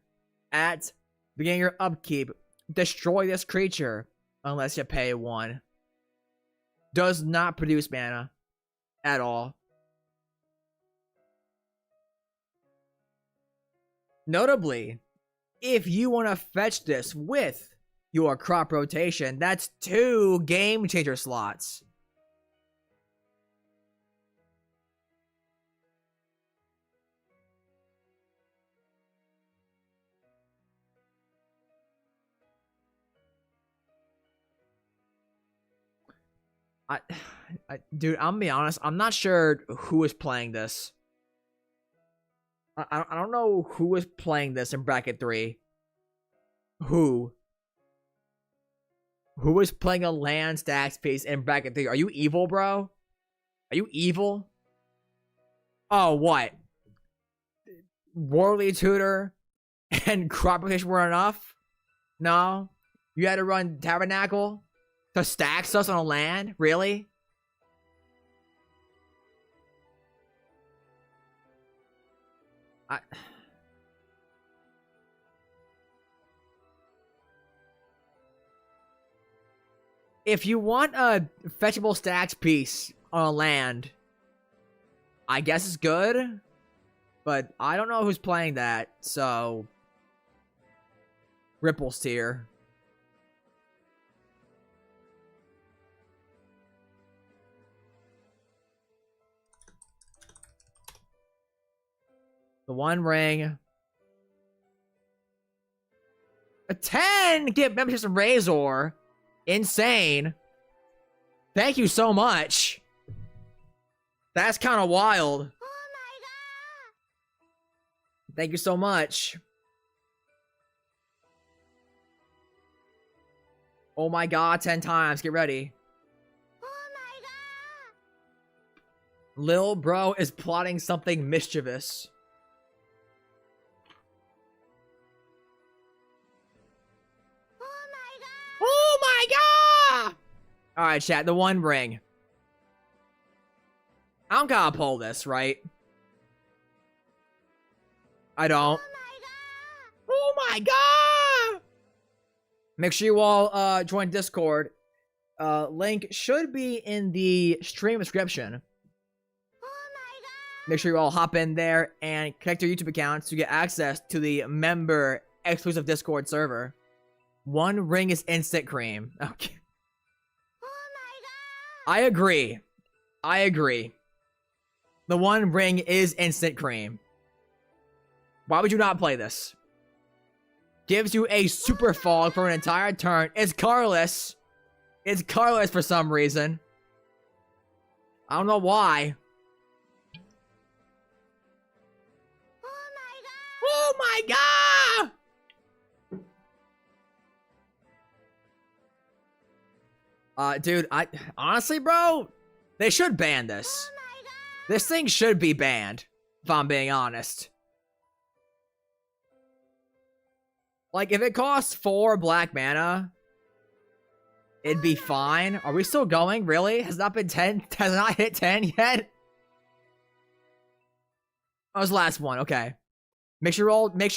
at beginning of your upkeep, destroy this creature unless you pay 1. Does not produce mana at all. Notably, if you want to fetch this with your crop rotation, that's 2 Game Changer slots. Dude, I'm gonna be honest. I'm not sure who is playing this. I don't know who is playing this in bracket 3. Who is playing a land stacks piece in bracket 3? Are you evil, bro? Are you evil? Oh, what? Worldly Tutor and crop rotation were enough? No? You had to run Tabernacle to stack us on a land? Really? If you want a fetchable stacks piece on a land, I guess it's good. But I don't know who's playing that, so Ripple's tier. The One Ring. A 10! Get memberships from Razor. Insane. Thank you so much. That's kind of wild. Oh my god. Thank you so much. Oh my god, 10 times. Get ready. Oh my god. Lil bro is plotting something mischievous. Oh my god! Alright, chat, the One Ring. I don't gotta pull this, right? I don't. Oh my god! Make sure you all join Discord Link should be in the stream description. Make sure you all hop in there and connect your YouTube accounts to get access to the member exclusive Discord server. One ring is instant cream. Okay. I agree. I agree. The one ring is instant cream. Why would you not play this? Gives you a super fog for an entire turn. It's colorless. It's colorless for some reason. I don't know why. Oh my god! Dude, honestly, bro, they should ban this. This thing should be banned, if I'm being honest. Like, if it costs 4 black mana, it'd be fine. Are we still going? Really? Has not been 10? Has not hit 10 yet? That was the last one. Okay. Make sure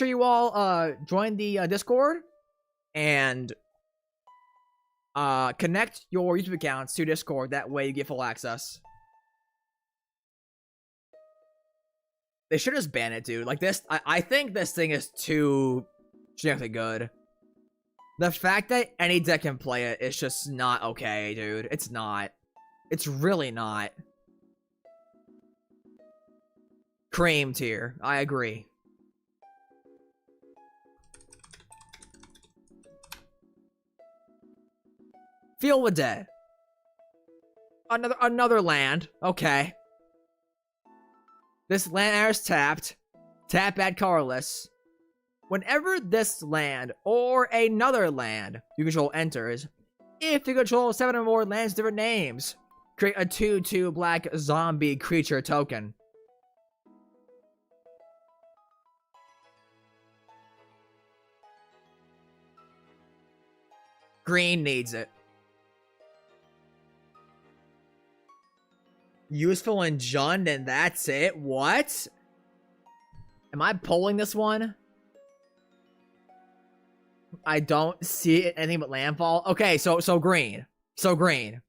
you all join the Discord and connect your YouTube accounts to Discord. That way you get full access. They should just ban it, dude. Like this, I think this thing is too generically good. The fact that any deck can play it is just not okay, dude. It's not. It's really not. Cream tier. I agree. Feel the Dead. Another land. Okay. This land area is tapped. Tap add colorless. Whenever this land or another land you control enters, if you control 7 or more lands with different names, create a 2/2 black zombie creature token. Green needs it. Useful in Jund and that's it? What? Am I pulling this one? I don't see anything but landfall. Okay, so green. So green.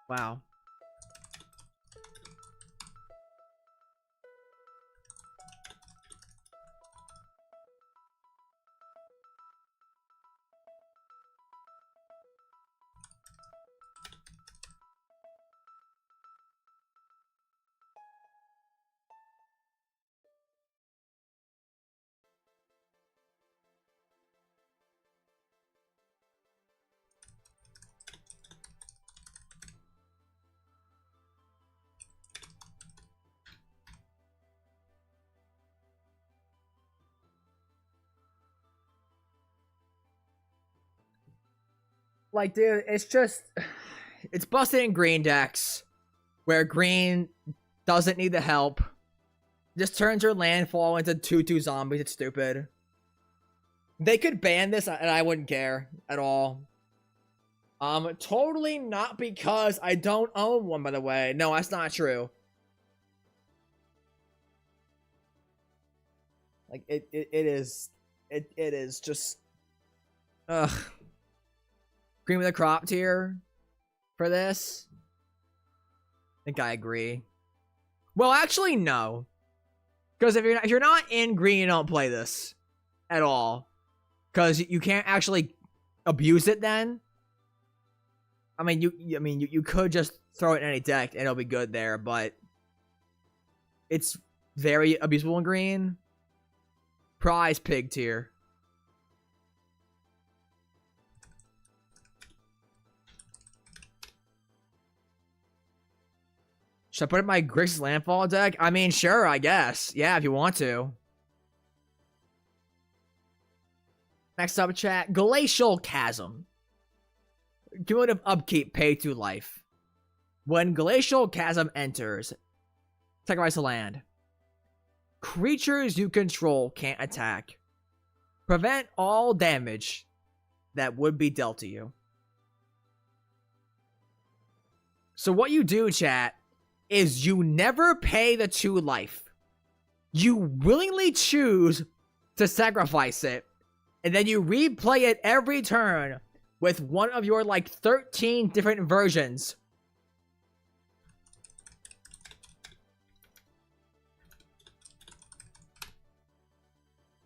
Wow. Like, dude, it's just... It's busted in green decks, where green doesn't need the help. Just turns your landfall into 2/2 zombies. It's stupid. They could ban this, and I wouldn't care at all. Totally not because I don't own one, by the way. No, that's not true. Like, it is just... Ugh. Cream of the crop tier for this. I think I agree. Well, actually, no. Because if you're not in green, you don't play this at all. Because you can't actually abuse it then. I mean, you could just throw it in any deck and it'll be good there, but it's very abusable in green. Prize pig tier. Should I put it in my Grixis Landfall deck? I mean, sure, I guess. Yeah, if you want to. Next up, chat. Glacial Chasm. Cumulative upkeep paid to life. When Glacial Chasm enters, sacrifice a land. Creatures you control can't attack. Prevent all damage that would be dealt to you. So what you do, chat, is you never pay the 2 life. you willingly choose to sacrifice it, and then you replay it every turn with one of your, like, 13 different versions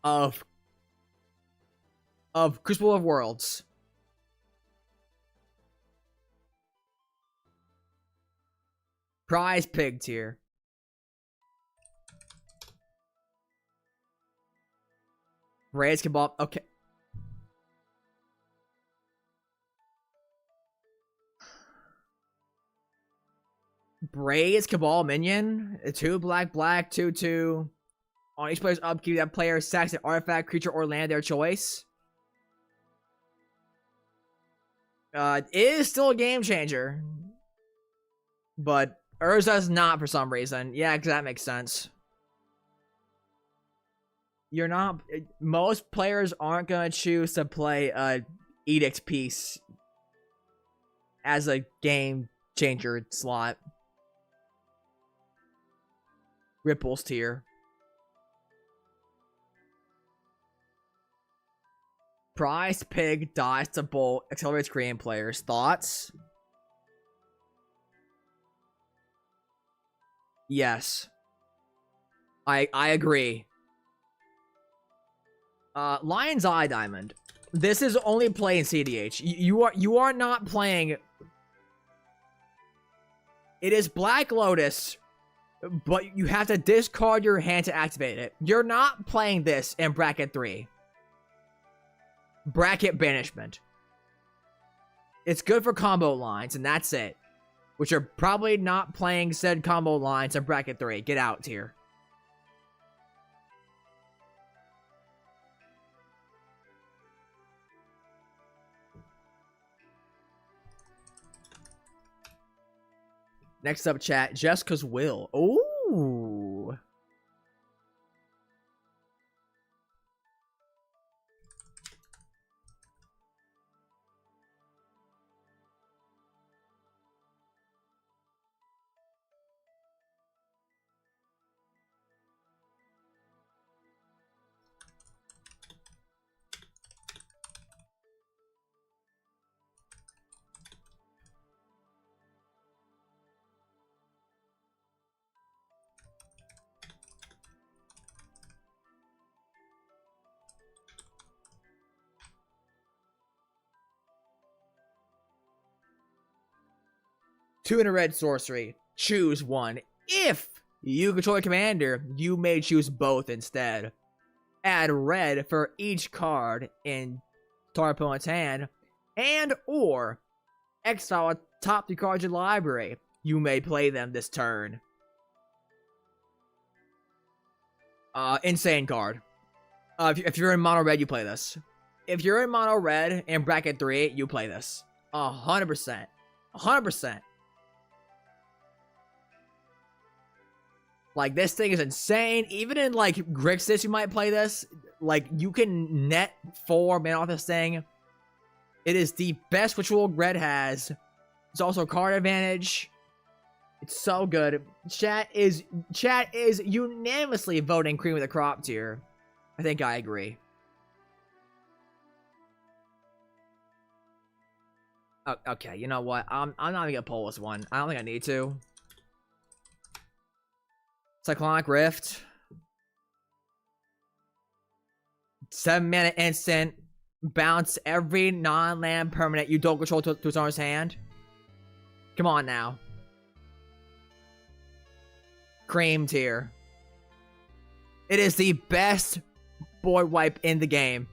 of Crucible of Worlds. Prize Pig tier. Braves Kebab. Okay. Braves Cabal Minion. 2 black, 2/2. On each player's upkeep, that player sacks an artifact, creature, or land their choice. It is still a game changer. But Urza's not for some reason. Yeah, because that makes sense. You're not... Most players aren't going to choose to play a Edict piece as a game changer slot. Ripples tier. Prize Pig dies to bolt, accelerates Korean players. Thoughts? Yes. I agree. Lion's Eye Diamond. This is only playing CDH. You are not playing... It is Black Lotus, but you have to discard your hand to activate it. You're not playing this in Bracket 3. Bracket Banishment. It's good for combo lines, and that's it. Which are probably not playing said combo lines in Bracket 3. Get out here. Next up, chat. Jessica's Will. Ooh. Two in a red sorcery. Choose one. If you control a commander, you may choose both instead. Add red for each card in target opponent's hand, and or exile a top 3 cards in the library. You may play them this turn. Insane card. If you're in mono red, you play this. If you're in mono red in Bracket 3, you play this. 100%. 100%. Like, this thing is insane. Even in, like, Grixis, you might play this. Like, you can net 4 mana off this thing. It is the best ritual red has. It's also card advantage. It's so good. Chat is unanimously voting Cream of the Crop tier. I think I agree. Okay, you know what? I'm not even gonna pull this one. I don't think I need to. Cyclonic Rift. 7 mana instant. Bounce every non-land permanent you don't control to its owner's hand. Come on now. Cream tier. It is the best board wipe in the game.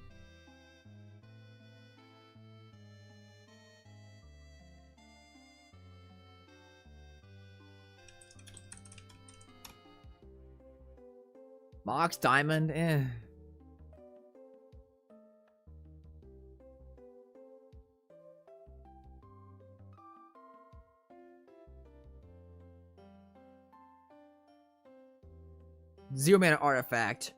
Mox Diamond, eh. Zero mana artifact.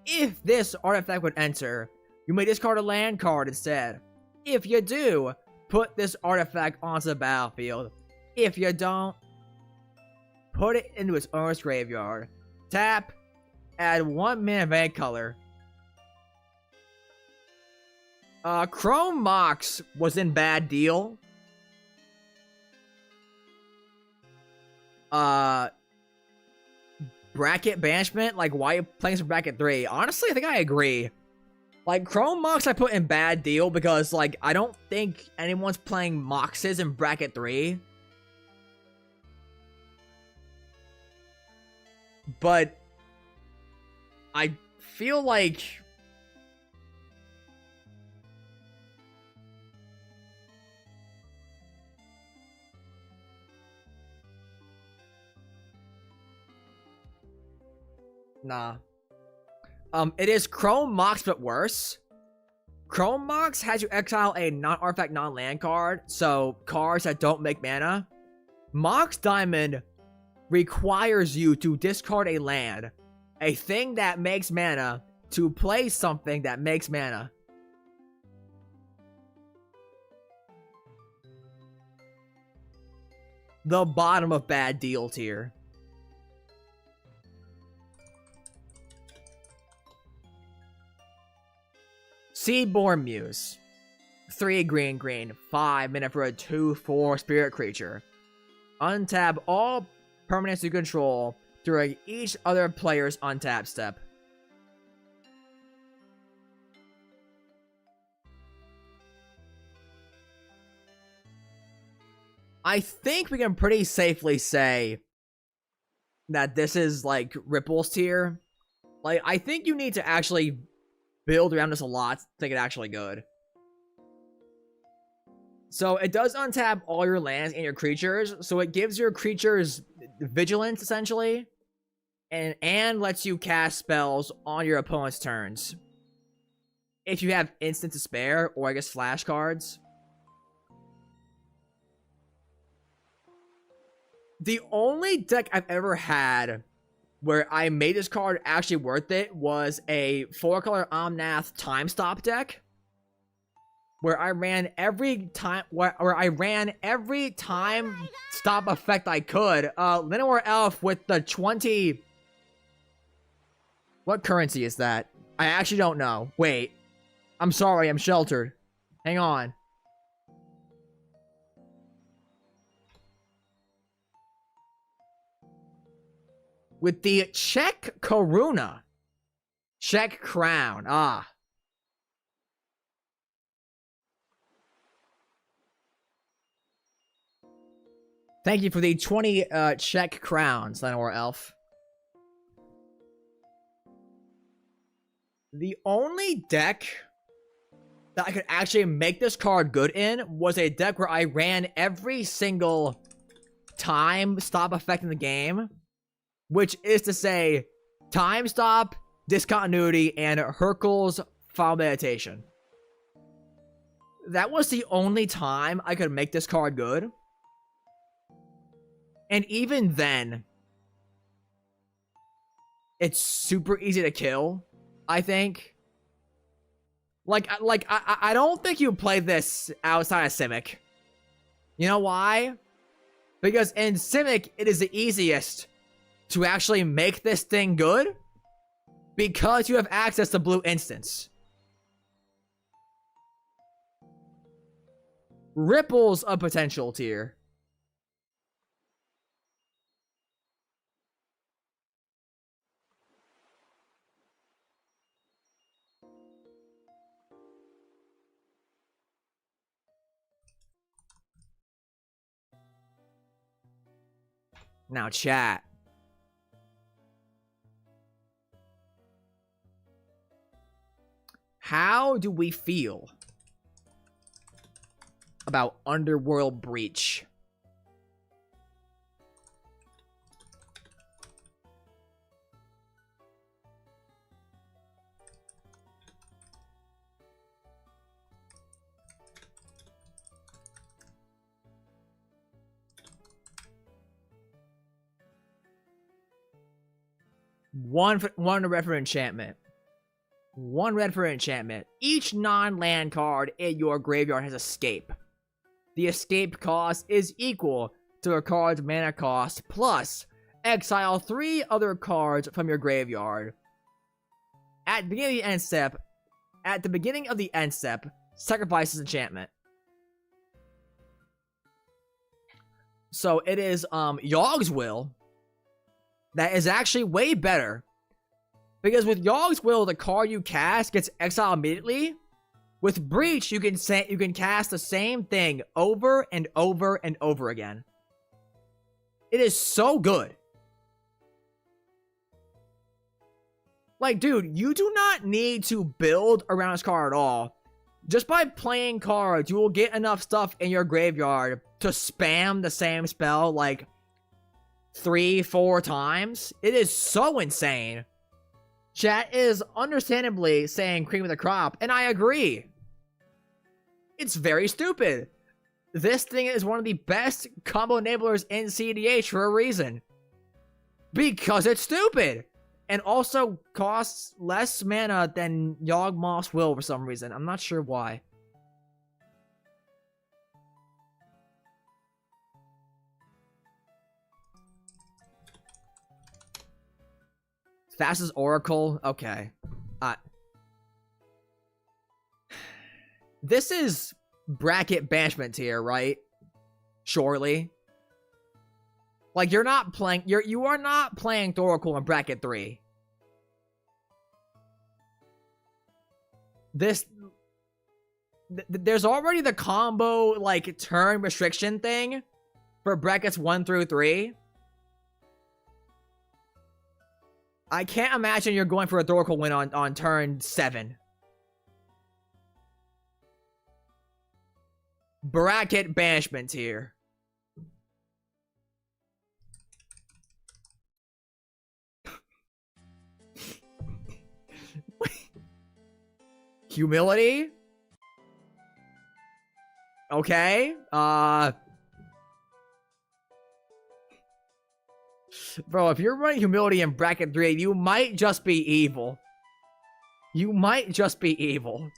If this artifact would enter, you may discard a land card instead. If you do, put this artifact onto the battlefield. If you don't, put it into its owner's graveyard. Tap, add 1 mana of any color. Chrome Mox was in bad deal. Bracket Banishment, like, why are you playing some Bracket 3? Honestly, I think I agree. Like, Chrome Mox I put in bad deal because, like, I don't think anyone's playing Moxes in Bracket 3. But I feel like nah. It is Chrome Mox, but worse. Chrome Mox has you exile a non-artifact, non-land card, so cards that don't make mana. Mox Diamond requires you to discard a land, a thing that makes mana, to play something that makes mana. The bottom of bad deal tier. Seedborn Muse. 3 green, 5 mana for a 2/4 spirit creature. Untap all permanents you control during each other player's untap step. I think we can pretty safely say that this is like Ripple's tier. Like, I think you need to actually build around this a lot to make it actually good. So it does untap all your lands and your creatures, so it gives your creatures vigilance essentially, and lets you cast spells on your opponent's turns if you have instant to spare, or I guess flash cards. The only deck I've ever had where I made this card actually worth it was a 4-color Omnath Time Stop deck, where I ran every time stop effect I could. Llanowar Elf with the 20. What currency is that? I actually don't know. Wait. I'm sorry, I'm sheltered. Hang on. With the Czech Koruna. Czech Crown. Ah. Thank you for the 20 Czech crowns, Llanowar Elf. The only deck that I could actually make this card good in was a deck where I ran every single time stop effect in the game, which is to say, time stop, discontinuity, and Hurkyl's Final Meditation. That was the only time I could make this card good. And even then, it's super easy to kill, I think. I don't think you play this outside of Simic. You know why? Because in Simic, it is the easiest to actually make this thing good, because you have access to blue instants. Ripple's a potential tier. Now, chat. How do we feel about Underworld Breach? One red for enchantment. 1 red for enchantment. Each non-land card in your graveyard has escape. The escape cost is equal to a card's mana cost, plus exile 3 other cards from your graveyard. At the beginning of the end step, sacrifices enchantment. So it is Yogg's Will that is actually way better. Because with Yogg's Will, the card you cast gets exiled immediately. With Breach, you can cast the same thing over and over and over again. It is so good. Like, dude, you do not need to build around this card at all. Just by playing cards, you will get enough stuff in your graveyard to spam the same spell like 3-4 times. It is so insane. Chat is understandably saying cream of the crop, and I agree. It's very stupid. This thing is one of the best combo enablers in CDH for a reason. Because it's stupid. And also costs less mana than Yawgmoth's Will for some reason. I'm not sure why. Fastest Oracle? Okay. This is bracket banishment tier, right? Surely. Like, you are not playing Thoracle in bracket 3. There's already the combo, like, turn restriction thing for brackets 1 through 3. I can't imagine you're going for a Thoracle win on turn 7. Bracket banishment tier. Humility? Okay. Bro, if you're running Humility in bracket 3, you might just be evil. You might just be evil.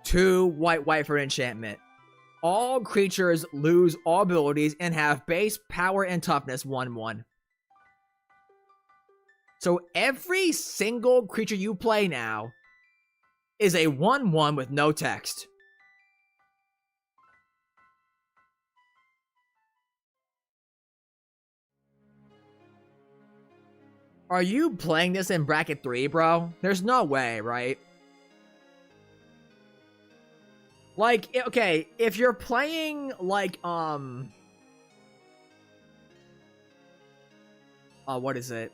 Two white for enchantment. All creatures lose all abilities and have base power and toughness 1/1. So every single creature you play now is a 1/1 with no text. Are you playing this in bracket 3, bro? There's no way, right? Like, okay, if you're playing, like, what is it?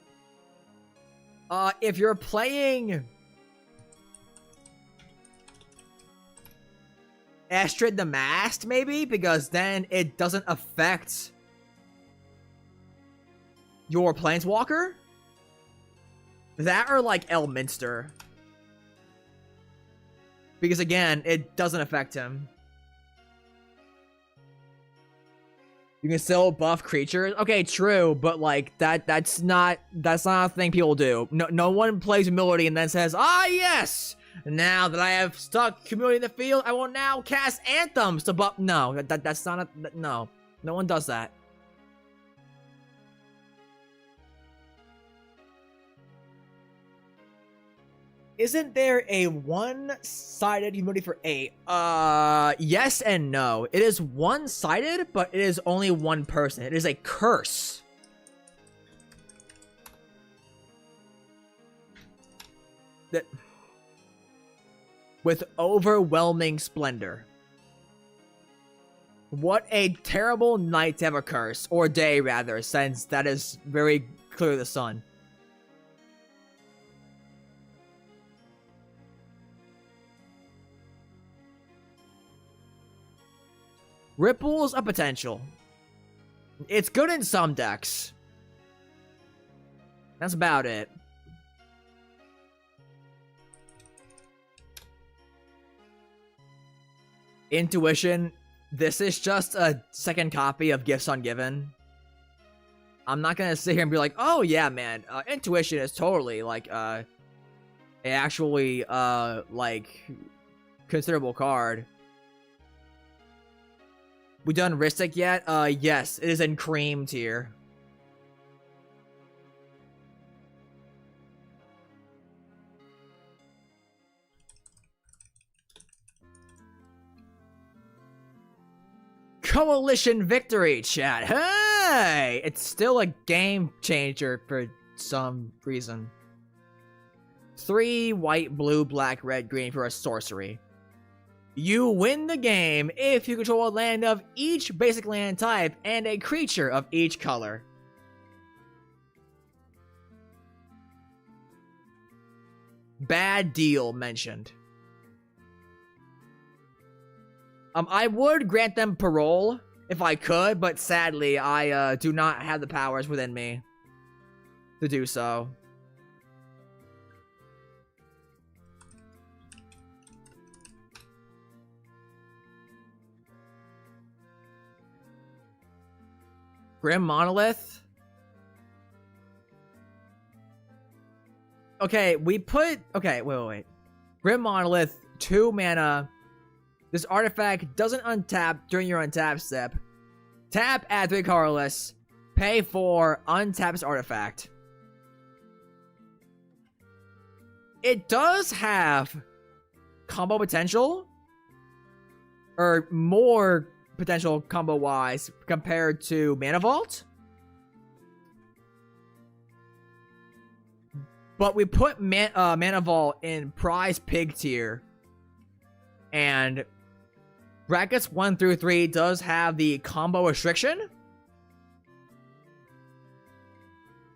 If you're playing Estrid the Masked, maybe? Because then it doesn't affect your Planeswalker? That or, like, Elminster. Because again, it doesn't affect him. You can still buff creatures. Okay, true, but like that's not a thing people do. No one plays Humility and then says, "Ah, yes! Now that I have stuck Humility in the field, I will now cast Anthems to buff." No, that's not a no. No one does that. Isn't there a one-sided Humility for 8? Yes and no. It is one-sided, but it is only one person. It is a curse. That with overwhelming splendor. What a terrible night to have a curse. Or day, rather, since that is very clearly the sun. Ripples of potential. It's good in some decks. That's about it. Intuition, this is just a second copy of Gifts Ungiven. I'm not gonna sit here and be like, oh yeah, man, Intuition is totally like a actually like considerable card. We done Ristic yet? Yes, it is in cream tier. Coalition victory, chat. Hey! It's still a game changer for some reason. 3 white, blue, black, red, green for a sorcery. You win the game if you control a land of each basic land type and a creature of each color. Bad deal mentioned. I would grant them parole if I could, but sadly, I do not have the powers within me to do so. Grim Monolith. Okay, we put... Okay, wait. Grim Monolith, 2 mana. This artifact doesn't untap during your untap step. Tap, add 3 colorless. Pay 4, untap this artifact. It does have combo potential. Or more potential combo-wise compared to Mana Vault. But we put Mana Vault in Prize Pig tier. And brackets 1 through 3 does have the combo restriction.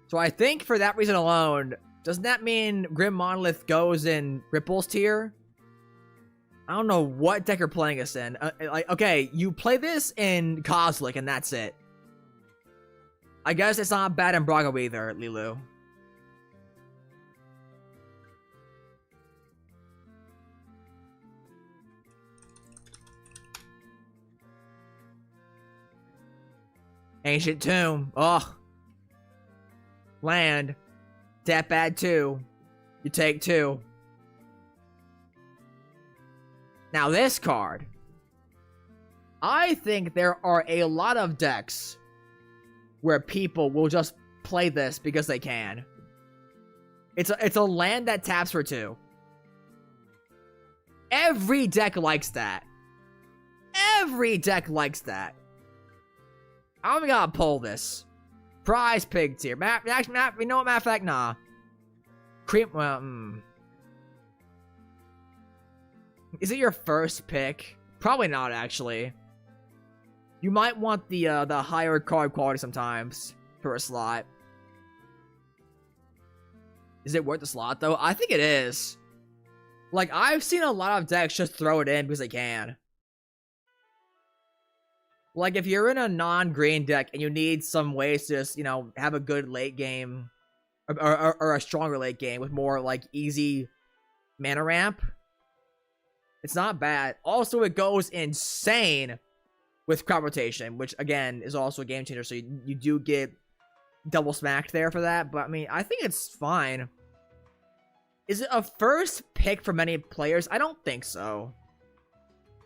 So I think for that reason alone, doesn't that mean Grim Monolith goes in Ripples tier? I don't know what deck you're playing us in. Like, okay, you play this in Kozilek and that's it. I guess it's not bad in Brago either, Lilu. Ancient Tomb. Ugh. Land. Tap add 2. You take 2. Now this card. I think there are a lot of decks where people will just play this because they can. It's a land that taps for 2. Every deck likes that. Every deck likes that. I'm gonna pull this. Prize Pig tier. You know what, matter of fact, nah. Cream, well, Is it your first pick? Probably not, actually. You might want the higher card quality sometimes for a slot. Is it worth the slot, though? I think it is. Like, I've seen a lot of decks just throw it in because they can. Like, if you're in a non-green deck and you need some ways to just, you know, have a good late game, or a stronger late game with more, like, easy mana ramp, it's not bad. Also, it goes insane with crop rotation, which, again, is also a game changer, so you do get double smacked there for that, but, I mean, I think it's fine. Is it a first pick for many players? I don't think so.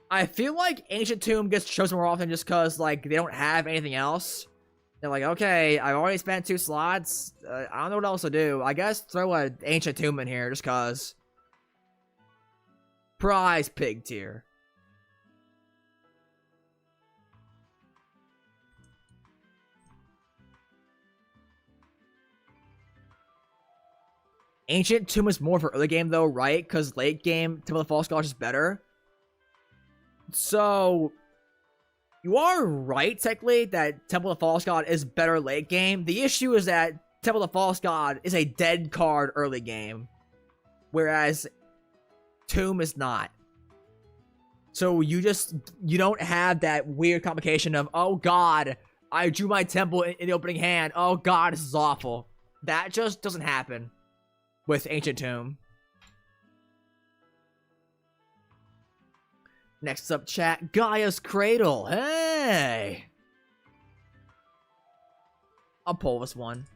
I feel like Ancient Tomb gets chosen more often just because, like, they don't have anything else. They're like, okay, I've already spent 2 slots. I don't know what else to do. I guess throw an Ancient Tomb in here just because. Prize Pig tier. Ancient Tomb is more for early game, though, right? Because late game, Temple of the False God is better. So, you are right, technically, that Temple of the False God is better late game. The issue is that Temple of the False God is a dead card early game, whereas Tomb is not. So, you don't have that weird complication of, oh god, I drew my Temple in the opening hand. Oh god, this is awful. That just doesn't happen with Ancient Tomb. Next up, chat, Gaia's Cradle. Hey! I'll pull this one.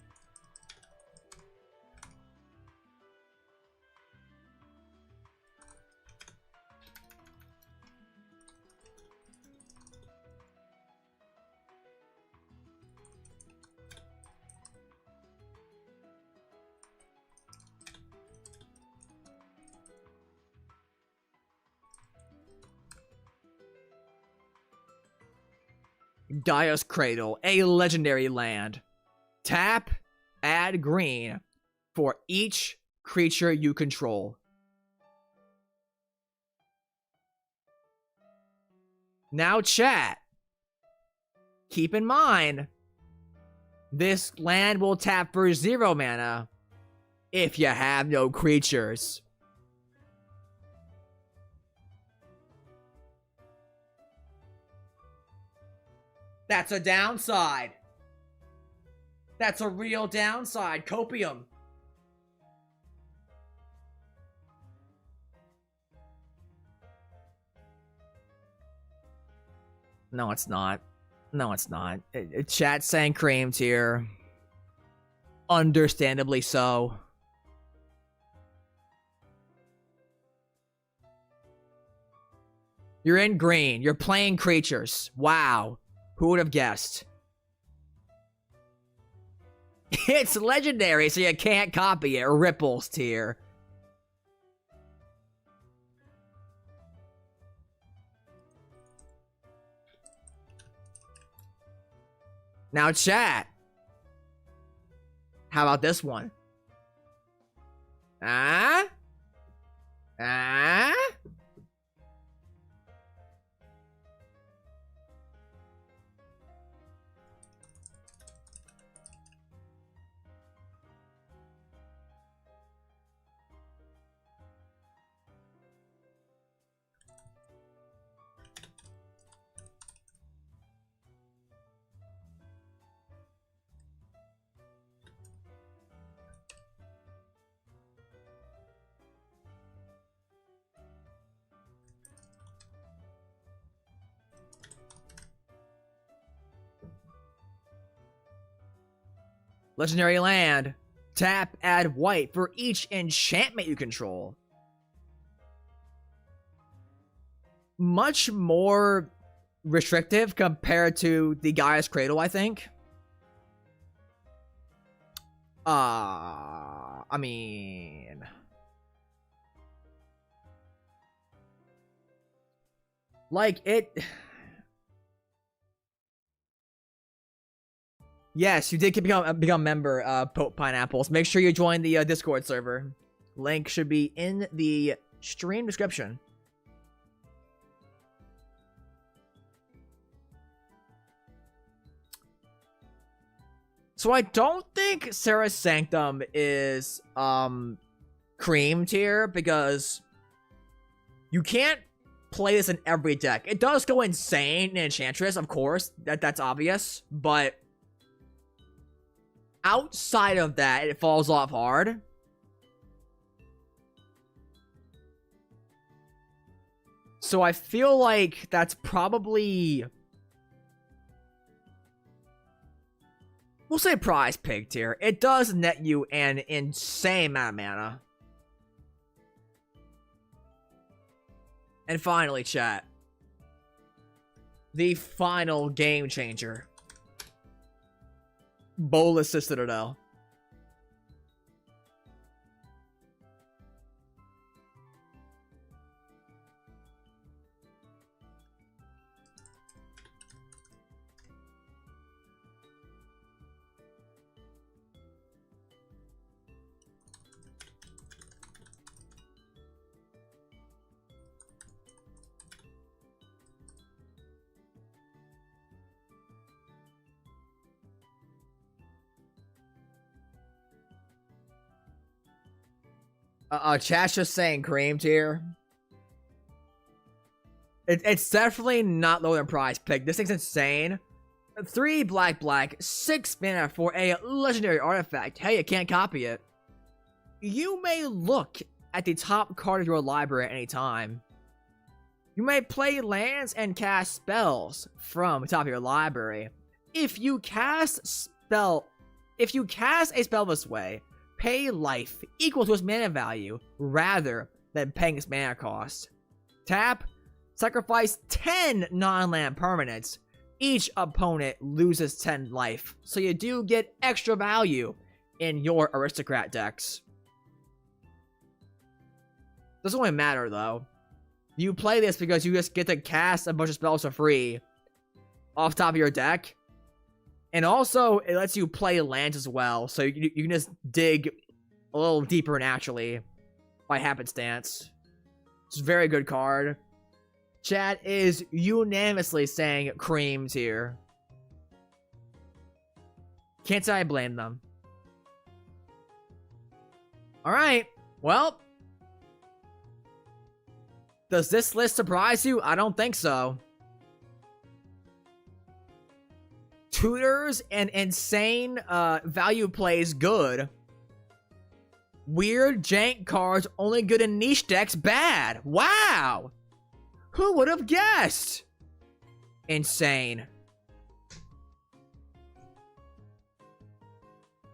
Gaia's Cradle, a legendary land. Tap, add green for each creature you control. Now chat, keep in mind, this land will tap for 0 mana if you have no creatures. That's a downside. That's a real downside. Copium. No, it's not. No, it's not. Chat saying cream tier. Understandably so. You're in green. You're playing creatures. Wow. Who would have guessed? It's legendary, so you can't copy it. Ripples tier. Now chat. How about this one? Ah? Ah? Legendary land. Tap, add white for each enchantment you control. Much more restrictive compared to the Gaia's Cradle, I think. I mean... like, it... Yes, you did become a member, Pope Pineapples. Make sure you join the Discord server. Link should be in the stream description. So I don't think Serra's Sanctum is cream tier because you can't play this in every deck. It does go insane in Enchantress, of course. That's obvious, but outside of that, it falls off hard. So I feel like that's probably... we'll say prize pig tier. It does net you an insane amount of mana. And finally, chat. The final game changer. Bolas Citadel. Chat's just saying cream tier. It's definitely not lower than prize pick. This thing's insane. 3 black, 6 mana for a legendary artifact. Hey, you can't copy it. You may look at the top card of your library at any time You may play lands and cast spells from the top of your library. If you cast a spell this way, pay life equal to its mana value rather than paying its mana cost. Tap, sacrifice 10 non-land permanents. Each opponent loses 10 life, so you do get extra value in your aristocrat decks. Doesn't really matter though. You play this because you just get to cast a bunch of spells for free off the top of your deck. And also, it lets you play lands as well, so you can just dig a little deeper naturally by happenstance. It's a very good card. Chat is unanimously saying creams here. Can't say I blame them. Alright, well. Does this list surprise you? I don't think so. Tutors and insane value plays good. Weird jank cards only good in niche decks bad. Wow! Who would have guessed? Insane.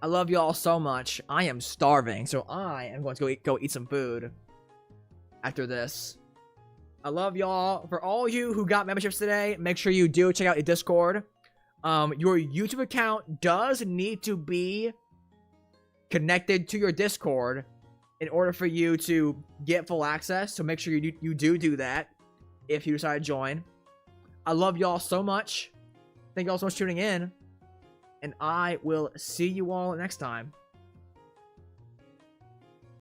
I love y'all so much. I am starving, so I am going to go eat some food after this. I love y'all. For all you who got memberships today, make sure you do check out the Discord. Your YouTube account does need to be connected to your Discord in order for you to get full access. So make sure you do that if you decide to join. I love y'all so much. Thank y'all so much for tuning in. And I will see you all next time.